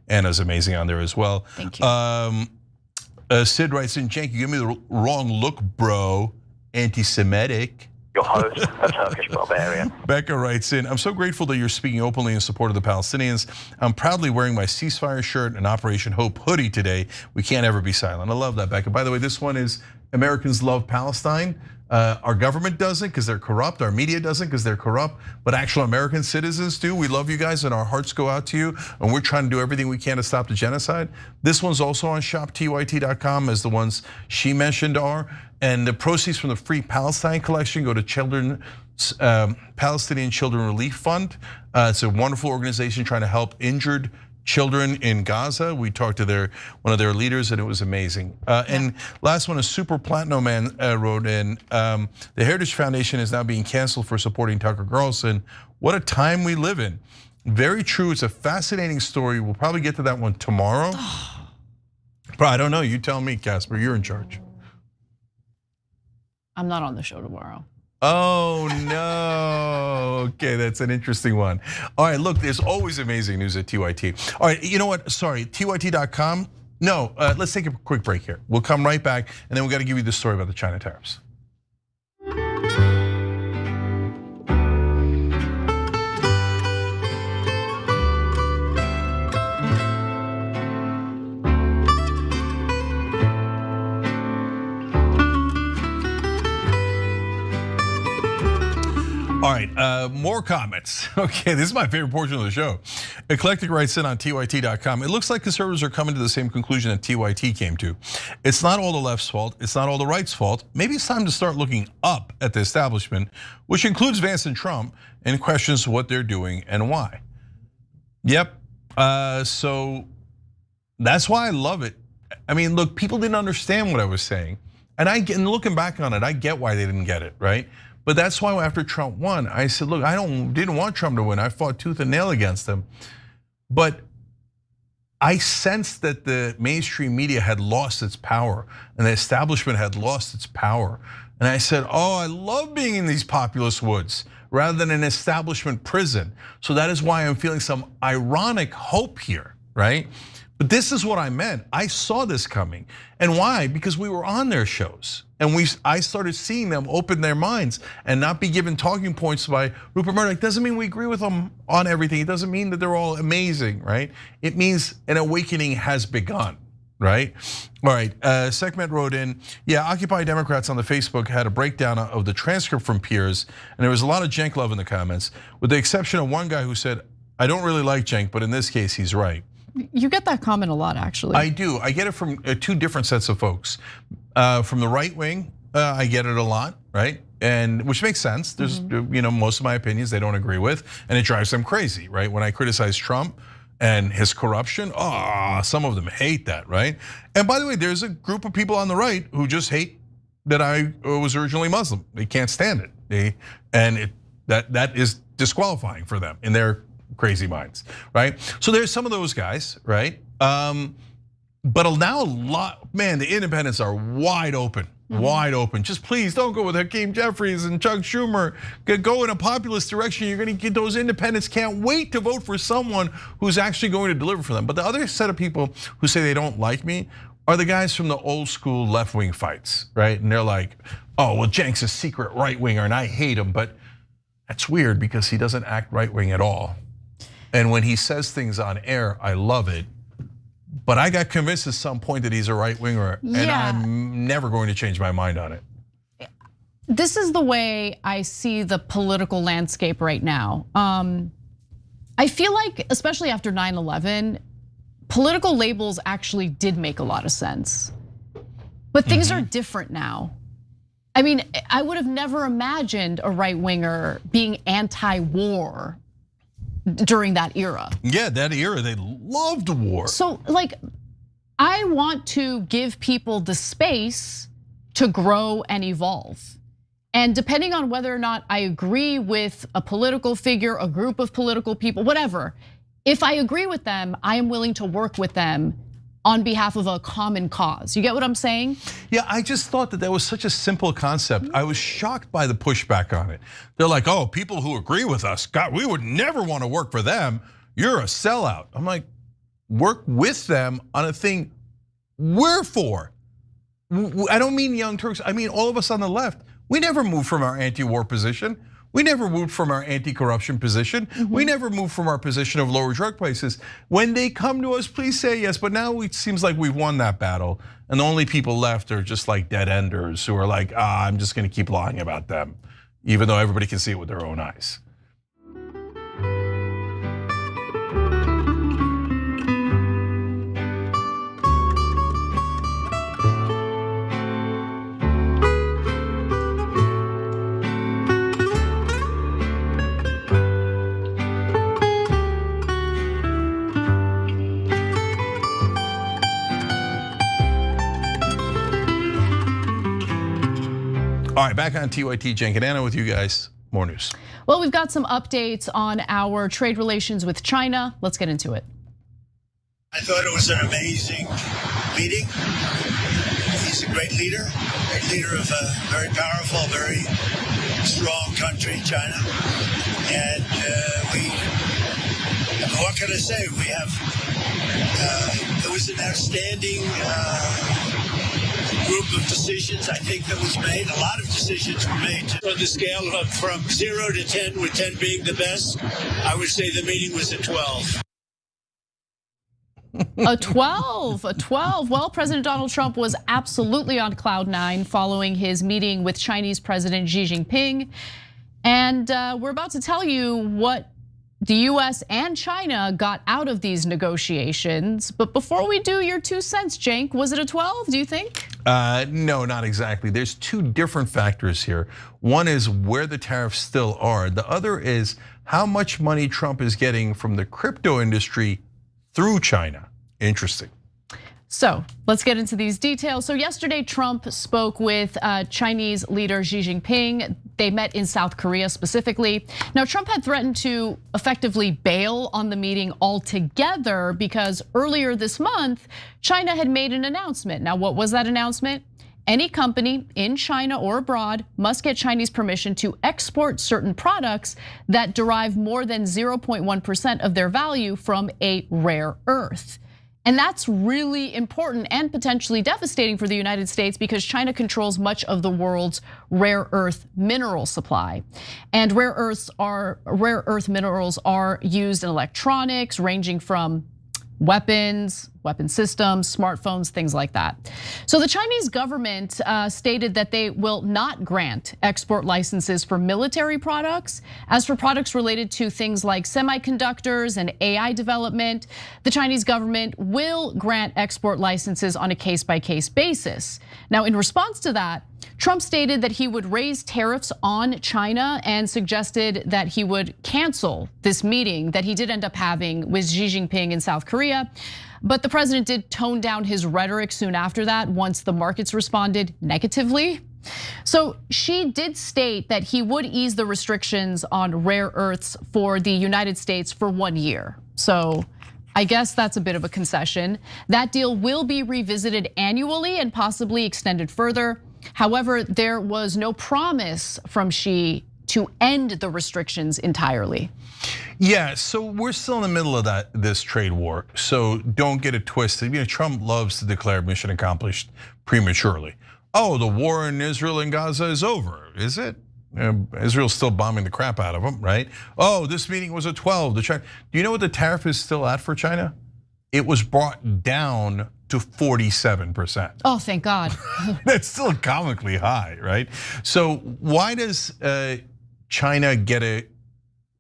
Anna's amazing on there as well. Thank you. Sid writes in, Cenk, you give me the wrong look, bro. Anti-Semitic. Your host, a Turkish barbarian. Becca writes in, I'm so grateful that you're speaking openly in support of the Palestinians. I'm proudly wearing my ceasefire shirt and Operation Hope hoodie today. We can't ever be silent. I love that, Becca. By the way, this one is Americans love Palestine. Our government doesn't because they're corrupt. Our media doesn't because they're corrupt. But actual American citizens do. We love you guys and our hearts go out to you. And we're trying to do everything we can to stop the genocide. This one's also on shoptyt.com, as the ones she mentioned are. And the proceeds from the Free Palestine collection go to Palestinian Children Relief Fund. It's a wonderful organization trying to help injured children in Gaza. We talked to one of their leaders and it was amazing. And last one, a Super Platinum man wrote in, the Heritage Foundation is now being canceled for supporting Tucker Carlson. What a time we live in. Very true, it's a fascinating story. We'll probably get to that one tomorrow. But I don't know, you tell me, Casper, you're in charge. I'm not on the show tomorrow. Oh no, okay, that's an interesting one. All right, look, there's always amazing news at TYT. All right, you know what, sorry, TYT.com. No, let's take a quick break here. We'll come right back and then we got to give you the story about the China tariffs. All right, more comments. Okay, this is my favorite portion of the show. Eclectic writes in on TYT.com. It looks like conservatives are coming to the same conclusion that TYT came to. It's not all the left's fault. It's not all the right's fault. Maybe it's time to start looking up at the establishment, which includes Vance and Trump, and questions what they're doing and why. Yep, so that's why I love it. I mean, look, people didn't understand what I was saying. And looking back on it, I get why they didn't get it, right? But that's why after Trump won, I said, look, I didn't want Trump to win. I fought tooth and nail against him. But I sensed that the mainstream media had lost its power and the establishment had lost its power. And I said, oh, I love being in these populist woods rather than an establishment prison. So that is why I'm feeling some ironic hope here, right? But this is what I meant. I saw this coming. And why? Because we were on their shows. And I started seeing them open their minds and not be given talking points by Rupert Murdoch. Doesn't mean we agree with them on everything. It doesn't mean that they're all amazing, right? It means an awakening has begun, right? All right, Sekhmet wrote in, yeah, Occupy Democrats on the Facebook had a breakdown of the transcript from Piers, and there was a lot of Cenk love in the comments, with the exception of one guy who said, I don't really like Cenk, but in this case, he's right. You get that comment a lot, actually. I do. I get it from two different sets of folks. From the right wing, I get it a lot, right? And which makes sense. There's, most of my opinions they don't agree with, and it drives them crazy, right? When I criticize Trump and his corruption, some of them hate that, right? And by the way, there's a group of people on the right who just hate that I was originally Muslim. They can't stand it. That is disqualifying for them in their crazy minds, right? So there's some of those guys, right? But now a lot, man, the independents are wide open, wide open. Just please don't go with Hakeem Jeffries and Chuck Schumer. Go in a populist direction. You're gonna get those independents can't wait to vote for someone who's actually going to deliver for them. But the other set of people who say they don't like me are the guys from the old school left wing fights, right? And they're like, oh, well, Cenk's a secret right winger and I hate him, but that's weird because he doesn't act right wing at all. And when he says things on air, I love it. But I got convinced at some point that he's a right winger, and I'm never going to change my mind on it. This is the way I see the political landscape right now. I feel like, especially after 9/11, political labels actually did make a lot of sense. But things are different now. I mean, I would have never imagined a right-winger being anti-war during that era. Yeah, that era, they loved war. So like, I want to give people the space to grow and evolve. And depending on whether or not I agree with a political figure, a group of political people, whatever, if I agree with them, I am willing to work with them on behalf of a common cause. You get what I'm saying? Yeah, I just thought that was such a simple concept. I was shocked by the pushback on it. They're like, oh, people who agree with us, God, we would never want to work for them. You're a sellout. I'm like, work with them on a thing we're for. I don't mean Young Turks, I mean all of us on the left. We never moved from our anti-war position. We never moved from our anti-corruption position. We never moved from our position of lower drug prices. When they come to us, please say yes. But now it seems like we've won that battle. And the only people left are just like dead enders who are like, I'm just gonna keep lying about them, even though everybody can see it with their own eyes. All right, back on TYT, Cenk and Anna with you guys. More news. Well, we've got some updates on our trade relations with China. Let's get into it. I thought it was an amazing meeting. He's a great leader of a very powerful, very strong country, China. And what can I say? It was an outstanding group of decisions, I think, that was made. A lot of decisions were made. On the scale of from 0 to 10, with 10 being the best, I would say the meeting was a 12. A 12. Well, President Donald Trump was absolutely on cloud 9 following his meeting with Chinese President Xi Jinping. And we're about to tell you what the US and China got out of these negotiations. But before we do, your 2 cents, Cenk, was it a 12, do you think? No, not exactly. There's 2 different factors here. One is where the tariffs still are. The other is how much money Trump is getting from the crypto industry through China. Interesting. So let's get into these details. So yesterday, Trump spoke with Chinese leader Xi Jinping. They met in South Korea specifically. Now, Trump had threatened to effectively bail on the meeting altogether because earlier this month, China had made an announcement. Now, what was that announcement? Any company in China or abroad must get Chinese permission to export certain products that derive more than 0.1% of their value from a rare earth. And that's really important and potentially devastating for the United States because China controls much of the world's rare earth mineral supply. And rare earth minerals are used in electronics, ranging from weapons, weapon systems, smartphones, things like that. So the Chinese government stated that they will not grant export licenses for military products. As for products related to things like semiconductors and AI development, the Chinese government will grant export licenses on a case-by-case basis. Now, in response to that, Trump stated that he would raise tariffs on China and suggested that he would cancel this meeting that he did end up having with Xi Jinping in South Korea. But the president did tone down his rhetoric soon after that once the markets responded negatively. So Xi did state that he would ease the restrictions on rare earths for the United States for 1 year. So I guess that's a bit of a concession. That deal will be revisited annually and possibly extended further. However, there was no promise from Xi to end the restrictions entirely. Yeah, so we're still in the middle of this trade war. So don't get it twisted. You know, Trump loves to declare mission accomplished prematurely. Oh, the war in Israel and Gaza is over, is it? Israel's still bombing the crap out of them, right? Oh, this meeting was a 12. Do you know what the tariff is still at for China? It was brought down to 47%. Oh, thank God. That's still comically high, right? So why does China get a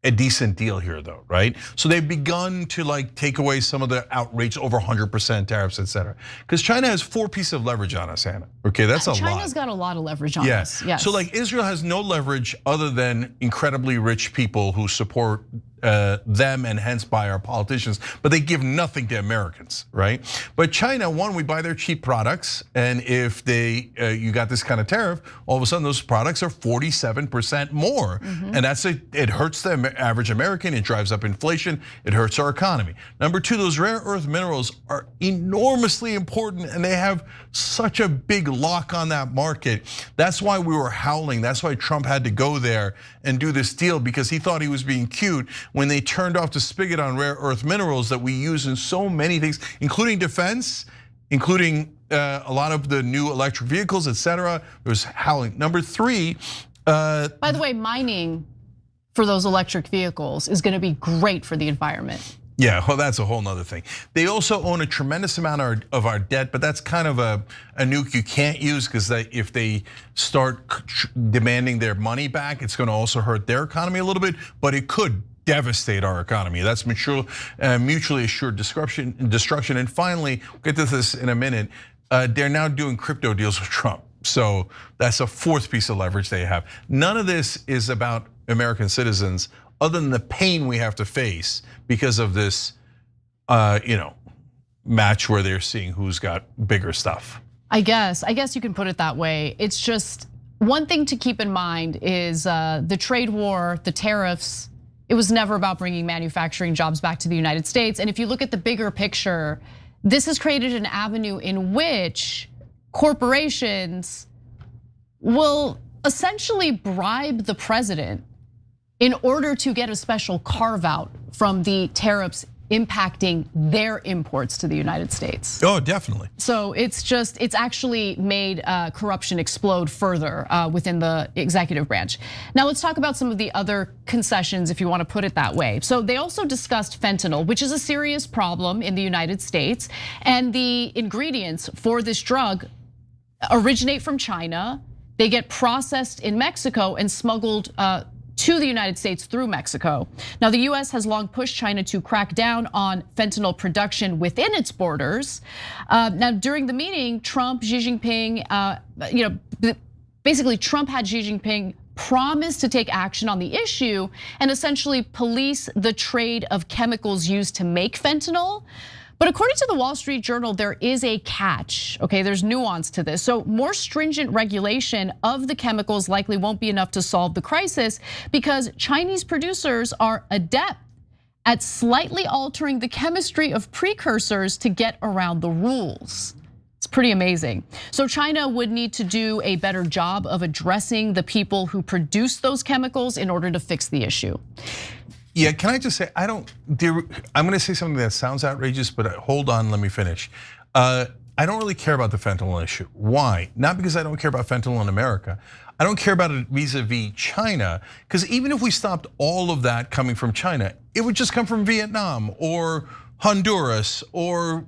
a decent deal here though, right? So they've begun to like take away some of the outrage over 100% tariffs, et cetera. Because China has 4 pieces of leverage on us, Anna. Okay, that's a lot. China's got a lot of leverage on us, yes. So like Israel has no leverage other than incredibly rich people who support them and hence by our politicians, but they give nothing to Americans, right? But China, one, we buy their cheap products, and if you got this kind of tariff, all of a sudden those products are 47% more, and it hurts the average American, it drives up inflation, it hurts our economy. Number 2, those rare earth minerals are enormously important, and they have such a big lock on that market. That's why we were howling. That's why Trump had to go there and do this deal, because he thought he was being cute when they turned off the spigot on rare earth minerals that we use in so many things, including defense, including a lot of the new electric vehicles, et cetera. There's howling. Number 3. By the way, mining for those electric vehicles is going to be great for the environment. Yeah, well, that's a whole nother thing. They also own a tremendous amount of our debt, but that's kind of a nuke you can't use, because if they start demanding their money back, it's going to also hurt their economy a little bit, but it could devastate our economy. That's mutually assured destruction. And finally, we'll get to this in a minute, they're now doing crypto deals with Trump. So that's a 4th piece of leverage they have. None of this is about American citizens, other than the pain we have to face because of this, match where they're seeing who's got bigger stuff. I guess you can put it that way. It's just one thing to keep in mind is the trade war, the tariffs. It was never about bringing manufacturing jobs back to the United States. And if you look at the bigger picture, this has created an avenue in which corporations will essentially bribe the president in order to get a special carve out from the tariffs impacting their imports to the United States. Oh, definitely. So it's actually made corruption explode further within the executive branch. Now let's talk about some of the other concessions, if you want to put it that way. So they also discussed fentanyl, which is a serious problem in the United States, and the ingredients for this drug originate from China. They get processed in Mexico and smuggled to the United States through Mexico. Now, the US has long pushed China to crack down on fentanyl production within its borders. Now, during the meeting, Trump, Xi Jinping, basically Trump had Xi Jinping promise to take action on the issue and essentially police the trade of chemicals used to make fentanyl. But according to the Wall Street Journal, there is a catch, okay? There's nuance to this. So more stringent regulation of the chemicals likely won't be enough to solve the crisis, because Chinese producers are adept at slightly altering the chemistry of precursors to get around the rules. It's pretty amazing. So China would need to do a better job of addressing the people who produce those chemicals in order to fix the issue. Yeah, can I just say, I'm gonna say something that sounds outrageous, but hold on, let me finish. I don't really care about the fentanyl issue. Why? Not because I don't care about fentanyl in America. I don't care about it vis-a-vis China, because even if we stopped all of that coming from China, it would just come from Vietnam or Honduras or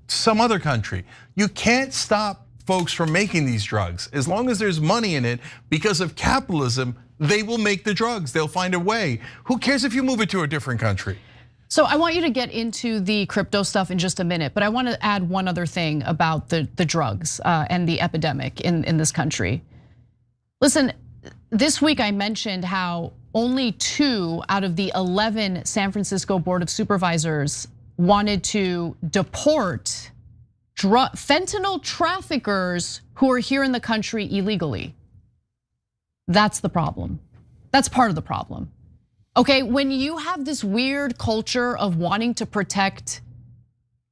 some other country. You can't stop folks from making these drugs. As long as there's money in it, because of capitalism, they will make the drugs. They'll find a way. Who cares if you move it to a different country? So I want you to get into the crypto stuff in just a minute, but I want to add one other thing about the drugs and the epidemic in this country. Listen, this week I mentioned how only 2 out of the 11 San Francisco Board of Supervisors wanted to deport fentanyl traffickers who are here in the country illegally. That's the problem. That's part of the problem. Okay, when you have this weird culture of wanting to protect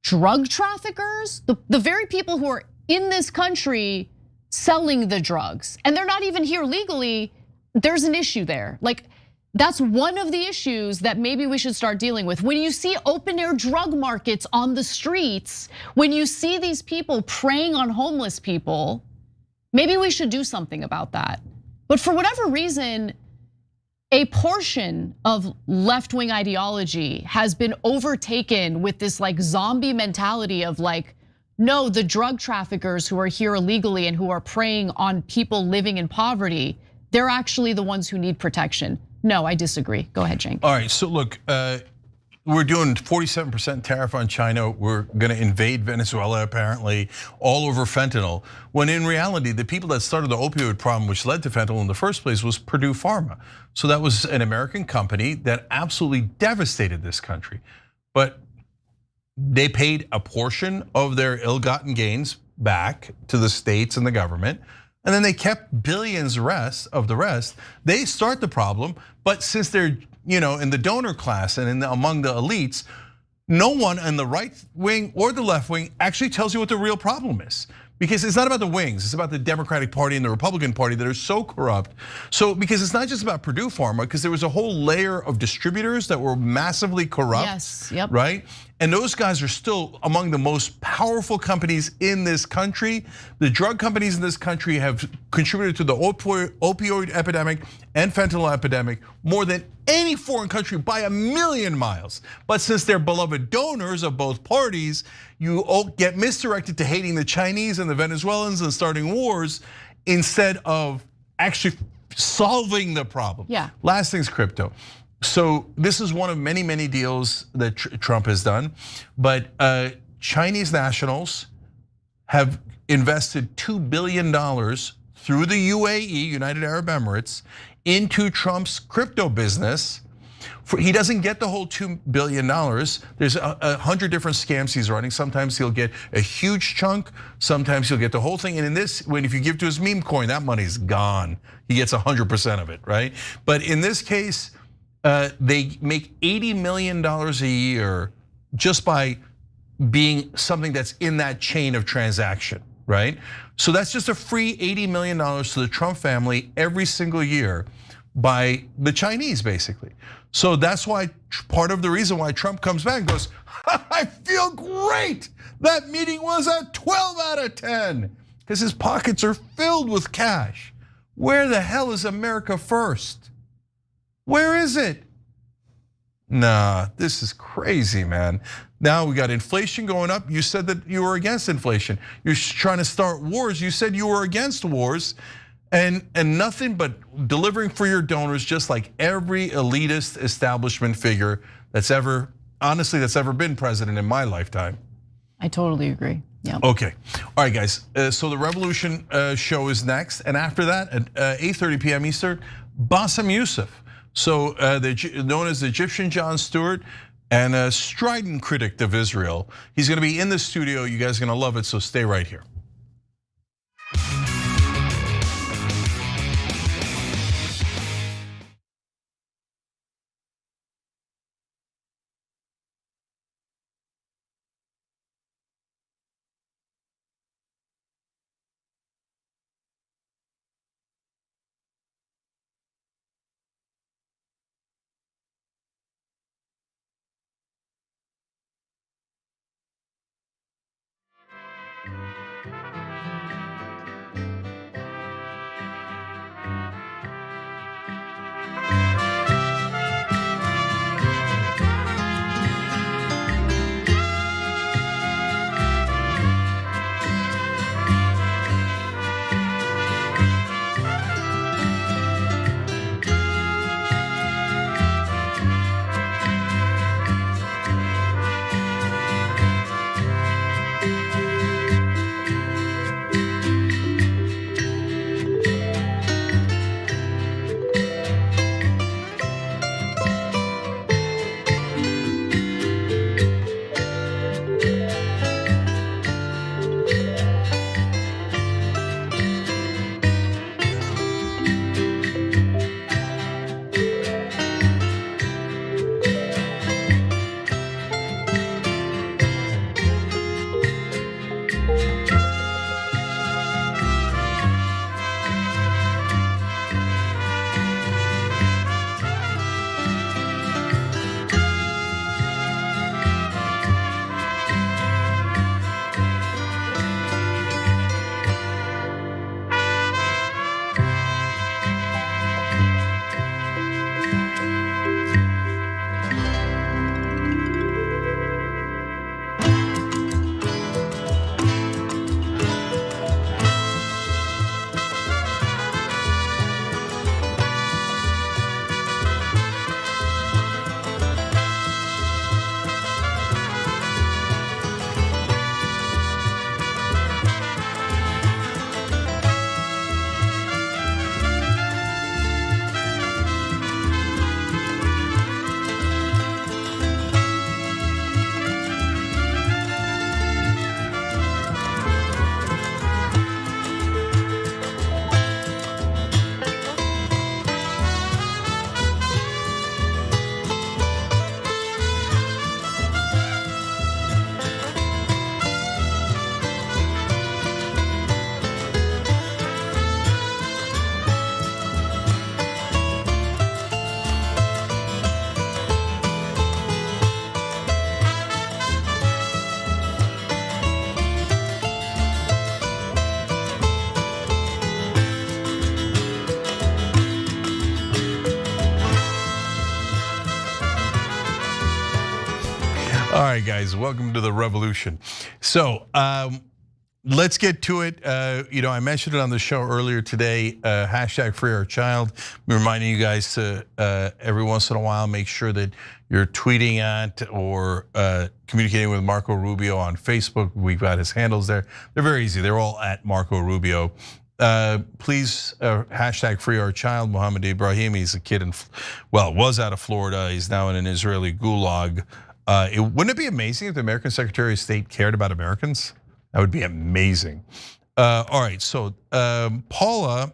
drug traffickers, the very people who are in this country selling the drugs, and they're not even here legally, there's an issue there. Like, that's one of the issues that maybe we should start dealing with. When you see open air drug markets on the streets, when you see these people preying on homeless people, maybe we should do something about that. But for whatever reason, a portion of left-wing ideology has been overtaken with this like zombie mentality of like, no, the drug traffickers who are here illegally and who are preying on people living in poverty, they're actually the ones who need protection. No, I disagree. Go ahead, Cenk. All right, so look, we're doing 47% tariff on China. We're going to invade Venezuela, apparently, all over fentanyl. When in reality, the people that started the opioid problem, which led to fentanyl in the first place, was Purdue Pharma. So that was an American company that absolutely devastated this country. But they paid a portion of their ill-gotten gains back to the states and the government. And then they kept billions of the rest. They start the problem, but since they're in the donor class and among the elites, no one in the right wing or the left wing actually tells you what the real problem is. Because it's not about the wings, it's about the Democratic Party and the Republican Party that are so corrupt. So because it's not just about Purdue Pharma, because there was a whole layer of distributors that were massively corrupt. Yes, yep. Right? And those guys are still among the most powerful companies in this country. The drug companies in this country have contributed to the opioid epidemic and fentanyl epidemic more than any foreign country by a million miles. But since they're beloved donors of both parties, you all get misdirected to hating the Chinese and the Venezuelans and starting wars instead of actually solving the problem. Yeah. Last thing's crypto. So this is one of many, many deals that Trump has done, but Chinese nationals have invested $2 billion through the UAE, United Arab Emirates, into Trump's crypto business. He doesn't get the whole $2 billion. There's 100 different scams he's running. Sometimes he'll get a huge chunk, sometimes he'll get the whole thing. And in this, if you give to his meme coin, that money's gone. He gets 100% of it, right? But in this case, they make $80 million a year just by being something that's in that chain of transaction, right? So that's just a free $80 million to the Trump family every single year by the Chinese, basically. So that's why part of the reason why Trump comes back and goes, I feel great. That meeting was a 12 out of 10 because his pockets are filled with cash. Where the hell is America first? Where is it? Nah, this is crazy, man. Now we got inflation going up. You said that you were against inflation. You're trying to start wars. You said you were against wars. And nothing but delivering for your donors, just like every elitist establishment figure that's ever been president in my lifetime. I totally agree. Yeah. Okay. All right, guys. So the Revolution show is next. And after that, at 8:30 p.m. Eastern, Bassem Yousef. So known as the Egyptian Jon Stewart and a strident critic of Israel. He's gonna be in the studio. You guys are gonna love it, so stay right here. All right, guys, welcome to the revolution. So let's get to it. I mentioned it on the show earlier today. Hashtag free our child. I'm reminding you guys to every once in a while make sure that you're tweeting at or communicating with Marco Rubio on Facebook. We've got his handles there. They're very easy. They're all at Marco Rubio. Please hashtag free our child. Mohammed Ibrahim, he's a kid was out of Florida. He's now in an Israeli gulag. Wouldn't it be amazing if the American Secretary of State cared about Americans? That would be amazing. All right, so Paula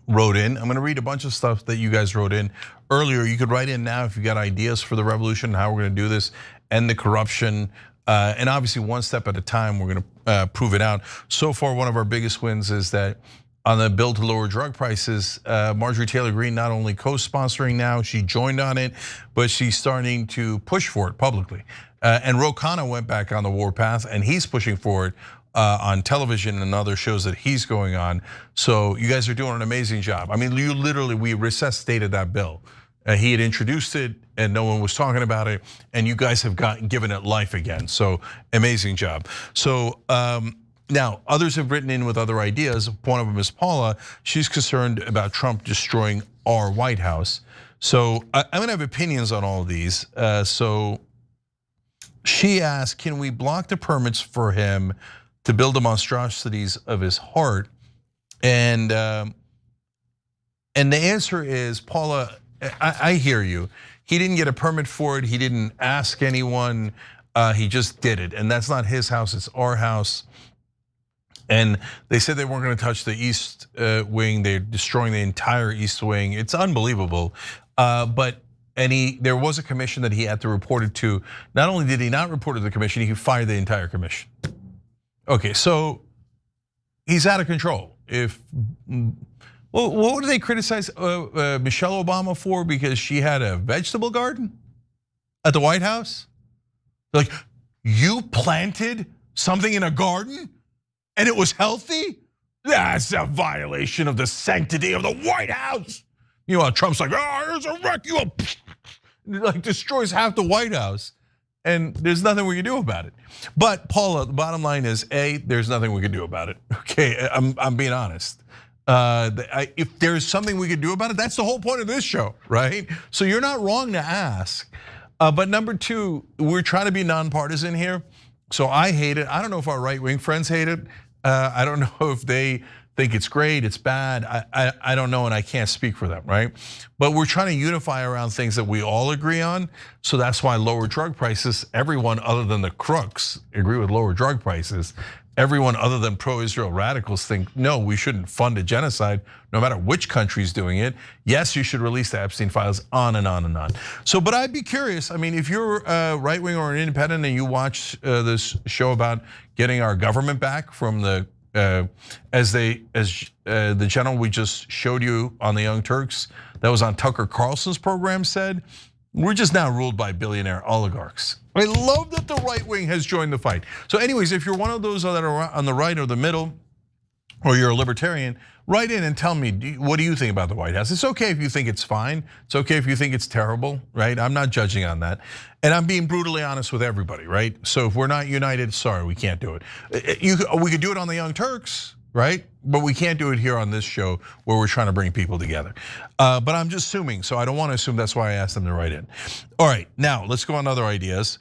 wrote in. I'm gonna read a bunch of stuff that you guys wrote in earlier. You could write in now if you got ideas for the revolution, how we're gonna do this, end the corruption. And obviously one step at a time, we're gonna prove it out. So far, one of our biggest wins is that on the bill to lower drug prices, Marjorie Taylor Greene not only co-sponsoring now, she joined on it, but she's starting to push for it publicly. And Ro Khanna went back on the warpath and he's pushing for it on television and other shows that he's going on. So you guys are doing an amazing job. I mean, we resuscitated that bill. He had introduced it and no one was talking about it, and you guys have given it life again. So amazing job. So now others have written in with other ideas. One of them is Paula. She's concerned about Trump destroying our White House. So I'm gonna have opinions on all of these. So she asked, can we block the permits for him to build the monstrosities of his heart? And the answer is, Paula, I hear you. He didn't get a permit for it. He didn't ask anyone. He just did it. And that's not his house, it's our house. And they said they weren't gonna touch the East Wing. They're destroying the entire East Wing. It's unbelievable. There was a commission that he had to report it to. Not only did he not report it to the commission, he fired the entire commission. Okay, so he's out of control. What do they criticize Michelle Obama for? Because she had a vegetable garden at the White House? Like, you planted something in a garden and it was healthy? That's a violation of the sanctity of the White House. You know, Trump's like, oh, here's a wreck, like destroys half the White House. And there's nothing we can do about it. But Paula, the bottom line is, there's nothing we can do about it. Okay, I'm being honest. If there's something we could do about it, that's the whole point of this show, right? So you're not wrong to ask. But number two, we're trying to be nonpartisan here. So I hate it. I don't know if our right-wing friends hate it. I don't know if they think it's great, it's bad. I don't know, and I can't speak for them, right? But we're trying to unify around things that we all agree on. So that's why lower drug prices, everyone other than the crooks agree with lower drug prices. Everyone other than pro-Israel radicals think, no, we shouldn't fund a genocide, no matter which country's doing it. Yes, you should release the Epstein files, on and on and on. So, but I'd be curious, I mean, if you're a right-wing or an independent and you watch this show about getting our government back from the, as the general we just showed you on the Young Turks, that was on Tucker Carlson's program, said, we're just now ruled by billionaire oligarchs. I love that the right wing has joined the fight. So anyways, if you're one of those that are on the right or the middle, or you're a libertarian, write in and tell me, what do you think about the White House? It's okay if you think it's fine. It's okay if you think it's terrible, right? I'm not judging on that. And I'm being brutally honest with everybody, right? So if we're not united, sorry, we can't do it. We could do it on the Young Turks, right? But we can't do it here on this show where we're trying to bring people together. But I'm just assuming, so I don't want to assume, that's why I asked them to write in. All right, now let's go on to other ideas.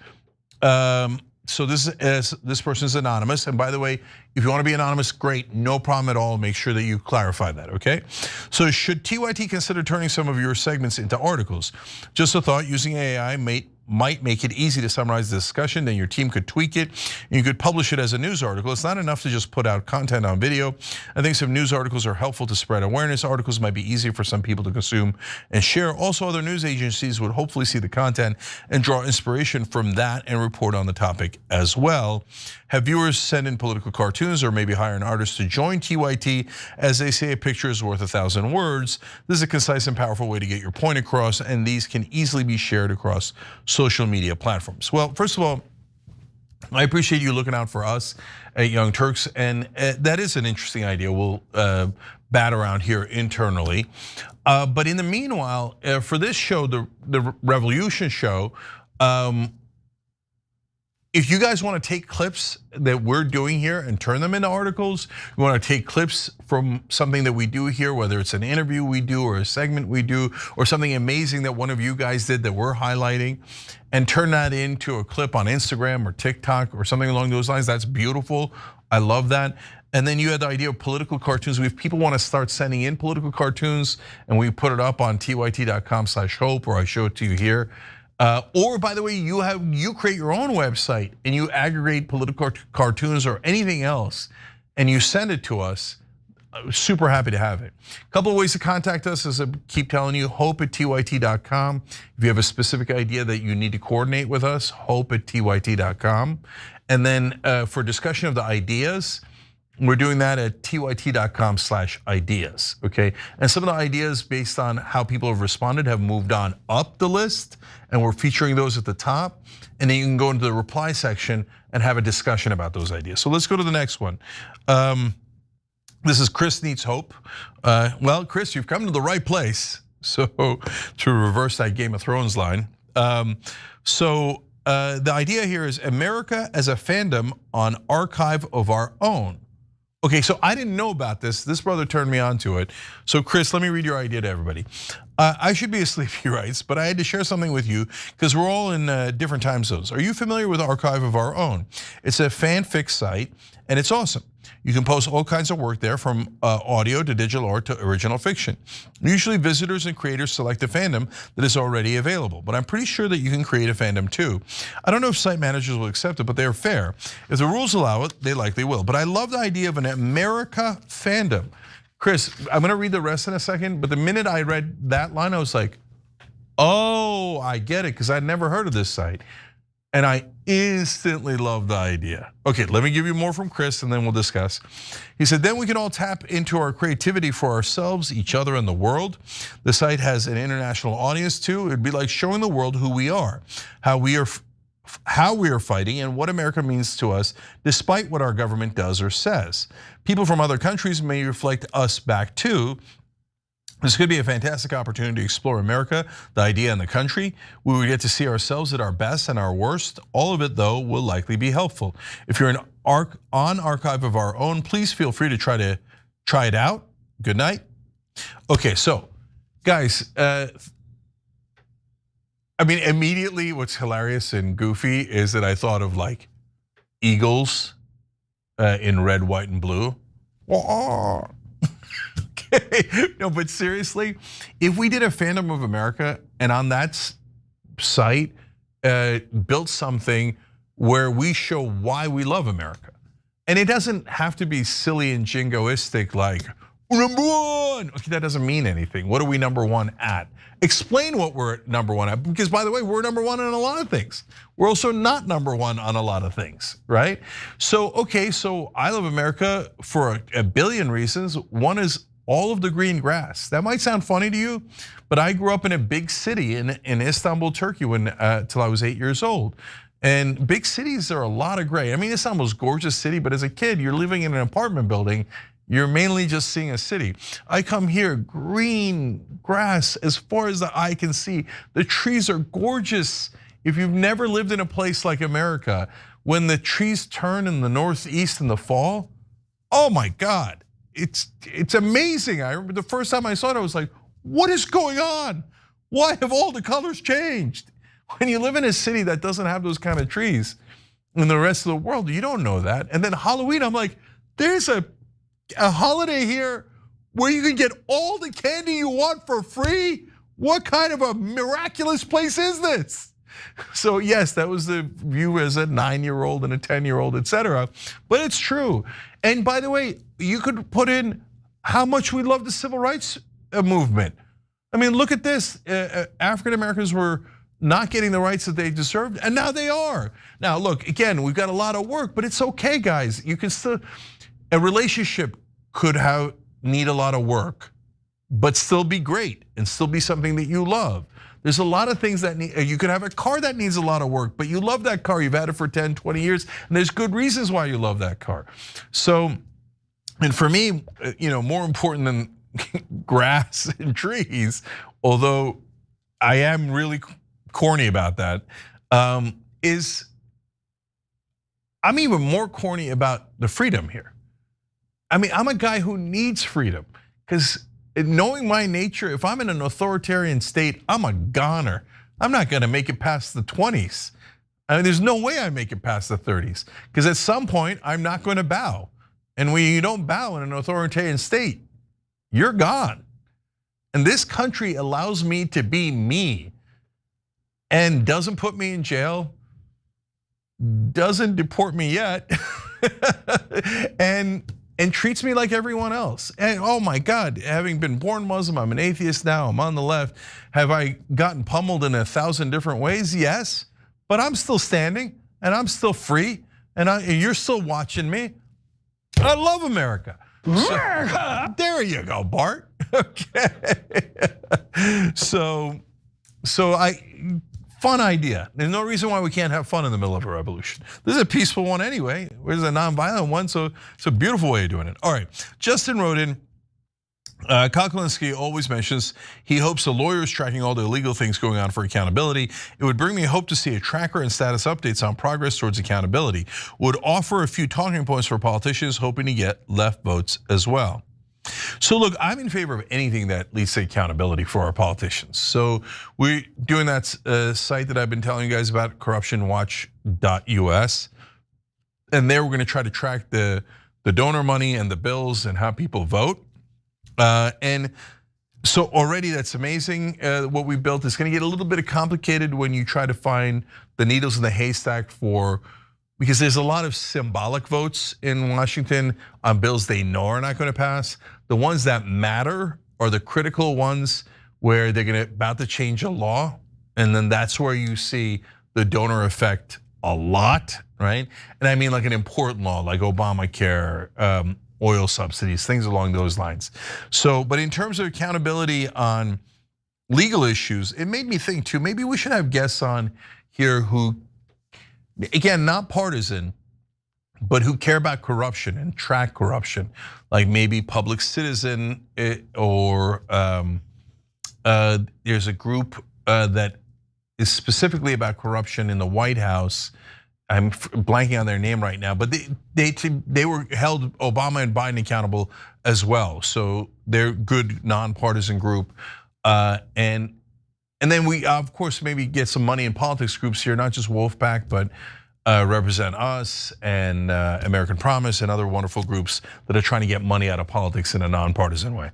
So this person is anonymous, and by the way, if you want to be anonymous, great, no problem at all. Make sure that you clarify that, okay? So should TYT consider turning some of your segments into articles? Just a thought, using AI might make it easy to summarize the discussion, then your team could tweak it, and you could publish it as a news article. It's not enough to just put out content on video. I think some news articles are helpful to spread awareness. Articles might be easier for some people to consume and share. Also, other news agencies would hopefully see the content and draw inspiration from that and report on the topic as well. Have viewers send in political cartoons or maybe hire an artist to join TYT. As they say, a picture is worth 1,000 words. This is a concise and powerful way to get your point across, and these can easily be shared across social media platforms. Well, first of all, I appreciate you looking out for us at Young Turks, and that is an interesting idea. We'll bat around here internally. But in the meanwhile, for this show, the Revolution show, if you guys want to take clips that we're doing here and turn them into articles, you want to take clips from something that we do here, whether it's an interview we do or a segment we do or something amazing that one of you guys did that we're highlighting, and turn that into a clip on Instagram or TikTok or something along those lines, that's beautiful. I love that. And then you had the idea of political cartoons. If people want to start sending in political cartoons and we put it up on tyt.com/hope, or I show it to you here. Or by the way, you create your own website and you aggregate political cartoons or anything else and you send it to us. Super happy to have it. A couple of ways to contact us, as I keep telling you, hope@tyt.com. If you have a specific idea that you need to coordinate with us, hope@tyt.com. And then for discussion of the ideas, we're doing that at tyt.com/ideas, okay? And some of the ideas based on how people have responded have moved on up the list, and we're featuring those at the top. And then you can go into the reply section and have a discussion about those ideas. So let's go to the next one. This is Chris Needs Hope. Well, Chris, you've come to the right place. So to reverse that Game of Thrones line. The idea here is America as a fandom on archive of our own. Okay, so I didn't know about this. This brother turned me on to it. So Chris, let me read your idea to everybody. I should be asleep, he writes, but I had to share something with you because we're all in different time zones. Are you familiar with Archive of Our Own? It's a fanfic site and it's awesome. You can post all kinds of work there, from audio to digital art to original fiction. Usually visitors and creators select a fandom that is already available, but I'm pretty sure that you can create a fandom too. I don't know if site managers will accept it, but they're fair. If the rules allow it, they likely will. But I love the idea of an America fandom. Chris, I'm gonna read the rest in a second, but the minute I read that line, I was like, oh, I get it, because I'd never heard of this site. And I instantly love the idea. Okay, let me give you more from Chris and then we'll discuss. He said, then we can all tap into our creativity for ourselves, each other, and the world. The site has an international audience too. It'd be like showing the world who we are, how we are fighting, and what America means to us, despite what our government does or says. People from other countries may reflect us back too. This could be a fantastic opportunity to explore America, the idea, and the country. We would get to see ourselves at our best and our worst. All of it, though, will likely be helpful. If you're on Archive of Our Own, please feel free to try it out. Good night. Okay, so guys, I mean, immediately what's hilarious and goofy is that I thought of like eagles in red, white, and blue. No, but seriously, if we did a fandom of America and on that site built something where we show why we love America, and it doesn't have to be silly and jingoistic like number one. Okay, that doesn't mean anything. What are we number one at? Explain what we're number one at, because by the way, we're number one on a lot of things. We're also not number one on a lot of things, right? So, okay, so I love America for a billion reasons. One is all of the green grass. That might sound funny to you, but I grew up in a big city in Istanbul, Turkey till I was 8 years old. And big cities are a lot of gray. I mean, Istanbul's a gorgeous city, but as a kid, you're living in an apartment building. You're mainly just seeing a city. I come here, green grass as far as the eye can see. The trees are gorgeous. If you've never lived in a place like America, when the trees turn in the northeast in the fall, oh my God. It's amazing. I remember the first time I saw it, I was like, what is going on? Why have all the colors changed? When you live in a city that doesn't have those kind of trees in the rest of the world, you don't know that. And then Halloween, I'm like, there's a holiday here where you can get all the candy you want for free? What kind of a miraculous place is this? So yes, that was the view as a 9-year-old and a 10-year-old, etc. But it's true. And by the way, you could put in how much we love the civil rights movement. I mean, look at this. African Americans were not getting the rights that they deserved, and now they are. Now, look, again, we've got a lot of work, but it's okay, guys. You can still, a relationship could need a lot of work, but still be great and still be something that you love. There's a lot of things that you could have a car that needs a lot of work, but you love that car. You've had it for 10, 20 years, and there's good reasons why you love that car. So, and for me, more important than grass and trees, although I am really corny about that, is I'm even more corny about the freedom here. I mean, I'm a guy who needs freedom because knowing my nature, if I'm in an authoritarian state, I'm a goner. I'm not gonna make it past the 20s. I mean, there's no way I make it past the 30s because at some point I'm not going to bow. And when you don't bow in an authoritarian state, you're gone. And this country allows me to be me and doesn't put me in jail, doesn't deport me yet, and treats me like everyone else. And oh my God, having been born Muslim, I'm an atheist now, I'm on the left. Have I gotten pummeled in 1,000 different ways? Yes, but I'm still standing and I'm still free and you're still watching me. I love America. So, there you go, Bart. Okay. So fun idea. There's no reason why we can't have fun in the middle of a revolution. This is a peaceful one anyway. There's a nonviolent one, so it's a beautiful way of doing it. All right, Justin wrote in, Kokolinsky always mentions he hopes the lawyers tracking all the illegal things going on for accountability. It would bring me hope to see a tracker and status updates on progress towards accountability. Would offer a few talking points for politicians hoping to get left votes as well. So look, I'm in favor of anything that leads to accountability for our politicians. So we're doing that site that I've been telling you guys about, corruptionwatch.us. And there we're gonna try to track the donor money and the bills and how people vote. And so already that's amazing what we built. It's gonna get a little bit complicated when you try to find the needles in the haystack because there's a lot of symbolic votes in Washington on bills they know are not gonna pass. The ones that matter are the critical ones where they're about to change a law. And then that's where you see the donor effect a lot, right? And I mean like an important law like Obamacare, oil subsidies, things along those lines. So, but in terms of accountability on legal issues, it made me think too, maybe we should have guests on here who, again, not partisan, but who care about corruption and track corruption, like maybe Public Citizen or there's a group that is specifically about corruption in the White House. I'm blanking on their name right now, but they were held Obama and Biden accountable as well. So they're good nonpartisan group, and then we of course maybe get some money in politics groups here, not just Wolfpack, but Represent Us and American Promise and other wonderful groups that are trying to get money out of politics in a nonpartisan way.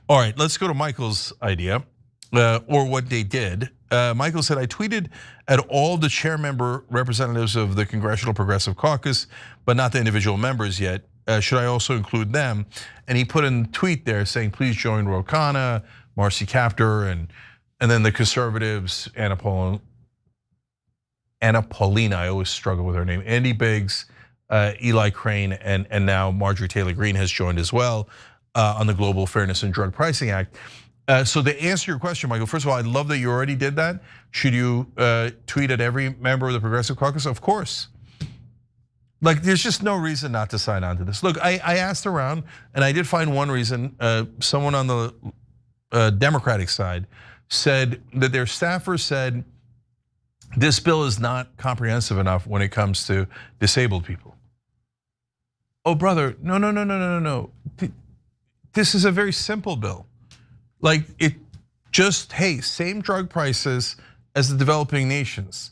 All right, let's go to Michael's idea. Or what they did. Michael said, I tweeted at all the chair member representatives of the Congressional Progressive Caucus, but not the individual members yet. Should I also include them? And he put in a tweet there saying, please join Ro Khanna, Marcy Kaptur, and then the conservatives, Anna Paulina, I always struggle with her name, Andy Biggs, Eli Crane, and now Marjorie Taylor Greene has joined as well on the Global Fairness and Drug Pricing Act. So to answer your question, Michael, first of all, I love that you already did that. Should you tweet at every member of the Progressive Caucus? Of course. Like, there's just no reason not to sign on to this. Look, I asked around and I did find one reason. Someone on the Democratic side said that their staffers said this bill is not comprehensive enough when it comes to disabled people. Oh, brother, no. This is a very simple bill. Like it just, hey, same drug prices as the developing nations.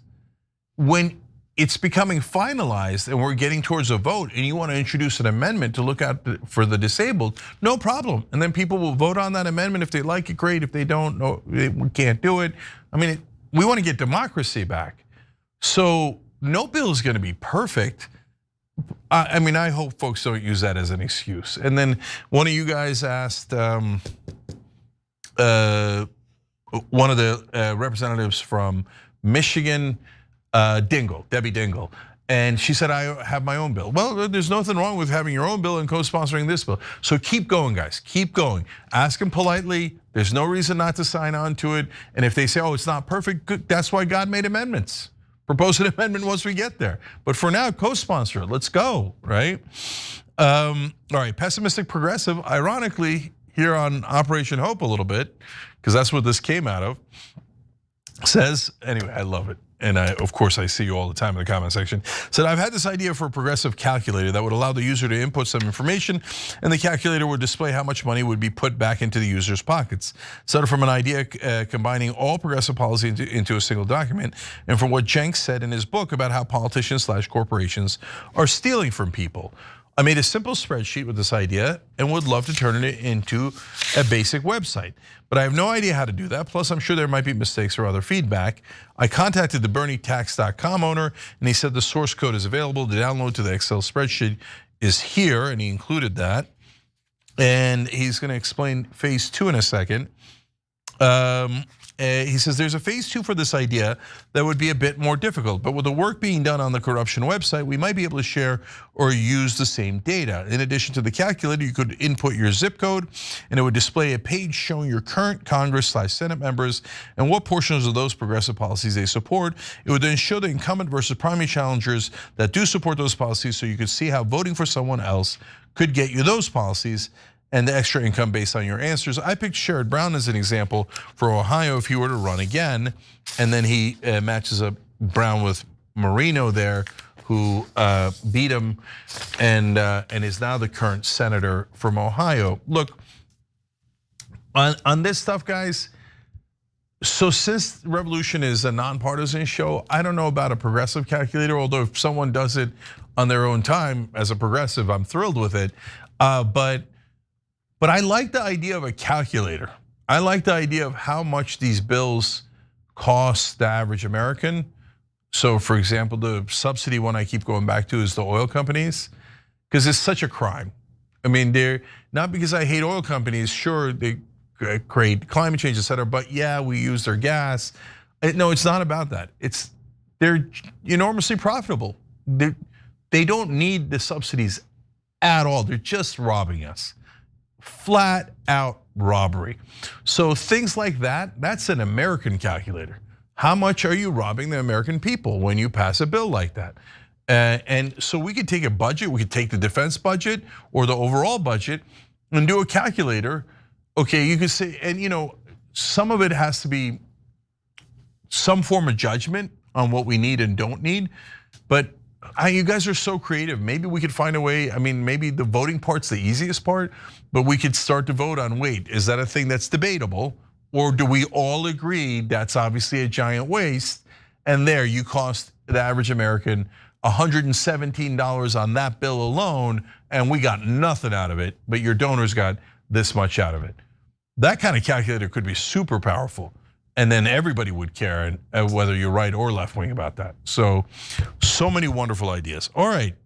When it's becoming finalized and we're getting towards a vote and you want to introduce an amendment to look out for the disabled, no problem. And then people will vote on that amendment. If they like it, great. If they don't, no, we can't do it. I mean, we want to get democracy back. So no bill is going to be perfect. I mean, I hope folks don't use that as an excuse. And then one of you guys asked, one of the representatives from Michigan, Debbie Dingell, and she said, I have my own bill. Well, there's nothing wrong with having your own bill and co-sponsoring this bill. So keep going, guys, keep going. Ask them politely, there's no reason not to sign on to it. And if they say, oh, it's not perfect, good. That's why God made amendments. Propose an amendment once we get there. But for now, co-sponsor it, let's go, right? All right, pessimistic progressive, ironically, here on Operation Hope a little bit, because that's what this came out of, says, anyway, I love it. and of course I see you all the time in the comment section, said, I've had this idea for a progressive calculator that would allow the user to input some information and the calculator would display how much money would be put back into the user's pockets. Started from an idea combining all progressive policy into a single document, and from what Cenk said in his book about how politicians/corporations are stealing from people. I made a simple spreadsheet with this idea and would love to turn it into a basic website. But I have no idea how to do that. Plus, I'm sure there might be mistakes or other feedback. I contacted the BernieTax.com owner and he said the source code is available. The download to the Excel spreadsheet is here, and he included that. And he's gonna explain phase 2 in a second. He says there's a phase 2 for this idea that would be a bit more difficult, but with the work being done on the corruption website, we might be able to share or use the same data. In addition to the calculator, you could input your zip code and it would display a page showing your current Congress/Senate members and what portions of those progressive policies they support. It would then show the incumbent versus primary challengers that do support those policies, so you could see how voting for someone else could get you those policies and the extra income based on your answers. I picked Sherrod Brown as an example for Ohio if he were to run again, and then he matches up Brown with Marino there, who beat him and is now the current senator from Ohio. Look, on this stuff, guys, so since Revolution is a nonpartisan show, I don't know about a progressive calculator, although if someone does it on their own time as a progressive, I'm thrilled with it. But I like the idea of a calculator. I like the idea of how much these bills cost the average American. So for example, the subsidy one I keep going back to is the oil companies, because it's such a crime. I mean, they're not because I hate oil companies, sure, they create climate change, et cetera, but yeah, we use their gas. No, it's not about that. They're enormously profitable. They don't need the subsidies at all. They're just robbing us. Flat out robbery. So things like that, that's an American calculator. How much are you robbing the American people when you pass a bill like that? And so we could take a budget, we could take the defense budget or the overall budget and do a calculator. Okay, you could say, and some of it has to be some form of judgment on what we need and don't need, but you guys are so creative. Maybe we could find a way. I mean, maybe the voting part's the easiest part, but we could start to vote on, wait, is that a thing that's debatable? Or do we all agree that's obviously a giant waste? And there you cost the average American $117 on that bill alone, and we got nothing out of it, but your donors got this much out of it. That kind of calculator could be super powerful. And then everybody would care, whether you're right or left wing about that. So many wonderful ideas. All right,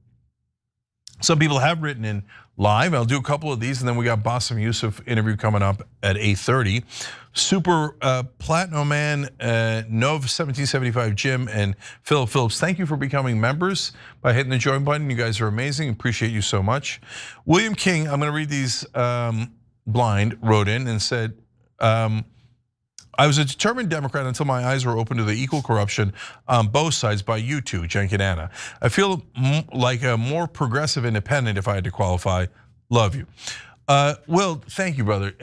some people have written in live. I'll do a couple of these, and then we got Bassem Yousef interview coming up at 8:30. Super Platinum Man, Nov 1775 Jim, and Philip Phillips. Thank you for becoming members by hitting the join button. You guys are amazing. Appreciate you so much. William King, I'm going to read these blind. Wrote in and said. I was a determined Democrat until my eyes were open to the equal corruption on both sides by you two, Cenk and Anna. I feel like a more progressive independent if I had to qualify. Love you. Will, thank you, brother.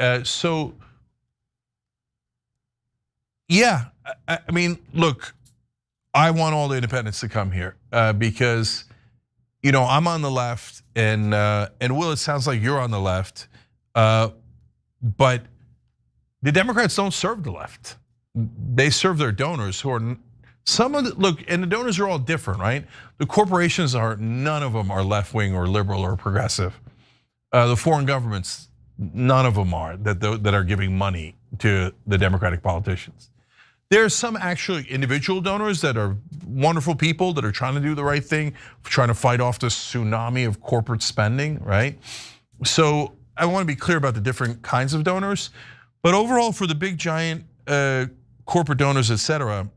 Yeah, I mean, look, I want all the independents to come here because, I'm on the left, and Will, it sounds like you're on the left, but the Democrats don't serve the left. They serve their donors who are look, and the donors are all different, right? The corporations none of them are left wing or liberal or progressive. The foreign governments, none of them are that are giving money to the Democratic politicians. There are some actually individual donors that are wonderful people that are trying to do the right thing, trying to fight off this tsunami of corporate spending, right? So I want to be clear about the different kinds of donors. But overall, for the big giant corporate donors, et cetera,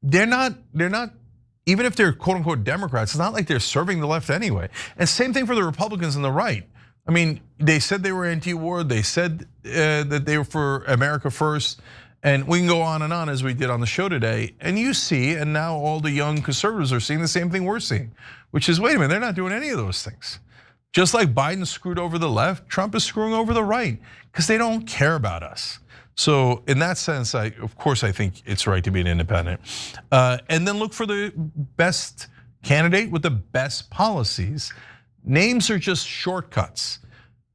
they're not, even if they're quote unquote Democrats, it's not like they're serving the left anyway. And same thing for the Republicans and the right. I mean, they said they were anti-war, they said that they were for America first, and we can go on and on as we did on the show today. And you see, and now all the young conservatives are seeing the same thing we're seeing, which is, wait a minute, they're not doing any of those things. Just like Biden screwed over the left, Trump is screwing over the right because they don't care about us. So in that sense, of course I think it's right to be an independent. And then look for the best candidate with the best policies. Names are just shortcuts.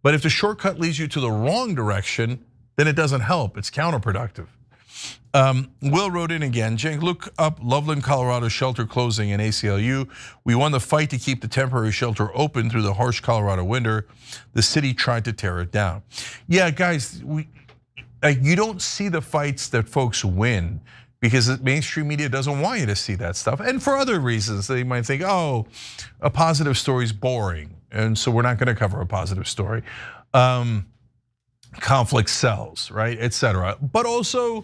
But if the shortcut leads you to the wrong direction, then it doesn't help, it's counterproductive. Will wrote in again, Cenk, look up Loveland, Colorado shelter closing in ACLU. We won the fight to keep the temporary shelter open through the harsh Colorado winter. The city tried to tear it down. Yeah, guys, you don't see the fights that folks win because the mainstream media doesn't want you to see that stuff. And for other reasons, they might think, oh, a positive story is boring. And so we're not gonna cover a positive story. Conflict sells, right, et cetera. But also,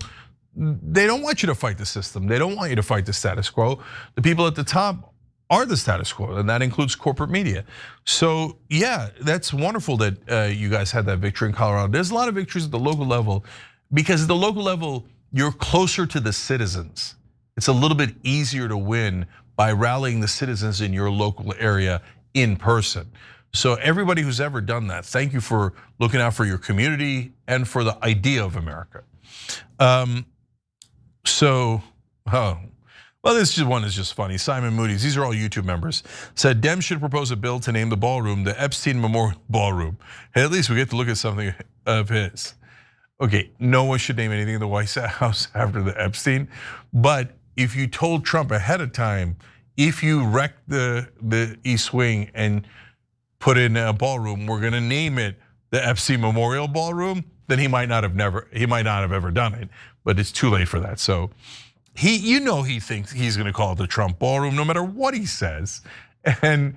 they don't want you to fight the system. They don't want you to fight the status quo. The people at the top are the status quo, and that includes corporate media. So yeah, that's wonderful that you guys had that victory in Colorado. There's a lot of victories at the local level because at the local level, you're closer to the citizens. It's a little bit easier to win by rallying the citizens in your local area in person. So everybody who's ever done that, thank you for looking out for your community and for the idea of America. Well, this one is just funny. Simon Moody's, these are all YouTube members, said Dems should propose a bill to name the ballroom the Epstein Memorial Ballroom. Hey, at least we get to look at something of his. Okay, no one should name anything in the White House after the Epstein. But if you told Trump ahead of time, if you wrecked the East Wing and put in a ballroom, we're gonna name it the Epstein Memorial Ballroom, then he might not have ever done it. But it's too late for that. So he thinks he's gonna call it the Trump Ballroom no matter what he says. And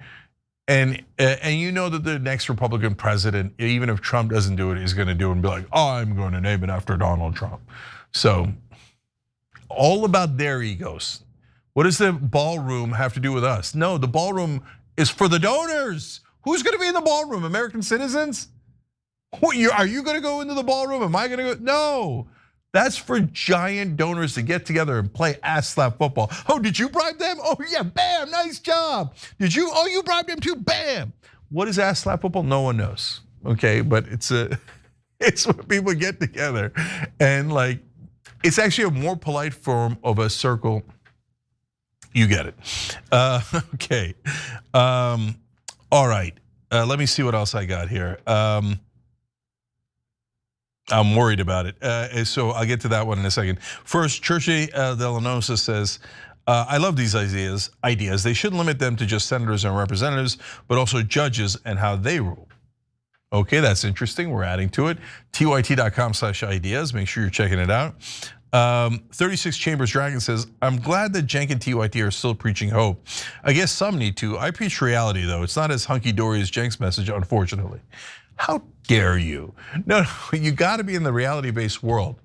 you know that the next Republican president, even if Trump doesn't do it, is gonna do it and be like, oh, I'm gonna name it after Donald Trump. So all about their egos. What does the ballroom have to do with us? No, the ballroom is for the donors. Who's gonna be in the ballroom? American citizens? Are you gonna go into the ballroom? Am I gonna go? No. That's for giant donors to get together and play ass slap football. Oh, did you bribe them? Oh yeah, bam, nice job. Did you? Oh, you bribed them too, bam. What is ass slap football? No one knows, okay? But it's where people get together and like, it's actually a more polite form of a circle. You get it, okay. All right, let me see what else I got here. I'm worried about it, so I'll get to that one in a second. First, Churche Delanosa says, I love these ideas. They shouldn't limit them to just senators and representatives, but also judges and how they rule. Okay, that's interesting, we're adding to it. TYT.com/ideas, make sure you're checking it out. 36 Chambers Dragon says, I'm glad that Cenk and TYT are still preaching hope. I guess some need to. I preach reality though. It's not as hunky-dory as Cenk's message, unfortunately. How dare you? No, you gotta be in the reality-based world.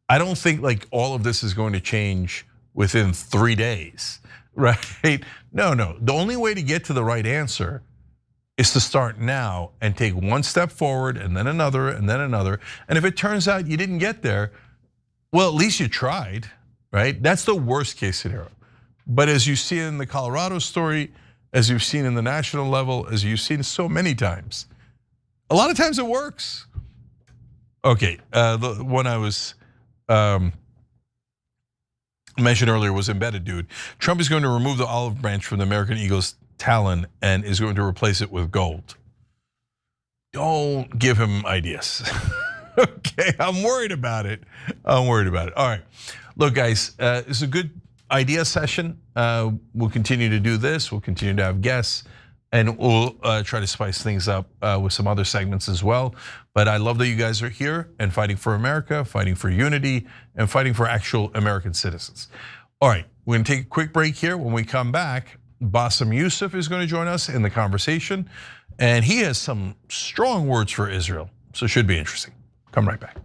I don't think like all of this is going to change within 3 days, right? No, the only way to get to the right answer is to start now and take one step forward and then another and then another. And if it turns out you didn't get there, well, at least you tried, right? That's the worst case scenario. But as you see in the Colorado story, as you've seen in the national level, as you've seen so many times, a lot of times it works. Okay, the one I was mentioned earlier was Embedded Dude. Trump is going to remove the olive branch from the American eagle's talon and is going to replace it with gold. Don't give him ideas. Okay, I'm worried about it. All right, look guys, it's a good idea session. We'll continue to do this. We'll continue to have guests. And we'll try to spice things up with some other segments as well. But I love that you guys are here and fighting for America, fighting for unity, and fighting for actual American citizens. All right, we're gonna take a quick break here. When we come back, Bassem Yousef is gonna join us in the conversation. And he has some strong words for Israel, so it should be interesting. Come right back.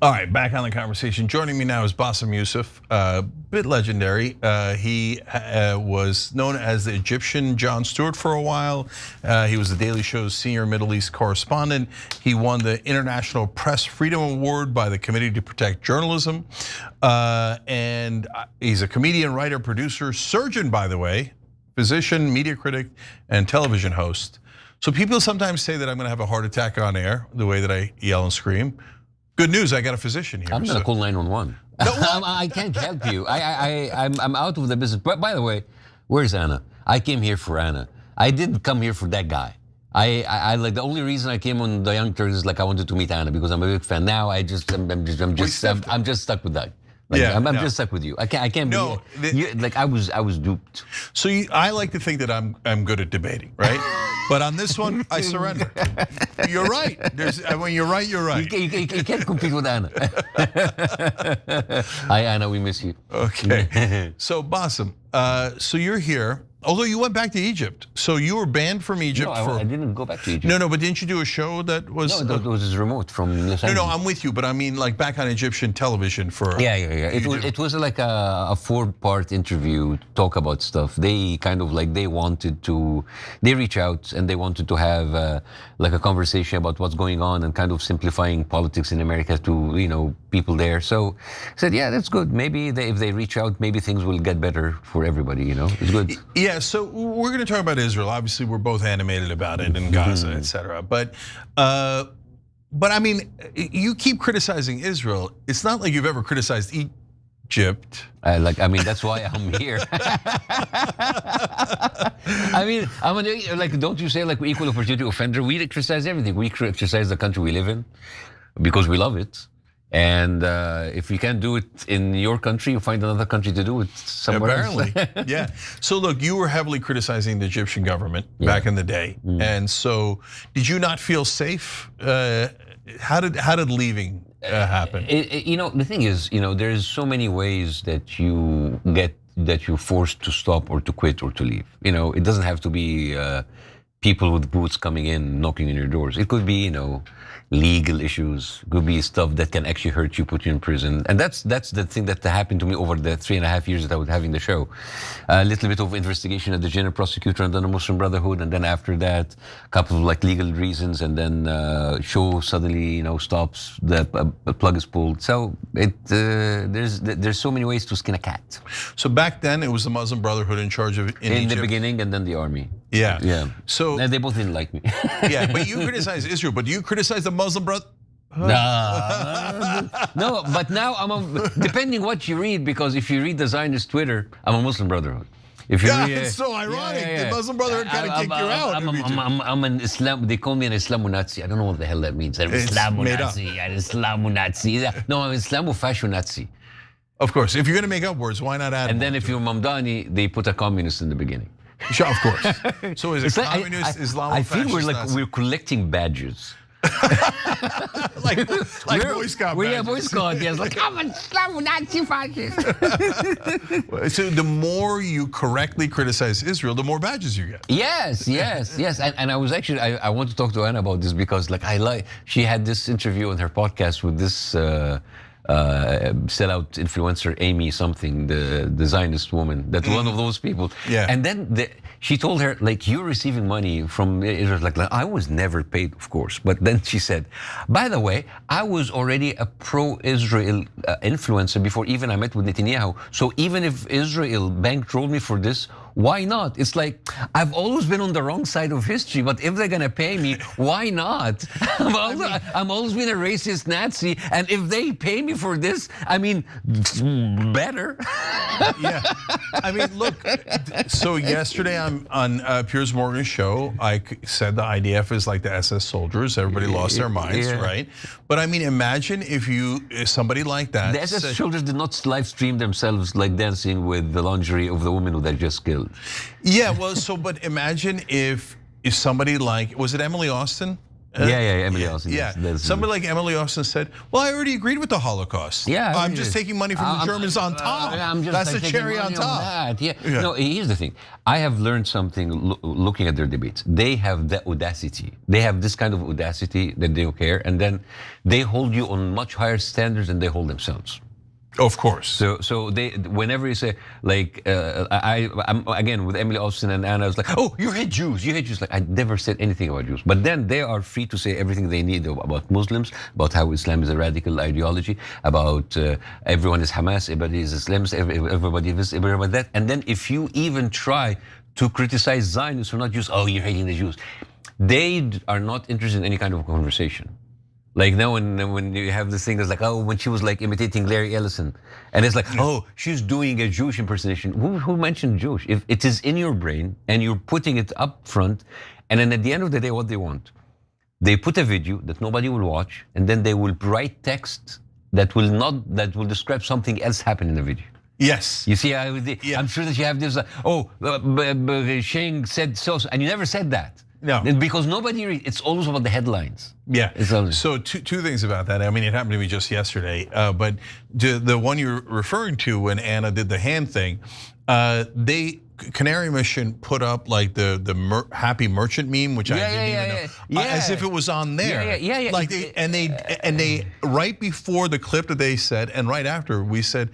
All right, back on the conversation. Joining me now is Bassem Yousef, a bit legendary. He was known as the Egyptian Jon Stewart for a while. He was the Daily Show's senior Middle East correspondent. He won the International Press Freedom Award by the Committee to Protect Journalism. And he's a comedian, writer, producer, surgeon, by the way, physician, media critic, and television host. So people sometimes say that I'm gonna have a heart attack on air, the way that I yell and scream. Good news, I got a physician here. I'm gonna call 911. I can't help you. I'm out of the business. But by the way, where's Anna? I came here for Anna. I didn't come here for that guy. I like the only reason I came on the Young Turks is like I wanted to meet Anna because I'm a big fan. Now I'm just stuck with that. Like, I'm just stuck with you. I can't be like I was duped. So I like to think that I'm good at debating, right? But on this one, I surrender. You're right. When you're right, you're right. You can't compete with Anna. Hi Anna, we miss you. Okay. So Bassem, so you're here. Although you went back to Egypt, so you were banned from Egypt. No, I didn't go back to Egypt. No, but didn't you do a show that was? No, that was remote from Los Angeles. No, I'm with you, but I mean like back on Egyptian television for. Yeah. It was like a 4-part interview, talk about stuff. They kind of like they reach out and they wanted to have like a conversation about what's going on and kind of simplifying politics in America to people there. So I said, yeah, that's good. Maybe if they reach out, maybe things will get better for everybody. It's good. Yeah, so we're going to talk about Israel. Obviously, we're both animated about it in Gaza, etc. But I mean, you keep criticizing Israel. It's not like you've ever criticized Egypt. That's why I'm here. Don't you say like equal opportunity offender? We criticize everything. We criticize the country we live in because we love it. And if you can't do it in your country, you find another country to do it somewhere else. Yeah. So look, you were heavily criticizing the Egyptian government back in the day, and so did you not feel safe? How did leaving happen? The thing is, there's so many ways that you're forced to stop or to quit or to leave. It doesn't have to be people with boots coming in, knocking on your doors. It could be, legal issues, could be stuff that can actually hurt you, put you in prison. And that's the thing that happened to me over the 3.5 years that I was having the show. A little bit of investigation at the general prosecutor and then the Muslim Brotherhood, and then after that, a couple of like legal reasons, and then show suddenly stops, the plug is pulled. So there's so many ways to skin a cat. So back then it was the Muslim Brotherhood in charge of in Egypt. The beginning, and then the army. Yeah. So and they both didn't like me. Yeah, but you criticize Israel, but do you criticize the Muslim Brotherhood? No, but now depending what you read, because if you read the Zionist Twitter, I'm a Muslim Brotherhood. It's so ironic. The Muslim Brotherhood kind of kicked you out. I'm an Islam. They call me an Islamo-Nazi. I don't know what the hell that means. I'm Islamo-Nazi. Islamo-Nazi. No, I'm Islamo-fascio-Nazi. Of course, if you're going to make up words, why not add? And then if you're Mamdani, they put a communist in the beginning. Sure, of course. So is it communist, Islamofascist? I feel we're collecting badges. like Boy Scout badges. Yeah, Boy Scout, yes. Like, I'm an Islamo-Nazi fascist. So the more you correctly criticize Israel, the more badges you get. Yes. And I was actually, I want to talk to Anna about this because she had this interview on her podcast with this sellout influencer Amy something, the Zionist woman, that's one of those people. Yeah. And then she told her, like, you're receiving money from Israel. Like, I was never paid, of course. But then she said, by the way, I was already a pro-Israel influencer before even I met with Netanyahu. So even if Israel bankrolled me for this, why not? It's like, I've always been on the wrong side of history, but if they're gonna pay me, why not? I'm always been a racist Nazi, and if they pay me for this, I mean, better. Yeah, I mean, look, so yesterday on Piers Morgan's show, I said the IDF is like the SS soldiers, everybody lost their minds, right? But I mean, imagine if somebody like that. The SS soldiers did not live stream themselves like dancing with the lingerie of the woman who they just killed. Yeah, well, but imagine if somebody like, was it Emily Austin? Emily Austin. Yeah, somebody like Emily Austin said, "Well, I already agreed with the Holocaust. Yeah, I'm just taking money from the Germans on top. That's the cherry on top." No, here's the thing. I have learned something looking at their debates. They have the audacity. They have this kind of audacity that they don't care, and then they hold you on much higher standards than they hold themselves. Of course. So they, whenever you say like, I'm again with Emily Austin and Anna, I was like, oh, you hate Jews, you hate Jews. Like I never said anything about Jews, but then they are free to say everything they need about Muslims, about how Islam is a radical ideology, about everyone is Hamas, everybody is Islamists, everybody is everybody that. And then if you even try to criticize Zionists who are not Jews, oh, you're hating the Jews. They are not interested in any kind of conversation. Like now when you have this thing that's like, oh, when she was like imitating Larry Ellison, and it's like, oh, she's doing a Jewish impersonation. Who mentioned Jewish? If it is in your brain and you're putting it up front, and then at the end of the day, what they want, they put a video that nobody will watch, and then they will write text that will describe something else happened in the video. Yes. You see, I'm sure that you have this, Sheng said so, and you never said that. No, because nobody reads. It's always about the headlines. Yeah. So two things about that. I mean, it happened to me just yesterday, but the one you're referring to when Anna did the hand thing, Canary Mission put up like the happy merchant meme, which I didn't even know, as if it was on there. Yeah. Like they right before the clip that they said, and right after we said.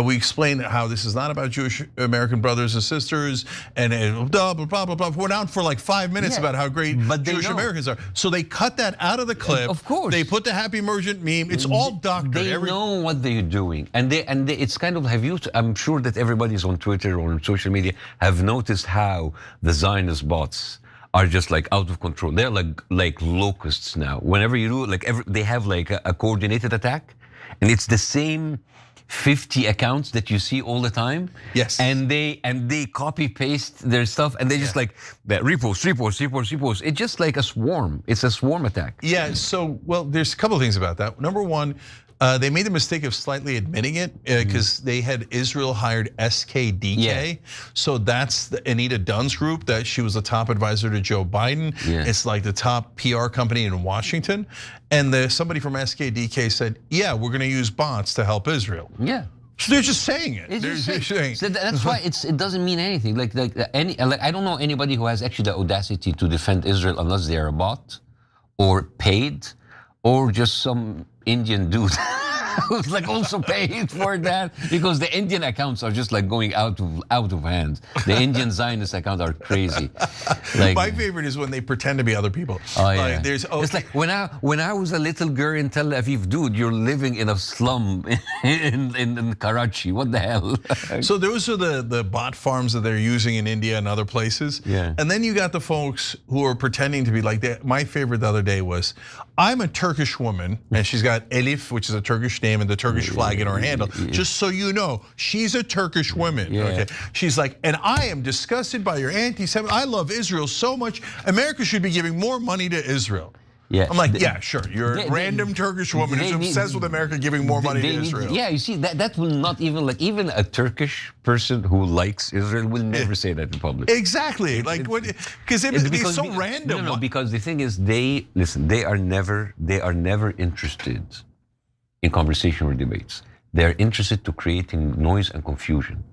We explained how this is not about Jewish American brothers and sisters, and blah, blah, blah, blah, blah. We're down for like 5 minutes about how great Jewish Americans are. So they cut that out of the clip. Of course. They put the happy merchant meme. It's all doctored. They know what they're doing. And it's kind of, I'm sure that everybody's on Twitter or on social media have noticed how the Zionist bots are just like out of control. They're like locusts now. Whenever you do, they have like a coordinated attack, and it's the same 50 accounts that you see all the time. Yes. And they copy paste their stuff, and they just like that repost. It's just like a swarm. It's a swarm attack. Yeah. So there's a couple of things about that. Number one, they made the mistake of slightly admitting it because they had Israel hired SKDK. Yeah. So that's the Anita Dunn's group that she was the top advisor to Joe Biden. Yeah. It's like the top PR company in Washington. And somebody from SKDK said, yeah, we're gonna use bots to help Israel. Yeah. So they're just saying it. They're just saying. So that's why it doesn't mean anything. Like I don't know anybody who has actually the audacity to defend Israel unless they're a bot or paid or just some Indian dude who's like also paid for that, because the Indian accounts are just like going out of hand. The Indian Zionist accounts are crazy. Like, my favorite is when they pretend to be other people. Oh yeah. Like, it's like when I was a little girl in Tel Aviv, dude, you're living in a slum in Karachi. What the hell? So those are the bot farms that they're using in India and other places. Yeah. And then you got the folks who are pretending to be like that. My favorite the other day was, I'm a Turkish woman, and she's got Elif, which is a Turkish name, and the Turkish flag in her handle. Just so you know, she's a Turkish woman. Okay. She's like, and I am disgusted by your anti-Semitism. I love Israel so much. America should be giving more money to Israel. Yeah. I'm like, yeah, sure. You're a random Turkish woman who's obsessed with America giving more money to Israel. Yeah, you see, that will not even a Turkish person who likes Israel will never say that in public. Exactly. Like, because it's so random. No, because the thing is, they are never interested in conversation or debates. They're interested to creating noise and confusion.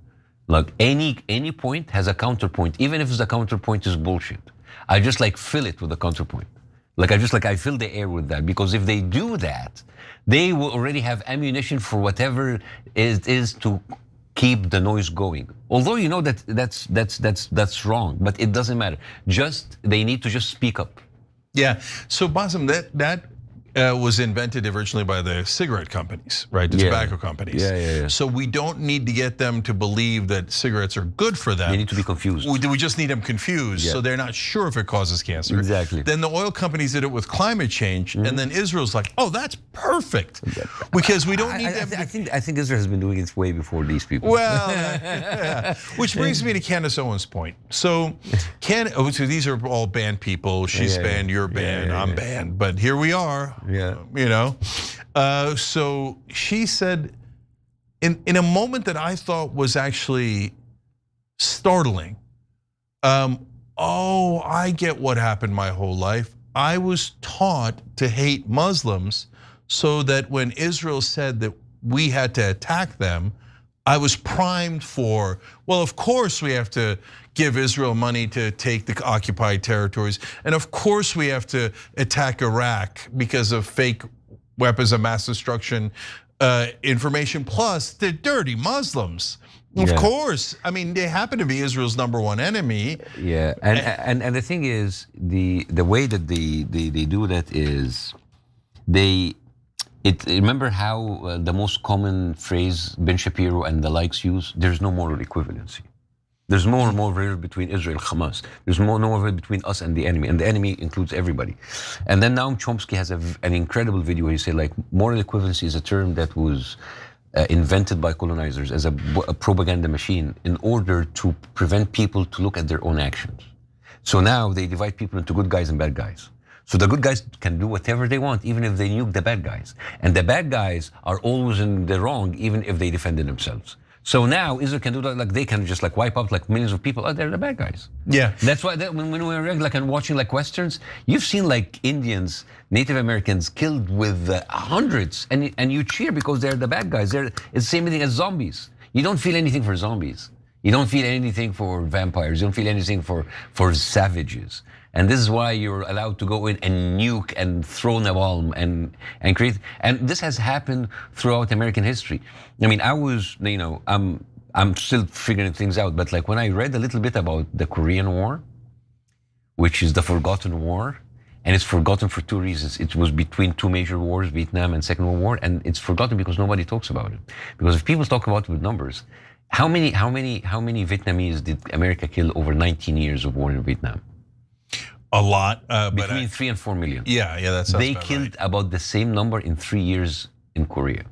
Like any point has a counterpoint, even if the counterpoint is bullshit. I just like fill it with a counterpoint. I fill the air with that, because if they do that, they will already have ammunition for whatever it is to keep the noise going. Although you know that's wrong, but it doesn't matter. They need to just speak up. Yeah. So Bassem, that was invented originally by the cigarette companies, right? The tobacco companies. Yeah. So we don't need to get them to believe that cigarettes are good for them. They need to be confused. We just need them confused, so they're not sure if it causes cancer. Exactly. Then the oil companies did it with climate change, and then Israel's like, oh, that's perfect, because we don't need them. I think Israel has been doing it way before these people. Well, which brings me to Candace Owens' point. So these are all banned people. She's banned, you're banned, I'm banned, but here we are. Yeah, you know. So she said, in a moment that I thought was actually startling. Oh, I get what happened my whole life. I was taught to hate Muslims so that when Israel said that we had to attack them, I was primed for, well, of course we have to give Israel money to take the occupied territories. And of course we have to attack Iraq because of fake weapons of mass destruction information. Plus, they're dirty Muslims. Of course, I mean, they happen to be Israel's #1 enemy. Yeah, and the thing is, the way that they do that is, remember how the most common phrase Ben Shapiro and the likes use? There's no moral equivalency. There's more and more rivalry between Israel and Hamas. There's no rivalry between us and the enemy includes everybody. And then Noam Chomsky has an incredible video where he said, like, moral equivalency is a term that was invented by colonizers as a propaganda machine in order to prevent people to look at their own actions. So now they divide people into good guys and bad guys. So the good guys can do whatever they want, even if they nuke the bad guys. And the bad guys are always in the wrong, even if they defended themselves. So now Israel can do that, like they can just like wipe out like millions of people. Oh, they're the bad guys. Yeah. That's why when we were like and watching like Westerns, you've seen like Indians, Native Americans killed with hundreds, and you cheer because they're the bad guys. It's the same thing as zombies. You don't feel anything for zombies. You don't feel anything for vampires. You don't feel anything for savages. And this is why you're allowed to go in and nuke and throw napalm and create. And this has happened throughout American history. I mean, I'm still figuring things out. But like when I read a little bit about the Korean War, which is the forgotten war, and it's forgotten for two reasons. It was between two major wars, Vietnam and Second World War, and it's forgotten because nobody talks about it. Because if people talk about it with numbers, how many Vietnamese did America kill over 19 years of war in Vietnam? A lot, between 3 and 4 million. Yeah, that's. They killed about the same number in 3 years in Korea.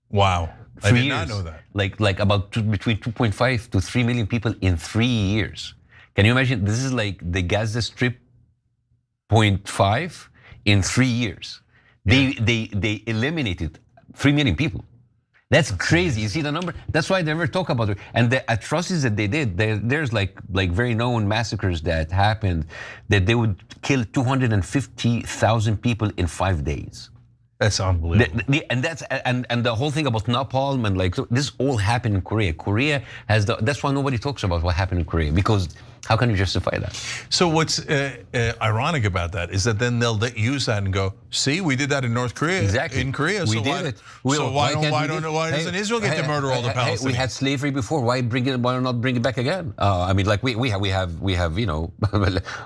Wow, I did not know that. Like about between 2.5 to 3 million people in 3 years. Can you imagine? This is like the Gaza Strip 0.5 in 3 years. They eliminated 3 million people. That's crazy. You see the number? That's why they never talk about it. And the atrocities that they did, there's like very known massacres that happened, that they would kill 250,000 people in 5 days. That's unbelievable. And the whole thing about napalm and like this all happened in Korea. Korea has that's why nobody talks about what happened in Korea, because how can you justify that? So what's ironic about that is that then they'll use that and go, see, we did that in North Korea. Exactly. In Korea, we did it. So why doesn't Israel get to murder all the Palestinians? We had slavery before. Why not bring it back again? I mean, like we have you know,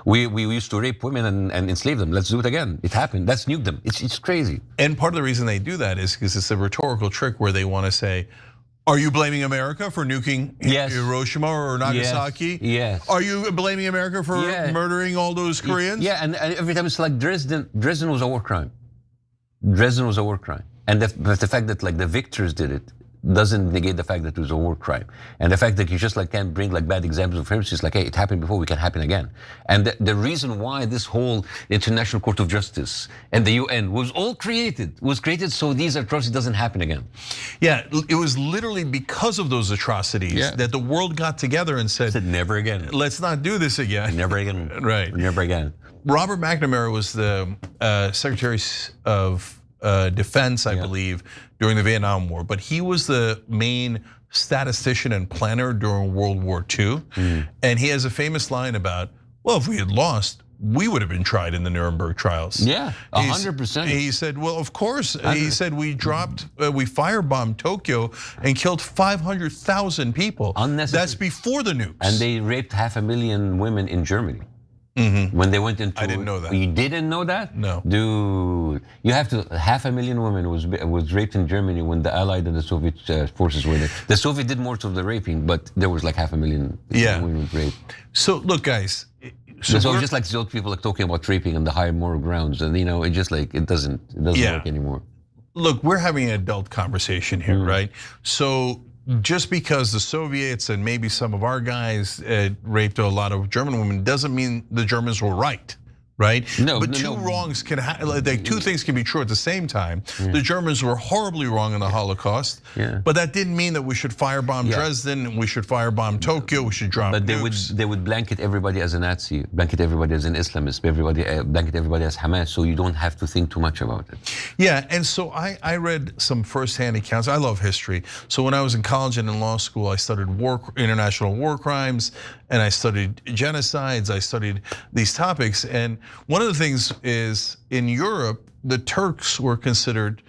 we used to rape women and enslave them. Let's do it again. It happened. Let's nuke them. It's crazy. And part of the reason they do that is because it's a rhetorical trick where they want to say, are you blaming America for nuking Hiroshima or Nagasaki? Yes. Are you blaming America for murdering all those Koreans? Yeah, and every time it's like Dresden was a war crime. Dresden was a war crime. And the fact that like the victors did it doesn't negate the fact that it was a war crime. And the fact that you just like can't bring like bad examples of history, it's like, hey, it happened before, it can happen again. And the reason why this whole International Court of Justice and the UN was created so these atrocities doesn't happen again. Yeah, it was literally because of those atrocities that the world got together and said, never again. Let's not do this again. Never again. Right. Never again. Robert McNamara was the Secretary of Defense, I believe, during the Vietnam War, but he was the main statistician and planner during World War II. And he has a famous line about, well, if we had lost, we would have been tried in the Nuremberg trials. Yeah, 100%. He said, well, of course. He said, we firebombed Tokyo and killed 500,000 people. Unnecessary. That's before the nukes. And they raped 500,000 women in Germany. When they went into, I didn't know that. You didn't know that? No, dude. You have to. 500,000 women was raped in Germany when the Allied and the Soviet forces were there. The Soviet did most of the raping, but there was like 500,000 women raped. So look, guys. So it's just like those people like talking about raping on the higher moral grounds, and you know, it just like it doesn't work anymore. Look, we're having an adult conversation here, right? So just because the Soviets and maybe some of our guys raped a lot of German women doesn't mean the Germans were right. right? No, but no, two no. wrongs can like two things can be true at the same time. The Germans were horribly wrong in the Holocaust, but that didn't mean that we should firebomb Dresden, we should firebomb Tokyo, we should drop But nukes. they would blanket everybody as a Nazi, blanket everybody as an Islamist, blanket everybody as Hamas, so you don't have to think too much about it. Yeah, and so I read some firsthand accounts. I love history. So when I was in college and in law school, I studied international war crimes, and I studied genocides, I studied these topics. And one of the things is in Europe, the Turks were considered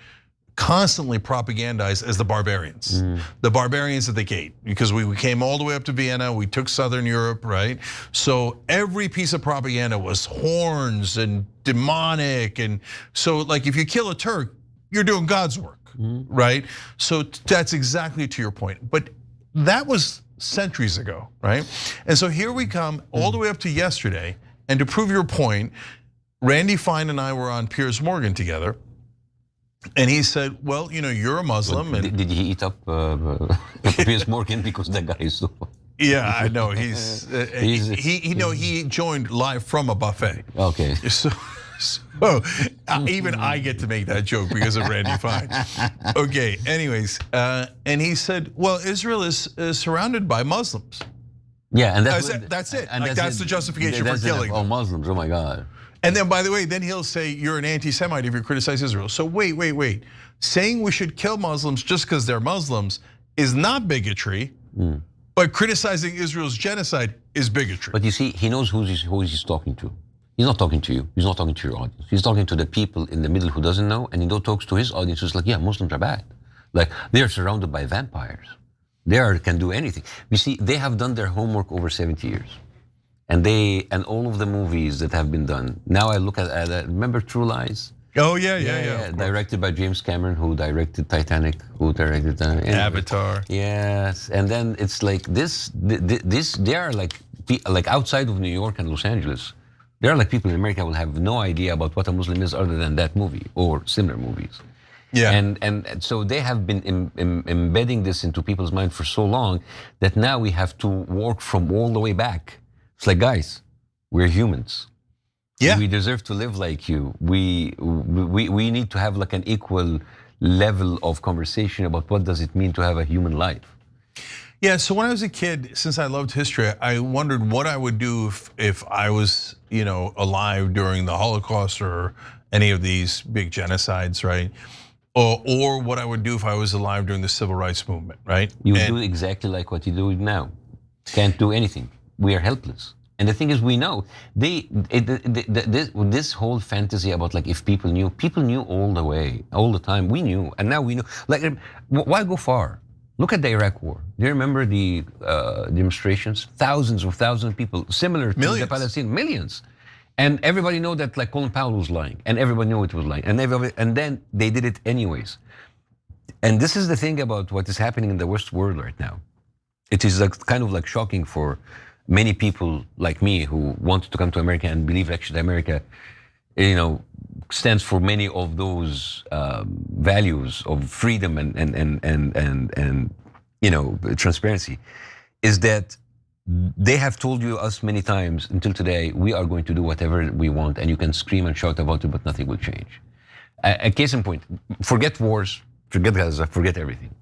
constantly propagandized as the barbarians. The barbarians at the gate, because we came all the way up to Vienna, we took Southern Europe, right? So every piece of propaganda was horns and demonic. And so like if you kill a Turk, you're doing God's work, right? So that's exactly to your point. But that was centuries ago, right? And so here we come all the way up to yesterday. And to prove your point, Randy Fine and I were on Piers Morgan together. And he said, well, you're a Muslim. And did he eat up Piers Morgan because that guy is so... Yeah, I know. He joined live from a buffet. Okay. So even I get to make that joke because of Randy Fine. Okay, anyways, and he said, well, Israel is surrounded by Muslims. Yeah, and that's it. And that's the justification for killing all Muslims, oh my God. And then, by the way, then he'll say you're an anti-Semite if you criticize Israel. So wait. Saying we should kill Muslims just because they're Muslims is not bigotry, but criticizing Israel's genocide is bigotry. But you see, he knows who he's talking to. He's not talking to you. He's not talking to your audience. He's talking to the people in the middle who doesn't know, and he talks to his audience who's like, yeah, Muslims are bad. Like they are surrounded by vampires. They can do anything. You see, they have done their homework over 70 years. And all of the movies that have been done. Now I look at remember True Lies? Oh yeah. Directed by James Cameron, who directed Titanic, who directed Avatar. Yes, and then it's like this. They are like outside of New York and Los Angeles. There are like people in America will have no idea about what a Muslim is other than that movie or similar movies. Yeah. And so they have been embedding this into people's mind for so long that now we have to work from all the way back. It's like, guys, we're humans. Yeah. We deserve to live like you. We need to have like an equal level of conversation about what does it mean to have a human life. Yeah, so when I was a kid, since I loved history, I wondered what I would do if I was, alive during the Holocaust or any of these big genocides, right? Or what I would do if I was alive during the Civil Rights Movement, right? You would do exactly like what you do now. Can't do anything. We are helpless. And the thing is, we know this whole fantasy about like if people knew all the time. We knew, and now we know. Like, why go far? Look at the Iraq War. Do you remember the demonstrations? Thousands of people, similar to the Palestinians, millions. And everybody know that like Colin Powell was lying, and everybody knew it was lying, and then they did it anyways. And this is the thing about what is happening in the West world right now. It is like kind of like shocking for many people like me who wanted to come to America and believe actually America, stands for many of those values of freedom and transparency. Is that they have told us many times until today, we are going to do whatever we want, and you can scream and shout about it, but nothing will change. A case in point: forget wars, forget Gaza, forget everything.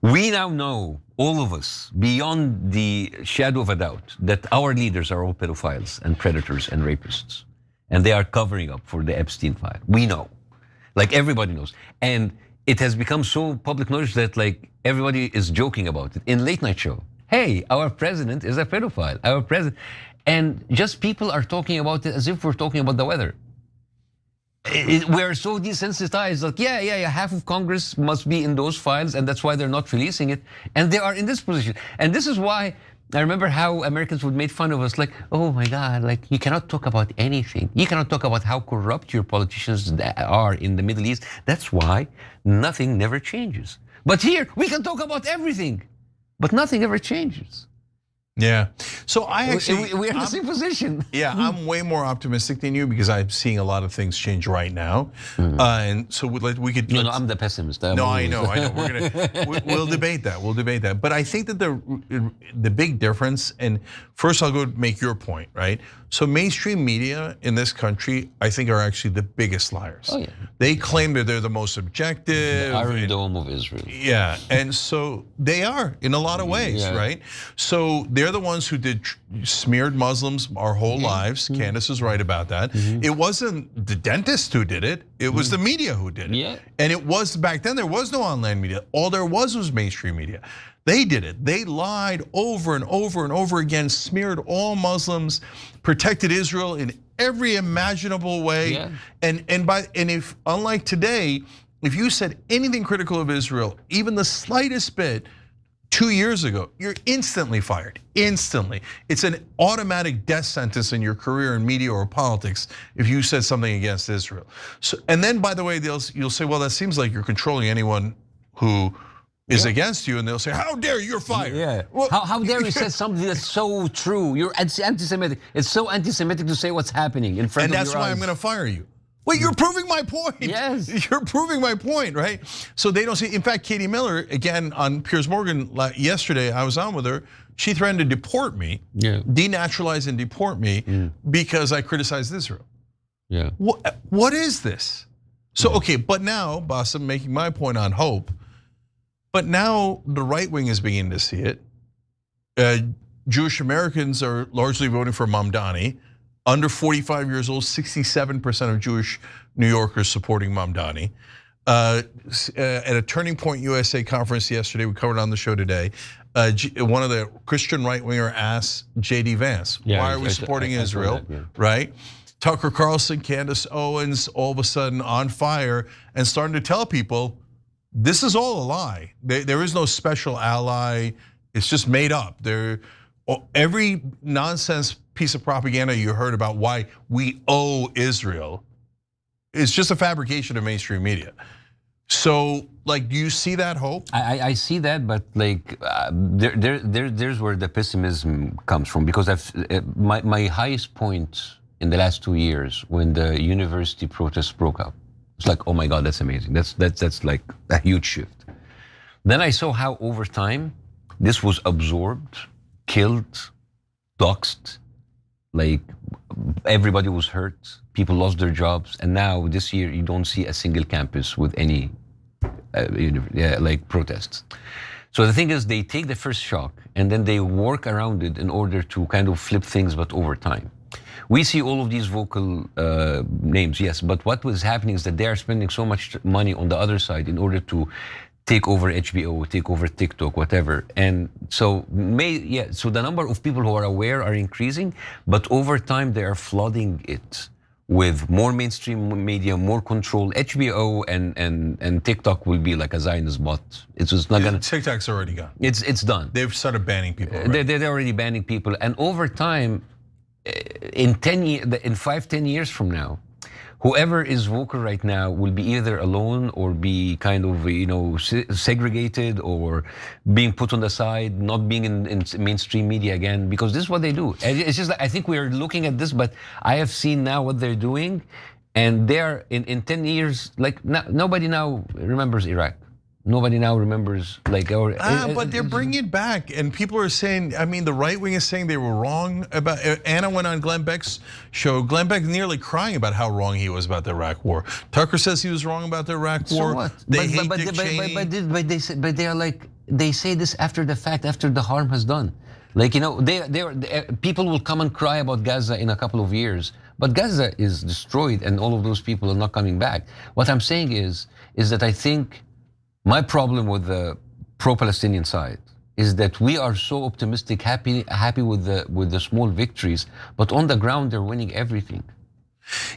We now know, all of us, beyond the shadow of a doubt, that our leaders are all pedophiles and predators and rapists. And they are covering up for the Epstein file. We know, like everybody knows. And it has become so public knowledge that like everybody is joking about it. In late night show, hey, our president is a pedophile, our president. And just people are talking about it as if we're talking about the weather. We're so desensitized, like, yeah, half of Congress must be in those files, and that's why they're not releasing it. And they are in this position. And this is why I remember how Americans would make fun of us, like, oh my God, like you cannot talk about anything. You cannot talk about how corrupt your politicians are in the Middle East. That's why nothing never changes. But here, we can talk about everything, but nothing ever changes. Yeah, so I actually we're in the same position. Yeah, I'm way more optimistic than you because I'm seeing a lot of things change right now, and so we could. No, I'm the pessimist. I know. We'll debate that. But I think that the big difference, and first I'll go make your point, right? So mainstream media in this country, I think, are actually the biggest liars. Oh, yeah. They claim that they're the most objective. The Iron Dome of Israel. Yeah, and so they are in a lot of ways, right? So they're the ones who smeared Muslims our whole lives. Candace is right about that. It wasn't the dentist who did it. It was the media who did it. Yeah. And it was, back then, there was no online media. All there was mainstream media. They did it. They lied over and over and over again, smeared all Muslims, protected Israel in every imaginable way. Yeah. And if, unlike today, if you said anything critical of Israel, even the slightest bit, 2 years ago, you're instantly fired, instantly. It's an automatic death sentence in your career in media or politics if you said something against Israel. So, and then, by the way, you'll say, well, that seems like you're controlling anyone who is against you, and they'll say, how dare you, you're fired. Yeah. Well, how dare you say something that's so true? You're anti-Semitic. It's so anti-Semitic to say what's happening in front of your eyes. And that's why I'm going to fire you. Well, you're proving my point. Yes. You're proving my point, right? So they don't see, in fact, Katie Miller, again, on Piers Morgan yesterday, I was on with her, she threatened to deport me, denaturalize and deport me because I criticized Israel. Yeah. What is this? So, okay, but now, Bassem, making my point on hope, but now the right wing is beginning to see it. Jewish Americans are largely voting for Mamdani. Under 45 years old, 67% of Jewish New Yorkers supporting Mamdani. At a Turning Point USA conference yesterday, we covered it on the show today, one of the Christian right-winger asked JD Vance, why are we supporting Israel, right? Tucker Carlson, Candace Owens, all of a sudden on fire and starting to tell people, this is all a lie. There is no special ally. It's just made up. Every nonsense piece of propaganda you heard about why we owe Israel is just a fabrication of mainstream media. So, like, do you see that hope? I see that, but like, there's where the pessimism comes from, because my highest point in the last 2 years when the university protests broke out. It's like, oh my God, that's amazing. That's like a huge shift. Then I saw how over time this was absorbed, killed, doxed, like everybody was hurt, people lost their jobs, and now this year you don't see a single campus with any like protests. So the thing is, they take the first shock and then they work around it in order to kind of flip things, but over time. We see all of these vocal names, yes, but what was happening is that they are spending so much money on the other side in order to take over HBO, take over TikTok, whatever. And so so the number of people who are aware are increasing, but over time they are flooding it with more mainstream media, more control. HBO and TikTok will be like a Zionist bot. It's just not gonna. TikTok's already gone. It's done. They've started banning people. Right? They're already banning people, and over time, in 5-10 years from now, whoever is vocal right now will be either alone or be kind of segregated or being put on the side, not being in mainstream media again, because this is what they do. It's just like, I think we're looking at this, but I have seen now what they're doing, and they're in 10 years, like nobody now remembers Iraq. Nobody now remembers, like, but they're bringing it back, and people are saying, I mean, the right wing is saying they were wrong about. Anna went on Glenn Beck's show. Glenn Beck nearly crying about how wrong he was about the Iraq war. Tucker says he was wrong about the Iraq war. So what? They hate Dick Cheney. But they are like, they say this after the fact, after the harm has done. Like, people will come and cry about Gaza in a couple of years, but Gaza is destroyed, and all of those people are not coming back. What I'm saying is that I think. My problem with the pro-Palestinian side is that we are so optimistic, happy with the small victories, but on the ground they're winning everything.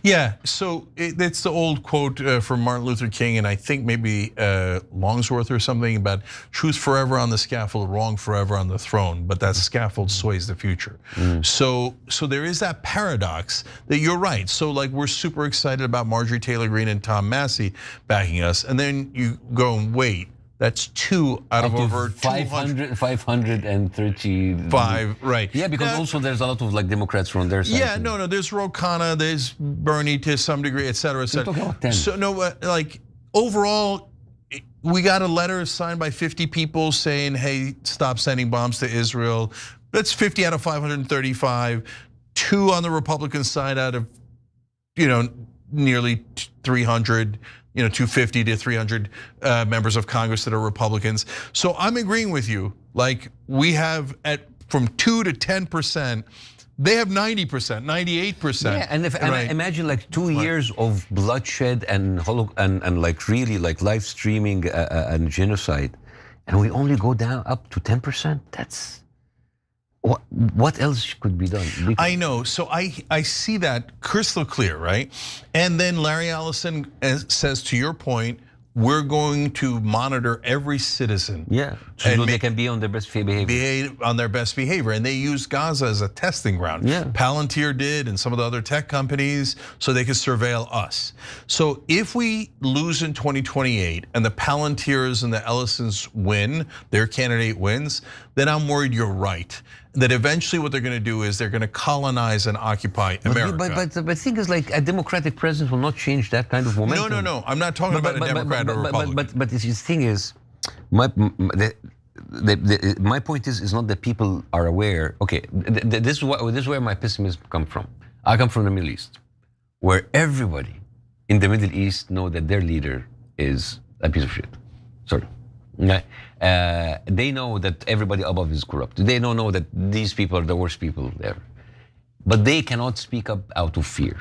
Yeah, so it's the old quote from Martin Luther King, and I think maybe Longsworth or something about truth forever on the scaffold, wrong forever on the throne, but that scaffold sways the future. So there is that paradox that you're right. So like we're super excited about Marjorie Taylor Greene and Tom Massey backing us, and then you go and wait. That's 2 out of over 535, right? Yeah, because also there's a lot of like Democrats from their side. Yeah, no, there's Ro Khanna, there's Bernie to some degree, et cetera, et cetera. We're talking about 10. So no, like overall, we got a letter signed by 50 people saying, "Hey, stop sending bombs to Israel." That's 50 out of 535. 2 on the Republican side out of, nearly 300, 250 to 300 members of Congress that are Republicans. So I'm agreeing with you. Like we have from 2 to 10%. They have 90%, 98%. Yeah, and imagine like 2 years of bloodshed and like really like live streaming and genocide, and we only go down up to 10%. That's what else could be done? I know. So I see that crystal clear, right? And then Larry Ellison says, to your point, we're going to monitor every citizen. Yeah, so they can be on their best behavior. And they use Gaza as a testing ground. Yeah. Palantir did, and some of the other tech companies, so they could surveil us. So if we lose in 2028 and the Palantirs and the Ellisons win, their candidate wins, then I'm worried you're right. That eventually what they're going to do is they're going to colonize and occupy America. But the thing is, like, a democratic president will not change that kind of momentum. No. I'm not talking about a Democrat or Republican. But the thing is, my point is not that people are aware. Okay, this is where my pessimism comes from. I come from the Middle East, where everybody in the Middle East know that their leader is a piece of shit. Sorry. They know that everybody above is corrupt. They don't know that these people are the worst people there. But they cannot speak up out of fear.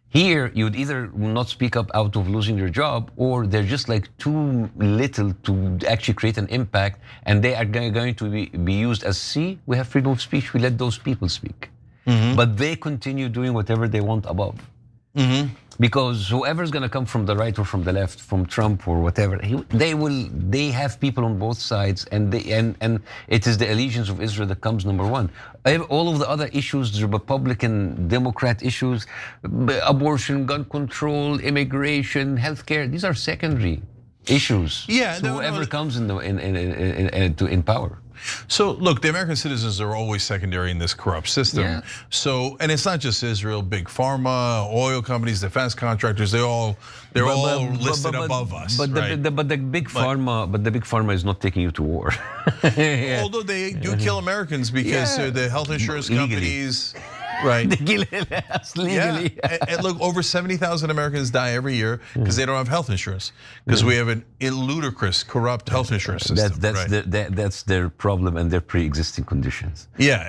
Here, you'd either not speak up out of losing your job, or they're just like too little to actually create an impact, and they are going to be used as, see, we have freedom of speech, we let those people speak. But they continue doing whatever they want above. Because whoever's going to come from the right or from the left, from Trump or whatever, they have people on both sides, and it is the allegiance of Israel that comes number one. All of the other issues, the Republican, Democrat issues, abortion, gun control, immigration, healthcare, these are secondary issues. Yeah, to whoever comes in power. So look, the American citizens are always secondary in this corrupt system. Yeah. So, and it's not just Israel, big pharma, oil companies, defense contractors, they're all listed above us. But the big pharma is not taking you to war. Although they do kill Americans because the health insurance companies. Right. Legally. And look, over 70,000 Americans die every year because they don't have health insurance, because we have a ludicrous, corrupt health insurance system. That's their problem and their pre-existing conditions. Yeah,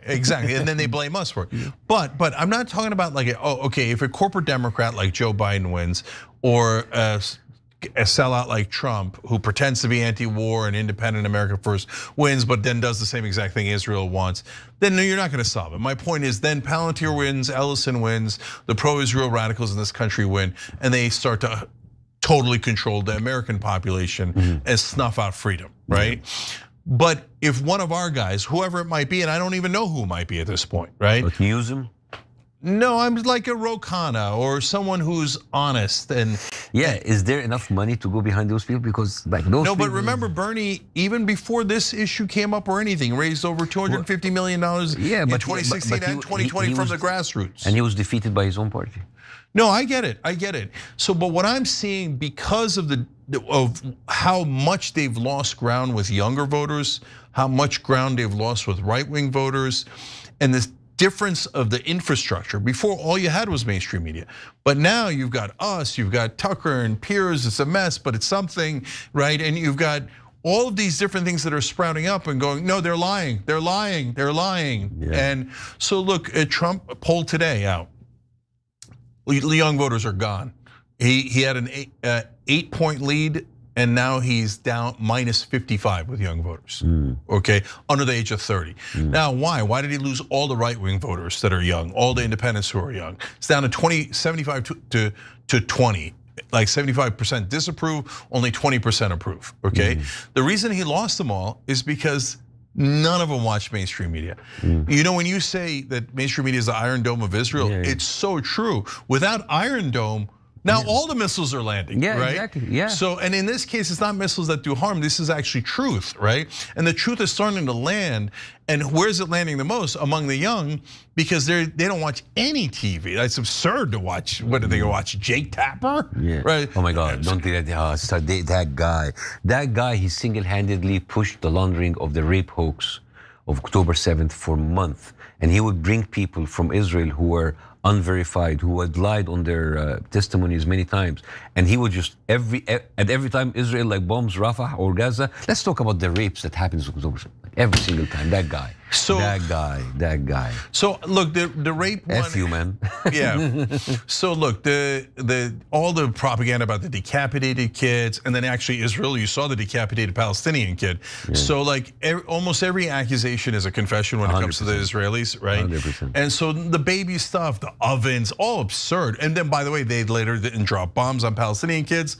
exactly. And then they blame us for it. But I'm not talking about like, if a corporate Democrat like Joe Biden wins, or a sellout like Trump, who pretends to be anti-war and independent America first, wins, but then does the same exact thing Israel wants, then no, you're not going to solve it. My point is, then Palantir wins, Ellison wins, the pro-Israel radicals in this country win, and they start to totally control the American population and snuff out freedom, right? But if one of our guys, whoever it might be, and I don't even know who it might be at this point, right? But use them? No, I'm like a Ro Khanna or someone who's honest and. Yeah, is there enough money to go behind those people? Because like those. No, but remember, Bernie, even before this issue came up or anything, raised over $250 million in 2016 and 2020 from the grassroots. And he was defeated by his own party. No, I get it. So, but what I'm seeing, because of how much they've lost ground with younger voters, how much ground they've lost with right-wing voters, and this difference of the infrastructure. Before, all you had was mainstream media, but now you've got us, you've got Tucker and Piers. It's a mess, but it's something, right? And you've got all of these different things that are sprouting up and going, no, they're lying. Yeah. And so look, Trump polled today out. Young voters are gone. He had an 8-point lead, and now he's down minus 55 with young voters, okay, under the age of 30. Now, why? Why did he lose all the right-wing voters that are young, all the independents who are young? It's down to 75 to 20, like 75% disapprove, only 20% approve, okay? The reason he lost them all is because none of them watch mainstream media. You know, when you say that mainstream media is the Iron Dome of Israel, it's so true. Without Iron Dome, now all the missiles are landing, right? Exactly. Yeah. So, and in this case, it's not missiles that do harm. This is actually truth, right? And the truth is starting to land. And where's it landing the most? Among the young, because they don't watch any TV. That's absurd to watch. What are they gonna watch? Jake Tapper? Yeah. Right. Oh my God! Don't do that. That guy, he single-handedly pushed the laundering of the rape hoax of October 7th for months. and he would bring people from Israel who were unverified, who had lied on their testimonies many times, and he would just every time Israel like bombs Rafah or Gaza, let's talk about the rapes that happens every single time. That guy. That guy. So look, the rape one. F you, man. Yeah. So look, all the propaganda about the decapitated kids, and then actually Israel, you saw the decapitated Palestinian kid. Yeah. So like almost every accusation is a confession when it comes to the Israelis, right? 100%. And so the baby stuff, the ovens, all absurd. And then by the way, they later didn't drop bombs on Palestinian kids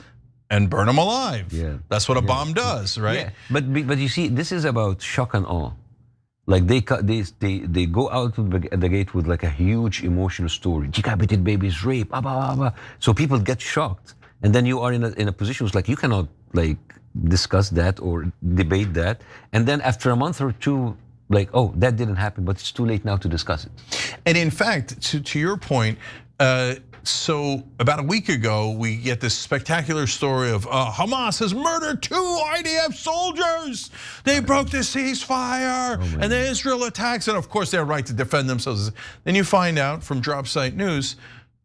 and burn them alive. Yeah. That's what a bomb does, right? Yeah. But you see, this is about shock and awe. Like they go out of the gate with like a huge emotional story. Decapitated babies, rape, so people get shocked, and then you are in a position where like you cannot like discuss that or debate that, and then after a month or two, like, oh, that didn't happen, but it's too late now to discuss it. And in fact, to your point. So about a week ago, we get this spectacular story of Hamas has murdered 2 IDF soldiers. They broke the ceasefire, and then Israel attacks, and of course they're right to defend themselves. Then you find out from Drop Site News,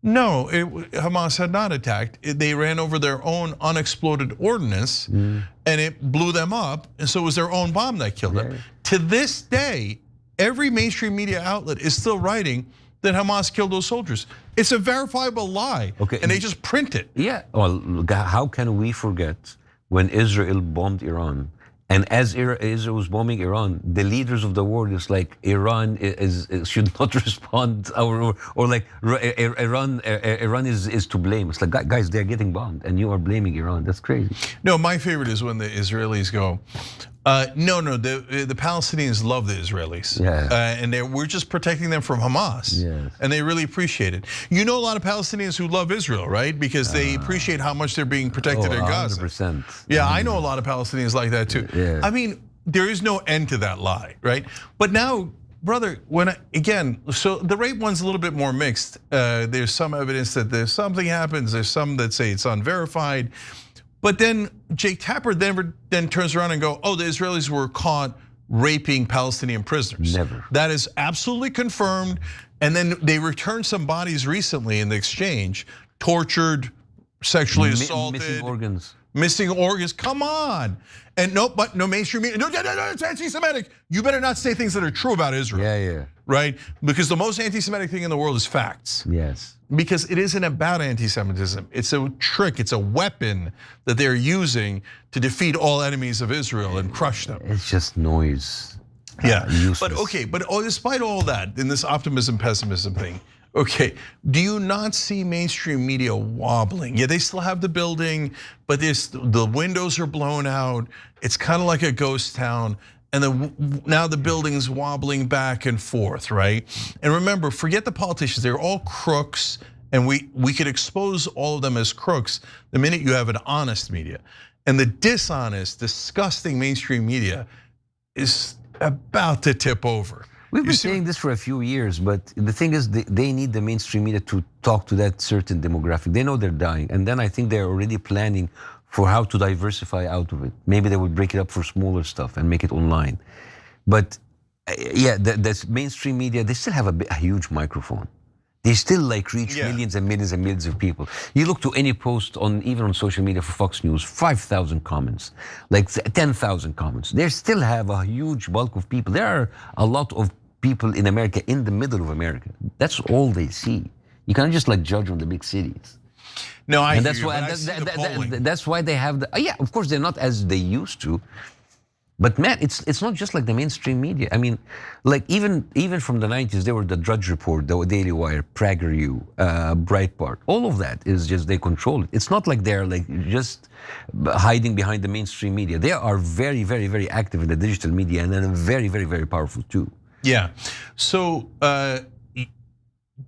no, Hamas had not attacked. They ran over their own unexploded ordnance, and it blew them up, and so it was their own bomb that killed them. To this day, every mainstream media outlet is still writing that Hamas killed those soldiers. It's a verifiable lie, and they just print it. Yeah, well, how can we forget when Israel bombed Iran? And as Israel was bombing Iran, the leaders of the world is like Iran should not respond, or like Iran is to blame. It's like, guys, they're getting bombed, and you are blaming Iran. That's crazy. No, my favorite is when the Israelis go, no, the Palestinians love the Israelis, and we're just protecting them from Hamas, and they really appreciate it. You know a lot of Palestinians who love Israel, right? Because they appreciate how much they're being protected in Gaza. 100%. Yeah, I know a lot of Palestinians like that too. Yeah. I mean, there is no end to that lie, right? But now, brother, so the rape one's a little bit more mixed. There's some evidence that there's something happens. There's some that say it's unverified. But then Jake Tapper then turns around and go, oh, the Israelis were caught raping Palestinian prisoners. Never. That is absolutely confirmed. And then they returned some bodies recently in the exchange, tortured, sexually assaulted. Missing organs, come on. And no mainstream media, no, it's anti-Semitic. You better not say things that are true about Israel. Yeah. Right? Because the most anti-Semitic thing in the world is facts. Yes. Because it isn't about anti-Semitism. It's a trick, it's a weapon that they're using to defeat all enemies of Israel and crush them. It's just noise. Yeah, useless. but okay, despite all that, in this optimism, pessimism thing, okay, do you not see mainstream media wobbling? Yeah, they still have the building, but the windows are blown out. It's kind of like a ghost town. And now the building's wobbling back and forth, right? And remember, forget the politicians, they're all crooks, and we could expose all of them as crooks the minute you have an honest media. And the dishonest, disgusting mainstream media is about to tip over. We've been saying this for a few years, but the thing is, they need the mainstream media to talk to that certain demographic. They know they're dying, and then I think they're already planning for how to diversify out of it. Maybe they would break it up for smaller stuff and make it online. But yeah, the mainstream media, they still have a huge microphone. They still like reach millions and millions and millions of people. You look to any post even on social media for Fox News, 5,000 comments, like 10,000 comments. They still have a huge bulk of people. There are a lot of people in America, in the middle of America. That's all they see. You can't just like judge on the big cities. No, and that's why they have of course they're not as they used to. But man, it's not just like the mainstream media. I mean, like even from the 90s, there were the Drudge Report, the Daily Wire, PragerU, Breitbart. All of that is just they control it. It's not like they're like just hiding behind the mainstream media. They are very, very, very active in the digital media, and then very, very, very powerful too. Yeah. So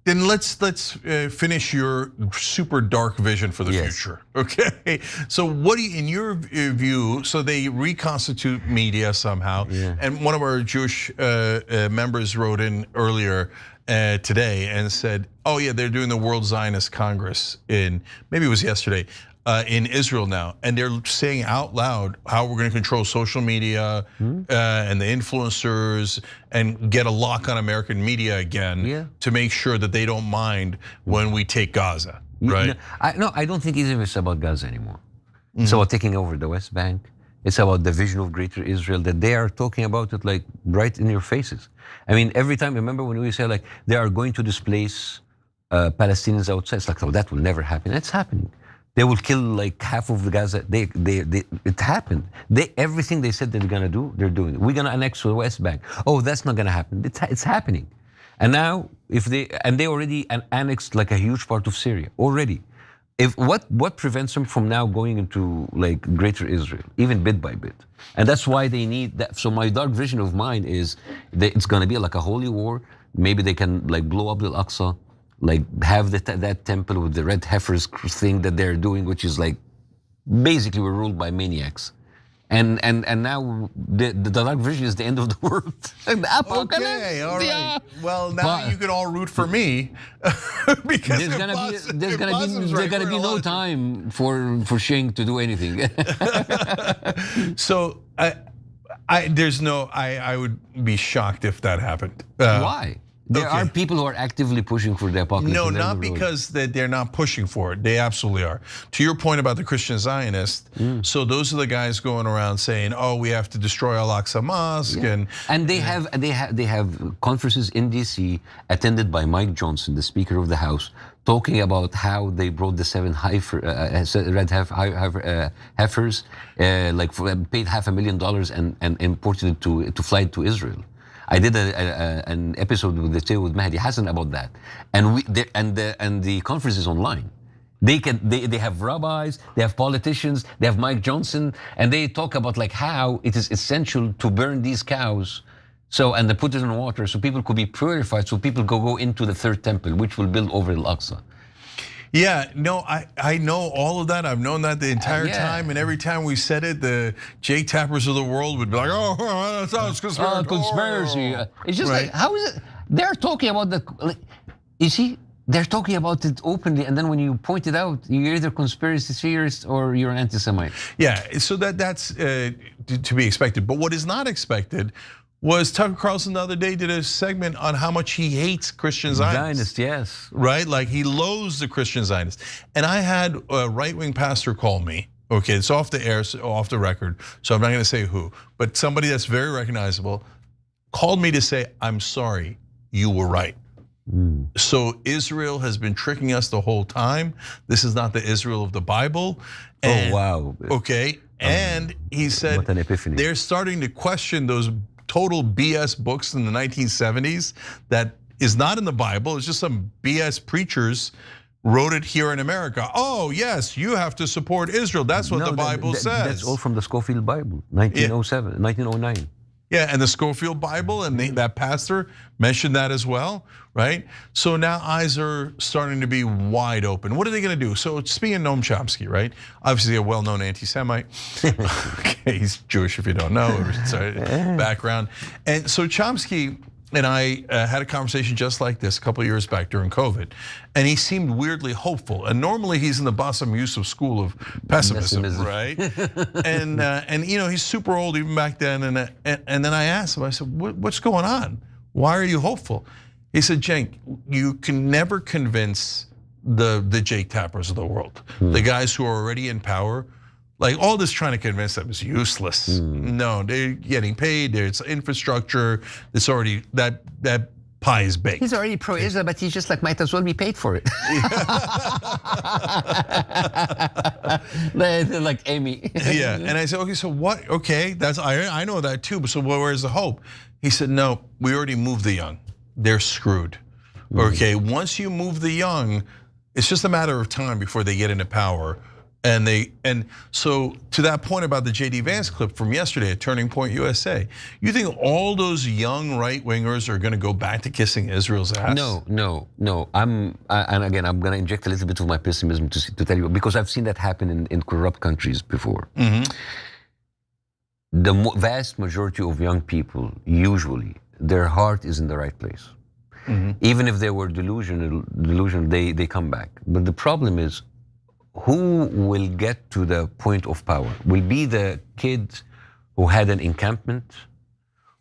then let's finish your super dark vision for the future. Okay. So what do you, in your view, so they reconstitute media somehow, and one of our Jewish members wrote in earlier today and said, oh yeah, they're doing the World Zionist Congress maybe it was yesterday. in Israel now, and they're saying out loud how we're going to control social media and the influencers and get a lock on American media again to make sure that they don't mind when we take Gaza, right? No, I don't think even it's about Gaza anymore. It's about taking over the West Bank. It's about the vision of greater Israel, that they are talking about it like right in your faces. I mean, every time, remember when we say like they are going to displace Palestinians outside, it's like, oh, that will never happen. It's happening. They will kill like half of the Gaza. It happened. Everything they said they're gonna do, they're doing it. We're gonna annex the West Bank. Oh, that's not gonna happen. It's happening. And now, they already annexed like a huge part of Syria already. What prevents them from now going into like greater Israel, even bit by bit? And that's why they need that. So my dark vision of mine is that it's gonna be like a holy war. Maybe they can like blow up the Al-Aqsa, like have that temple with the red heifers thing that they're doing, which is like basically we're ruled by maniacs. And now the dark vision is the end of the world. The apocalypse. Okay, all right. Well, now you can all root for me because there's gonna be no time for Cenk to do anything. So I would be shocked if that happened. Why? There are people who are actively pushing for the apocalypse. No, not because they're not pushing for it. They absolutely are. To your point about the Christian Zionists, so those are the guys going around saying, "Oh, we have to destroy Al-Aqsa Mosque," and they have conferences in DC attended by Mike Johnson, the Speaker of the House, talking about how they brought the 7 red heifers, like paid $500,000 and imported it to fly to Israel. I did an episode with Mahdi Hassan about that, and the conference is online. They have rabbis, they have politicians, they have Mike Johnson, and they talk about like how it is essential to burn these cows, and they put it in water so people could be purified, so people go into the third temple, which will build over Al-Aqsa. Yeah, no, I know all of that. I've known that the entire time, and every time we said it, the Jake Tappers of the world would be like, "Oh, that sounds conspiracy." It's just like, how is it? They're talking about you see, they're talking about it openly, and then when you point it out, you're either conspiracy theorist or you're an anti-Semite. Yeah, so that's to be expected. But what is not expected was Tucker Carlson the other day did a segment on how much he hates Christian Zionists. Zionists, yes. Right, like he loathes the Christian Zionists. And I had a right-wing pastor call me. Okay, it's off the air, off the record, so I'm not gonna say who, but somebody that's very recognizable called me to say, "I'm sorry, you were right." So Israel has been tricking us the whole time. This is not the Israel of the Bible. And, oh, wow. Okay, and he said what an epiphany. They're starting to question those total BS books in the 1970s that is not in the Bible. It's just some BS preachers wrote it here in America. Oh, yes, you have to support Israel. That's what the Bible says. That's all from the Scofield Bible, 1907, 1909. Yeah, and the Scofield Bible, and that pastor mentioned that as well, right? So now eyes are starting to be wide open. What are they gonna do? So speaking of Noam Chomsky, right? Obviously a well-known anti-Semite. Okay, he's Jewish if you don't know, background. And so Chomsky and I had a conversation just like this a couple of years back during COVID, and he seemed weirdly hopeful. And normally he's in the Bassem Yousef school of pessimism, right? and he's super old even back then. And then I asked him, I said, "What's going on? Why are you hopeful?" He said, "Cenk, you can never convince the Jake Tappers of the world, the guys who are already in power." Like all this trying to convince them is useless. No, they're getting paid. There's infrastructure. It's already that pie is baked. He's already pro-Israel, but he's just like might as well be paid for it. Like Amy. Yeah, and I said, okay, so what? Okay, I know that too. But so where's the hope? He said, no, we already moved the young. They're screwed. Okay, once you move the young, it's just a matter of time before they get into power. And so to that point about the JD Vance clip from yesterday at Turning Point USA, you think all those young right-wingers are gonna go back to kissing Israel's ass? No. And again, I'm gonna inject a little bit of my pessimism to tell you, because I've seen that happen in corrupt countries before. The vast majority of young people, usually, their heart is in the right place. Even if they were delusional, they come back. But the problem is, who will get to the point of power? Will be the kid who had an encampment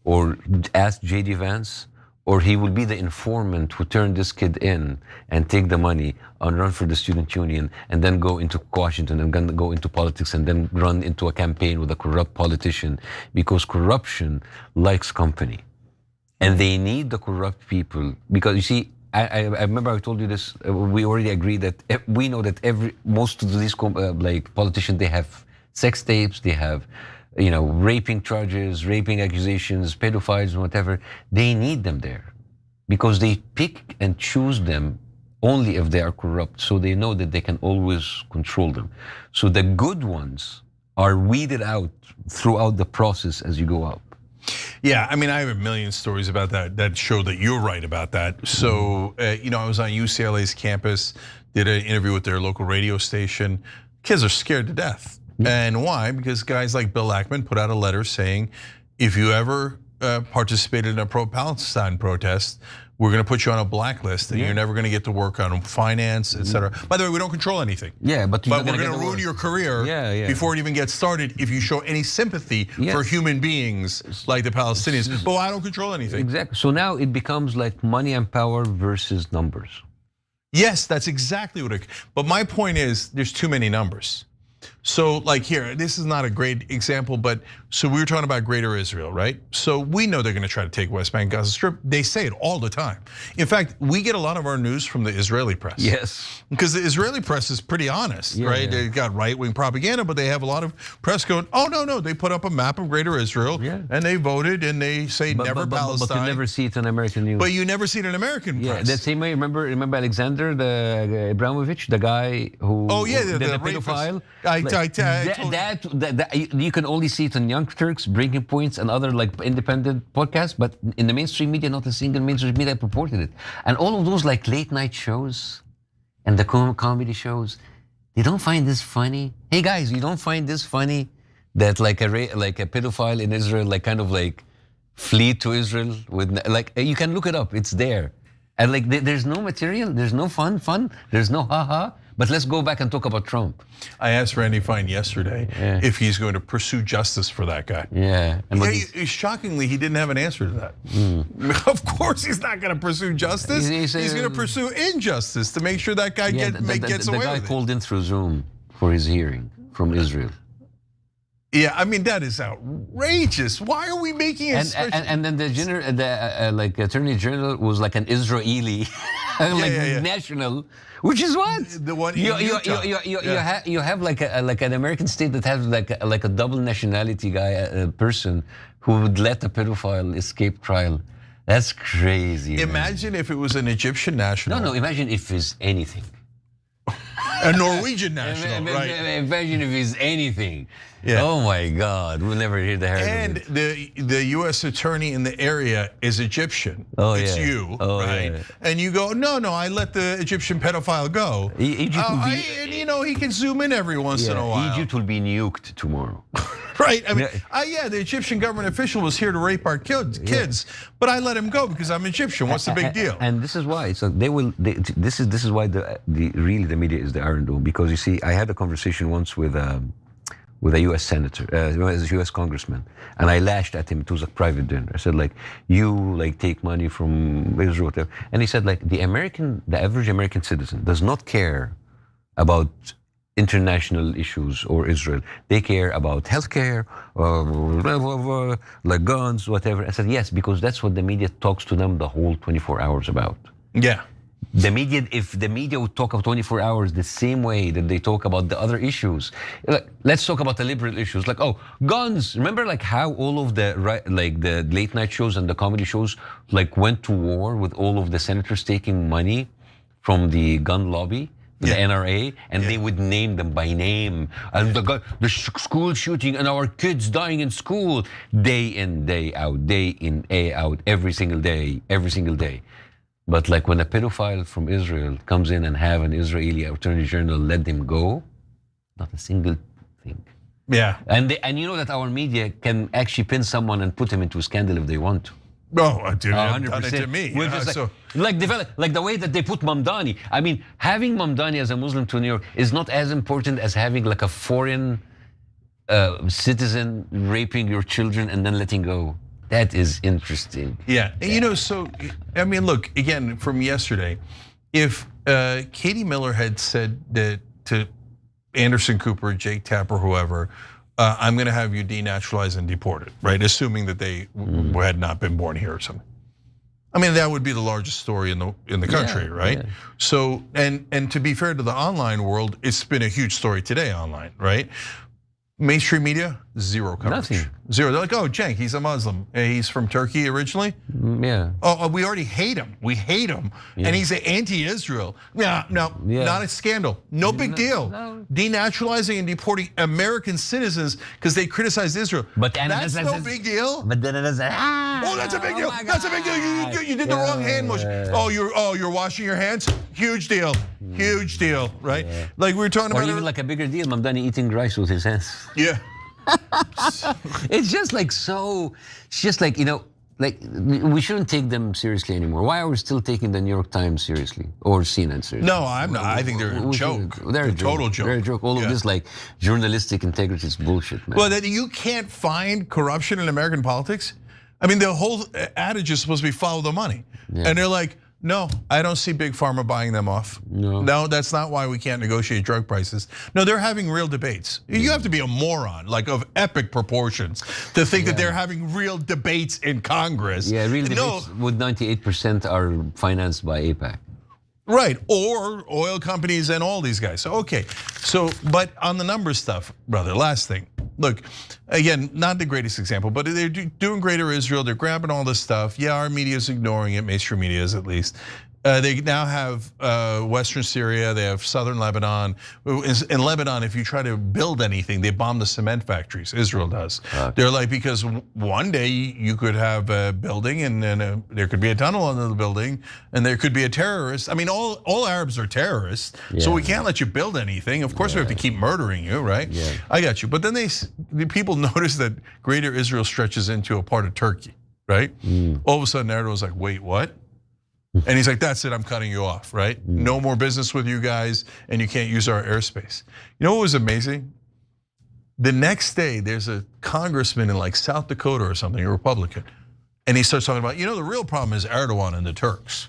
or asked JD Vance, or he will be the informant who turned this kid in and take the money and run for the student union and then go into Washington and then go into politics and then run into a campaign with a corrupt politician, because corruption likes company. And they need the corrupt people, because you see, I remember I told you this, we already agreed that we know that most of these like politicians, they have sex tapes, they have raping charges, raping accusations, pedophiles, whatever. They need them there because they pick and choose them only if they are corrupt. So they know that they can always control them. So the good ones are weeded out throughout the process as you go up. Yeah, I mean, I have a million stories about that show that you're right about that. So, I was on UCLA's campus, did an interview with their local radio station. Kids are scared to death. And why? Because guys like Bill Ackman put out a letter saying, if you ever participated in a pro-Palestine protest, we're going to put you on a blacklist and you're never going to get to work on finance, etc. By the way, we don't control anything. Yeah, but we're going to ruin your career before it even gets started if you show any sympathy for human beings like the Palestinians. But I don't control anything. Exactly. So now it becomes like money and power versus numbers. Yes, that's exactly what it. But my point is, there's too many numbers. So like here, this is not a great example, but so we were talking about Greater Israel, right? So we know they're going to try to take West Bank, Gaza Strip. They say it all the time. In fact, we get a lot of our news from the Israeli press. Yes. Because the Israeli press is pretty honest, right? Yeah. They've got right-wing propaganda, but they have a lot of press going, oh, no. They put up a map of Greater Israel and they voted and they say never Palestine. But you never see it in American news. But you never see it in American press. That same way, remember Alexander, the Abramovich, the guy who the pedophile? That you can only see it on Young Turks, Breaking Points, and other like independent podcasts, but in the mainstream media, not a single mainstream media purported it. And all of those like late night shows and the comedy shows, they don't find this funny. Hey guys, you don't find this funny that like a pedophile in Israel, like kind of like flee to Israel with like, you can look it up, it's there. And like there's no material, there's no fun, there's no haha. But let's go back and talk about Trump. I asked Randy Fine yesterday if he's going to pursue justice for that guy. Yeah. Shockingly, he didn't have an answer to that. Of course he's not going to pursue justice. He's going to pursue injustice to make sure that guy gets away with it. The guy called in through Zoom for his hearing from Israel. Yeah, I mean, that is outrageous. Why are we making it and then the Attorney General was like an Israeli national, which is what? The one you have like an American state that has like a double nationality guy, person who would let a pedophile escape trial. That's crazy. Imagine if it was an Egyptian national. No, imagine if it's anything. A Norwegian national, right? Imagine if it's anything. Yeah. Oh my God, we'll never hear the And the U.S. attorney in the area is Egyptian. Oh, it's you, right? Yeah. And you go, no, I let the Egyptian pedophile go. And he can zoom in every once in a while. Egypt will be nuked tomorrow. Right, I mean, the Egyptian government official was here to rape our kids, but I let him go because I'm Egyptian. What's the big deal? And this is why. So this is why really the media is the Iron Dome, because you see, I had a conversation once with a U.S. senator, a U.S. congressman, and I lashed at him. It was a private dinner. I said like, you take money from Israel, whatever. And he said like, the average American citizen does not care about international issues or Israel. They care about healthcare, like guns, whatever. I said yes, because that's what the media talks to them the whole 24 hours about. Yeah. The media, if the media would talk about 24 hours the same way that they talk about the other issues, let's talk about the liberal issues, like guns. Remember like how all of the the late night shows and the comedy shows went to war with all of the senators taking money from the gun lobby, the NRA, and they would name them by name. And the school shooting and our kids dying in school, day in, day out, day in, day out, every single day. But like when a pedophile from Israel comes in and have an Israeli attorney general let them go, not a single thing. Yeah. And you know that our media can actually pin someone and put him into a scandal if they want to. Oh, dude, 100%. done it to me. We're just like the way that they put Mamdani. I mean, having Mamdani as a Muslim to New York is not as important as having like a foreign citizen raping your children and then letting go. That is interesting. Yeah, and you know, so I mean, look again from yesterday. If Katie Miller had said that to Anderson Cooper, Jake Tapper, whoever, I'm going to have you denaturalized and deported, right? Assuming that they had not been born here or something. I mean, that would be the largest story in the country, right? Yeah. So, and to be fair to the online world, it's been a huge story today online, right? Mainstream media, zero coverage. Nothing. Zero. They're like, oh, Cenk, he's a Muslim. He's from Turkey originally. Yeah. Oh, we already hate him. We hate him. Yeah. And he's anti-Israel. No, not a scandal. No big deal. No. Denaturalizing and deporting American citizens because they criticized Israel. But that's no big deal. But then it is that's a big deal. That's a big deal. You did the wrong hand motion. Oh, you're washing your hands. Huge deal. Huge deal, right? Yeah. Like we were talking about. Or even like a bigger deal, Mamdani eating rice with his hands. Yeah. It's just like so. It's just like, you know, like we shouldn't take them seriously anymore. Why are we still taking the New York Times seriously or CNN seriously? No, I'm not. I think they're a joke. They're a total joke. They're a joke. All of this like journalistic integrity is bullshit, man. Well, that you can't find corruption in American politics. I mean, the whole adage is supposed to be follow the money, and they're like, no, I don't see Big Pharma buying them off. No, that's not why we can't negotiate drug prices. No, they're having real debates. You have to be a moron, like of epic proportions, to think that they're having real debates in Congress. Yeah, real debates with 98% are financed by AIPAC. Right, or oil companies and all these guys. So, okay, but on the numbers stuff, brother, last thing. Look, again, not the greatest example, but they're doing Greater Israel. They're grabbing all this stuff. Yeah, our media is ignoring it, mainstream media is at least. They now have Western Syria, they have Southern Lebanon. In Lebanon, if you try to build anything, they bomb the cement factories, Israel does. They're like, because one day you could have a building and then there could be a tunnel under the building and there could be a terrorist. I mean, all Arabs are terrorists, so we can't let you build anything. Of course we have to keep murdering you, right? Yeah. I got you. But then the people notice that Greater Israel stretches into a part of Turkey, right? All of a sudden Erdogan's like, wait, what? And he's like, that's it, I'm cutting you off, right? No more business with you guys, and you can't use our airspace. You know what was amazing? The next day, there's a congressman in like South Dakota or something, a Republican, and he starts talking about, you know, the real problem is Erdogan and the Turks.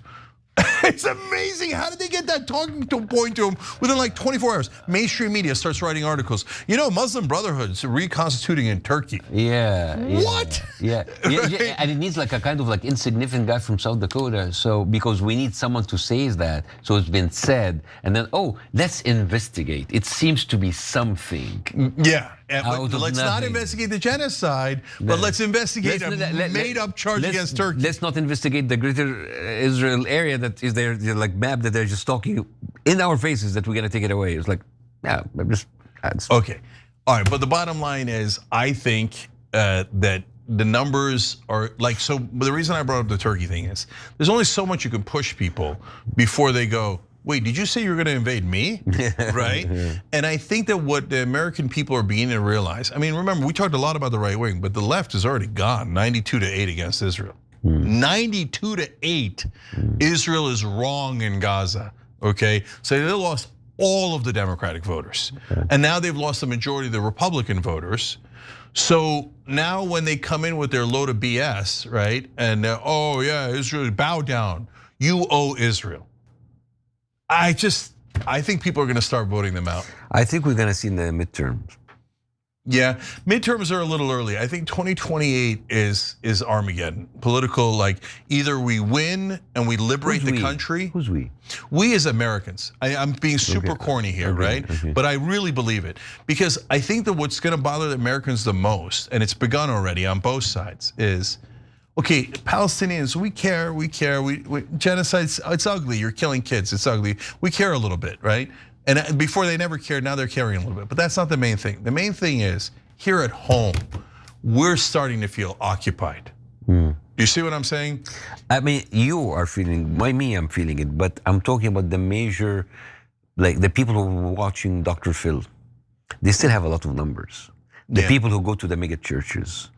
It's amazing. How did they get that talking point to him within like 24 hours? Mainstream media starts writing articles. You know, Muslim Brotherhood's reconstituting in Turkey. Yeah. What? Yeah. Right? And it needs like a kind of like insignificant guy from South Dakota. So because we need someone to say that. So it's been said, and then let's investigate. It seems to be something. Yeah. Let's not investigate the genocide, but let's investigate a made-up charge against Turkey. Let's not investigate the Greater Israel area that is there, like map that they're just talking in our faces that we're gonna take it away. It's like, okay, all right. But the bottom line is, I think that the numbers are like so. The reason I brought up the Turkey thing is there's only so much you can push people before they go, wait, did you say you were gonna invade me? Right? And I think that what the American people are beginning to realize, I mean, remember, we talked a lot about the right wing, but the left is already gone 92-8 against Israel. 92-8, Israel is wrong in Gaza, okay? So they lost all of the Democratic voters. And now they've lost the majority of the Republican voters. So now when they come in with their load of BS, right? And oh yeah, Israel, bow down, you owe Israel. I think people are gonna start voting them out. I think we're gonna see in the midterms. Yeah, midterms are a little early. I think 2028 is Armageddon. Political, like either we win and we liberate the country. Who's we? We as Americans. I'm being super corny here, right? But I really believe it. Because I think that what's gonna bother the Americans the most, and it's begun already on both sides, is, okay, Palestinians, we care, genocide, it's ugly, you're killing kids, it's ugly. We care a little bit, right? And before they never cared, now they're caring a little bit. But that's not the main thing. The main thing is, here at home, we're starting to feel occupied. Do you see what I'm saying? I mean, you are feeling, by me I'm feeling it, but I'm talking about the major, like the people who are watching Dr. Phil, they still have a lot of numbers. The people who go to the mega churches,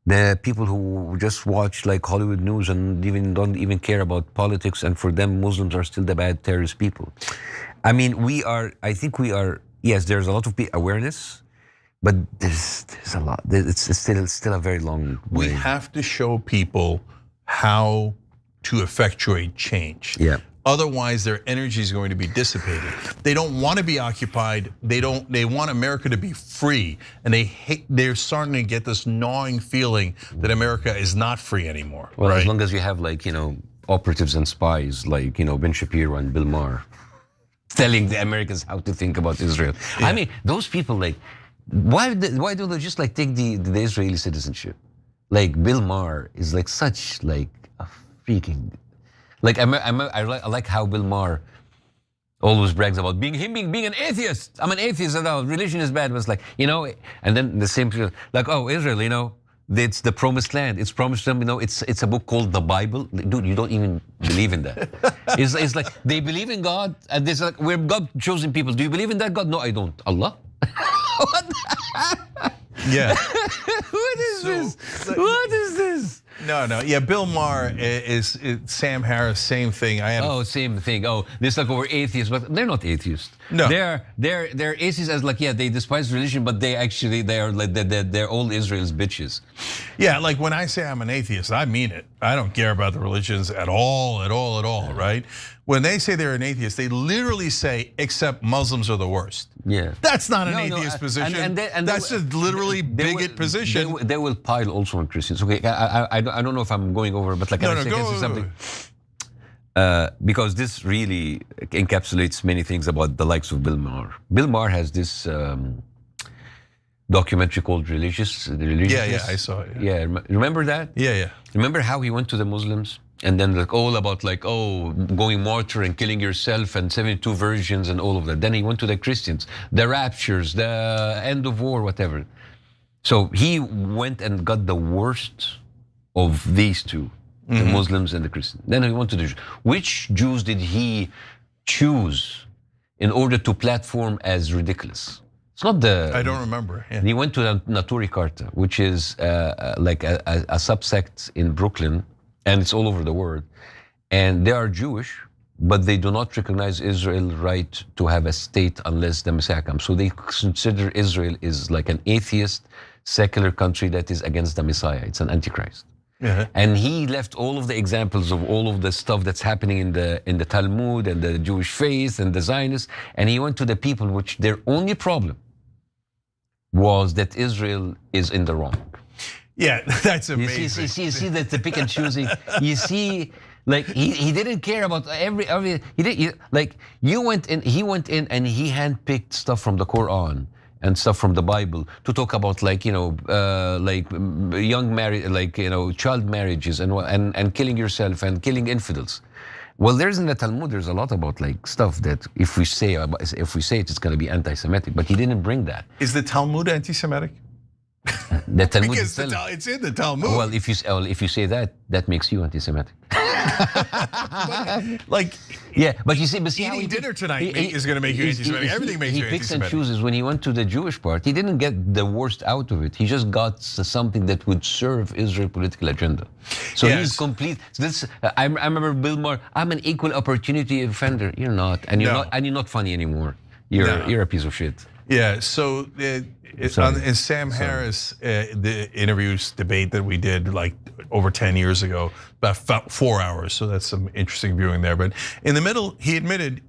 The people who just watch like Hollywood news and don't even care about politics, and for them Muslims are still the bad terrorist people. I mean, I think we are. Yes, there's a lot of awareness, but there's a lot. It's still a very long way. We have to show people how to effectuate change. Yeah. Otherwise, their energy is going to be dissipated. They don't want to be occupied. They want America to be free, and they're starting to get this gnawing feeling that America is not free anymore. Well, right? As long as you have like operatives and spies like Ben Shapiro and Bill Maher telling the Americans how to think about Israel. Yeah. I mean, those people why don't they just like take the Israeli citizenship? Like Bill Maher is like such like a freaking. Like I like how Bill Maher always brags about being an atheist. I'm an atheist, and religion is bad. But it's like, and then the same people like, oh, Israel, it's the promised land. It's promised them, it's a book called the Bible. Dude, you don't even believe in that. It's like they believe in God, and they're like, we're God chosen people. Do you believe in that God? No, I don't. Allah? What? Yeah. What is this? What is this? No. Yeah, Bill Maher is Sam Harris, same thing. Same thing. This like we're atheists, but they're not atheists. No. They're atheists as like, they despise religion, but they are like they're all Israel's bitches. Yeah, like when I say I'm an atheist, I mean it. I don't care about the religions at all, right? When they say they're an atheist, they literally say, except Muslims are the worst. Yeah. That's not an atheist position. That's just literally bigot position. They will pile also on Christians. Okay, I don't know if I'm going over, but like I say something. Because this really encapsulates many things about the likes of Bill Maher. Bill Maher has this documentary called Religious. Yeah, I saw it. Yeah, remember that? Yeah. Remember how he went to the Muslims? And then like all about like, going martyr and killing yourself and 72 virgins and all of that. Then he went to the Christians, the raptures, the end of war, whatever. So he went and got the worst of these two, the Muslims and the Christians. Then he went to the Jews. Which Jews did he choose in order to platform as ridiculous? It's not I don't remember. Yeah. He went to the Naturi Karta, which is like a subsect in Brooklyn, and it's all over the world. And they are Jewish, but they do not recognize Israel's right to have a state unless the Messiah comes. So they consider Israel is like an atheist, secular country that is against the Messiah. It's an antichrist. Yeah. And he left all of the examples of all of the stuff that's happening in the Talmud and the Jewish faith and the Zionists, and he went to the people which their only problem was that Israel is in the wrong. Yeah, that's amazing. You see that the pick and choosing. You see, like he didn't care about every. He went in and he handpicked stuff from the Quran and stuff from the Bible to talk about like young marriage, child marriages and killing yourself and killing infidels. Well, there's in the Talmud, there's a lot about like stuff that if we say it, it's going to be anti-Semitic. But he didn't bring that. Is the Talmud anti-Semitic? The Talmud because it's in the Talmud. Well, if you say that, that makes you anti-Semitic. But you see eating dinner tonight is going to make you anti-Semitic. Everything makes you anti-Semitic. He picks and chooses. When he went to the Jewish part, he didn't get the worst out of it. He just got something that would serve Israel's political agenda. So he's complete. I remember Bill Maher. I'm an equal opportunity offender. You're not, and you're not funny anymore. You're a piece of shit. Yeah. So. In Sam Harris, the interviews debate that we did like over 10 years ago, about 4 hours. So that's some interesting viewing there. But in the middle, he admitted,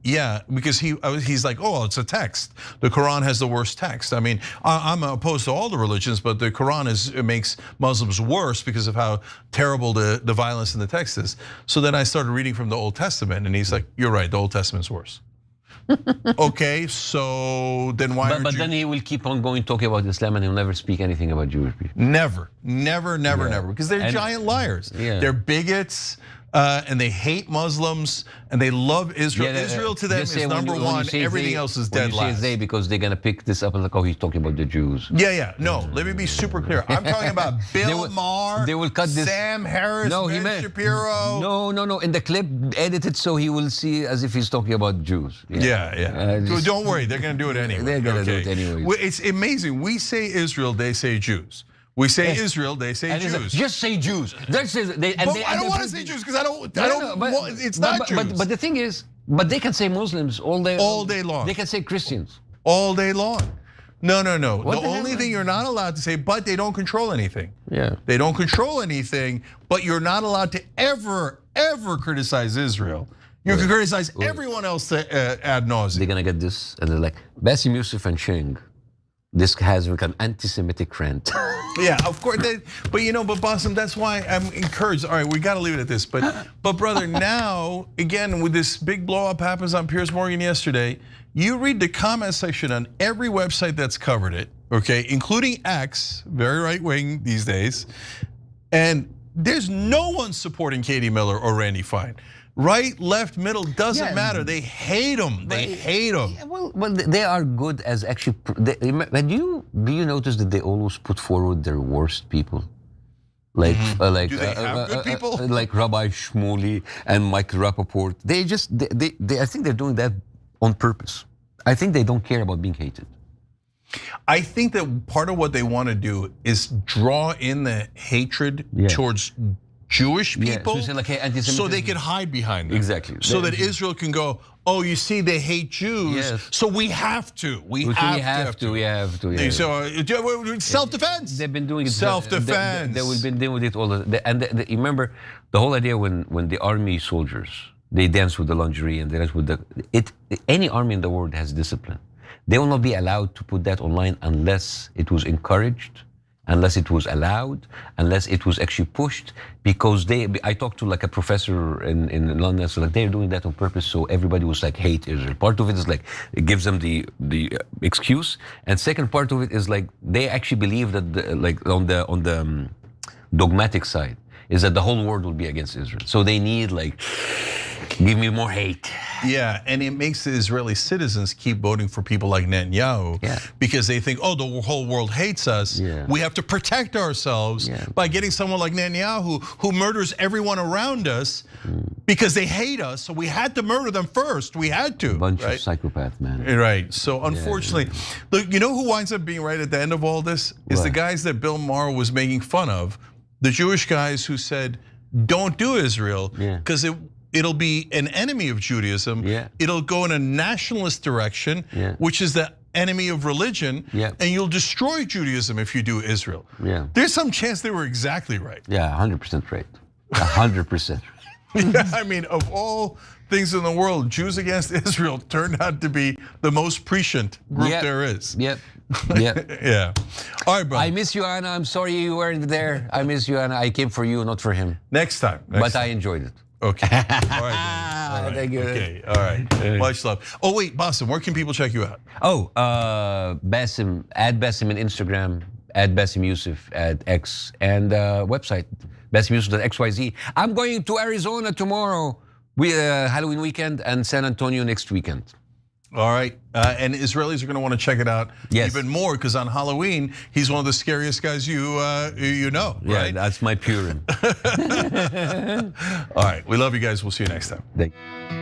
because he's like, it's a text. The Quran has the worst text. I mean, I'm opposed to all the religions, but the Quran makes Muslims worse because of how terrible the violence in the text is. So then I started reading from the Old Testament, and he's like, you're right, the Old Testament's worse. Okay, so then why? But then he will keep on going talking about Islam, and he'll never speak anything about Jewish people. Never, because they're giant liars. Yeah. They're bigots, and they hate Muslims, and they love Israel. Israel to them is number one. Everything else is dead last. They because they're gonna pick this up and like, he's talking about the Jews. Yeah. No, let me be super clear. I'm talking about Bill Maher. They will cut this. Sam Harris. Ben Shapiro. No. In the clip, edited so he will see as if he's talking about Jews. Yeah. Don't worry, they're gonna do it anyway. They're gonna do it anyway. It's amazing. We say Israel, they say Jews. We say Israel, they say and Jews. Just say Jews. That's it. I don't want to say Jews because I don't. It's not Jews. But the thing is, but they can say Muslims all day. All day long. They can say Christians all day long. No. The only thing you're not allowed to say, but they don't control anything. Yeah. They don't control anything, but you're not allowed to ever criticize Israel. You can criticize everyone else ad nauseum. They're gonna get this, and they're like, Bassem, Yousef, and Cenk. This has become anti-Semitic rant. Yeah, of course. But Bassem, that's why I'm encouraged. All right, we got to leave it at this. But brother, now again with this big blow up happens on Piers Morgan yesterday. You read the comment section on every website that's covered it, okay, including X, very right wing these days, and there's no one supporting Katie Miller or Randy Fine. Right, left, middle, doesn't matter. They hate them. They hate them. Well, they are good as actually. Do you notice that they always put forward their worst people? Like, do they have good people? Like Rabbi Shmuley and Mike Rappaport. They I think they're doing that on purpose. I think they don't care about being hated. I think that part of what they want to do is draw in the hatred towards Jewish people, so they can hide behind them. Exactly. So that Israel can go, oh, you see, they hate Jews, so we have to. We have to. So self-defense. They've been doing it. Self-defense. They've been doing it all. You remember the whole idea when the army soldiers, they dance with the lingerie and they dance with any army in the world has discipline. They will not be allowed to put that online unless it was encouraged, unless it was allowed, unless it was actually pushed, because I talked to like a professor in London, so like they're doing that on purpose, so everybody was like hate Israel. Part of it is like it gives them the excuse, and second part of it is like they actually believe that like on the dogmatic side is that the whole world will be against Israel, so they need like give me more hate. Yeah, and it makes the Israeli citizens keep voting for people like Netanyahu because they think, oh, the whole world hates us. We have to protect ourselves by getting someone like Netanyahu who murders everyone around us because they hate us. So we had to murder them first. We had to. Bunch of psychopaths, man. Right. So unfortunately, look, you know who winds up being right at the end of all this is the guys that Bill Maher was making fun of, the Jewish guys who said, don't do Israel because it'll be an enemy of Judaism. It'll go in a nationalist direction, which is the enemy of religion, and you'll destroy Judaism if you do Israel. There's some chance they were exactly right. 100% right. 100%. I mean, of all things in the world, Jews against Israel turned out to be the most prescient group there is. Yeah. All right, bro. I miss you, Anna. I'm sorry you weren't there. I miss you, Anna. I came for you, not for him. Next time. I enjoyed it. Okay. All right. Thank you. Okay. All right. Much love. Oh wait, Bassem, where can people check you out? Oh, Bassem, @Bassem on Instagram, @Bassem Yousef at X, and website BassemYousef.xyz. I'm going to Arizona tomorrow. Halloween weekend and San Antonio next weekend. All right, and Israelis are going to want to check it out even more because on Halloween he's one of the scariest guys you know. Right? Yeah, that's my Purim. All right, we love you guys. We'll see you next time. Thank you.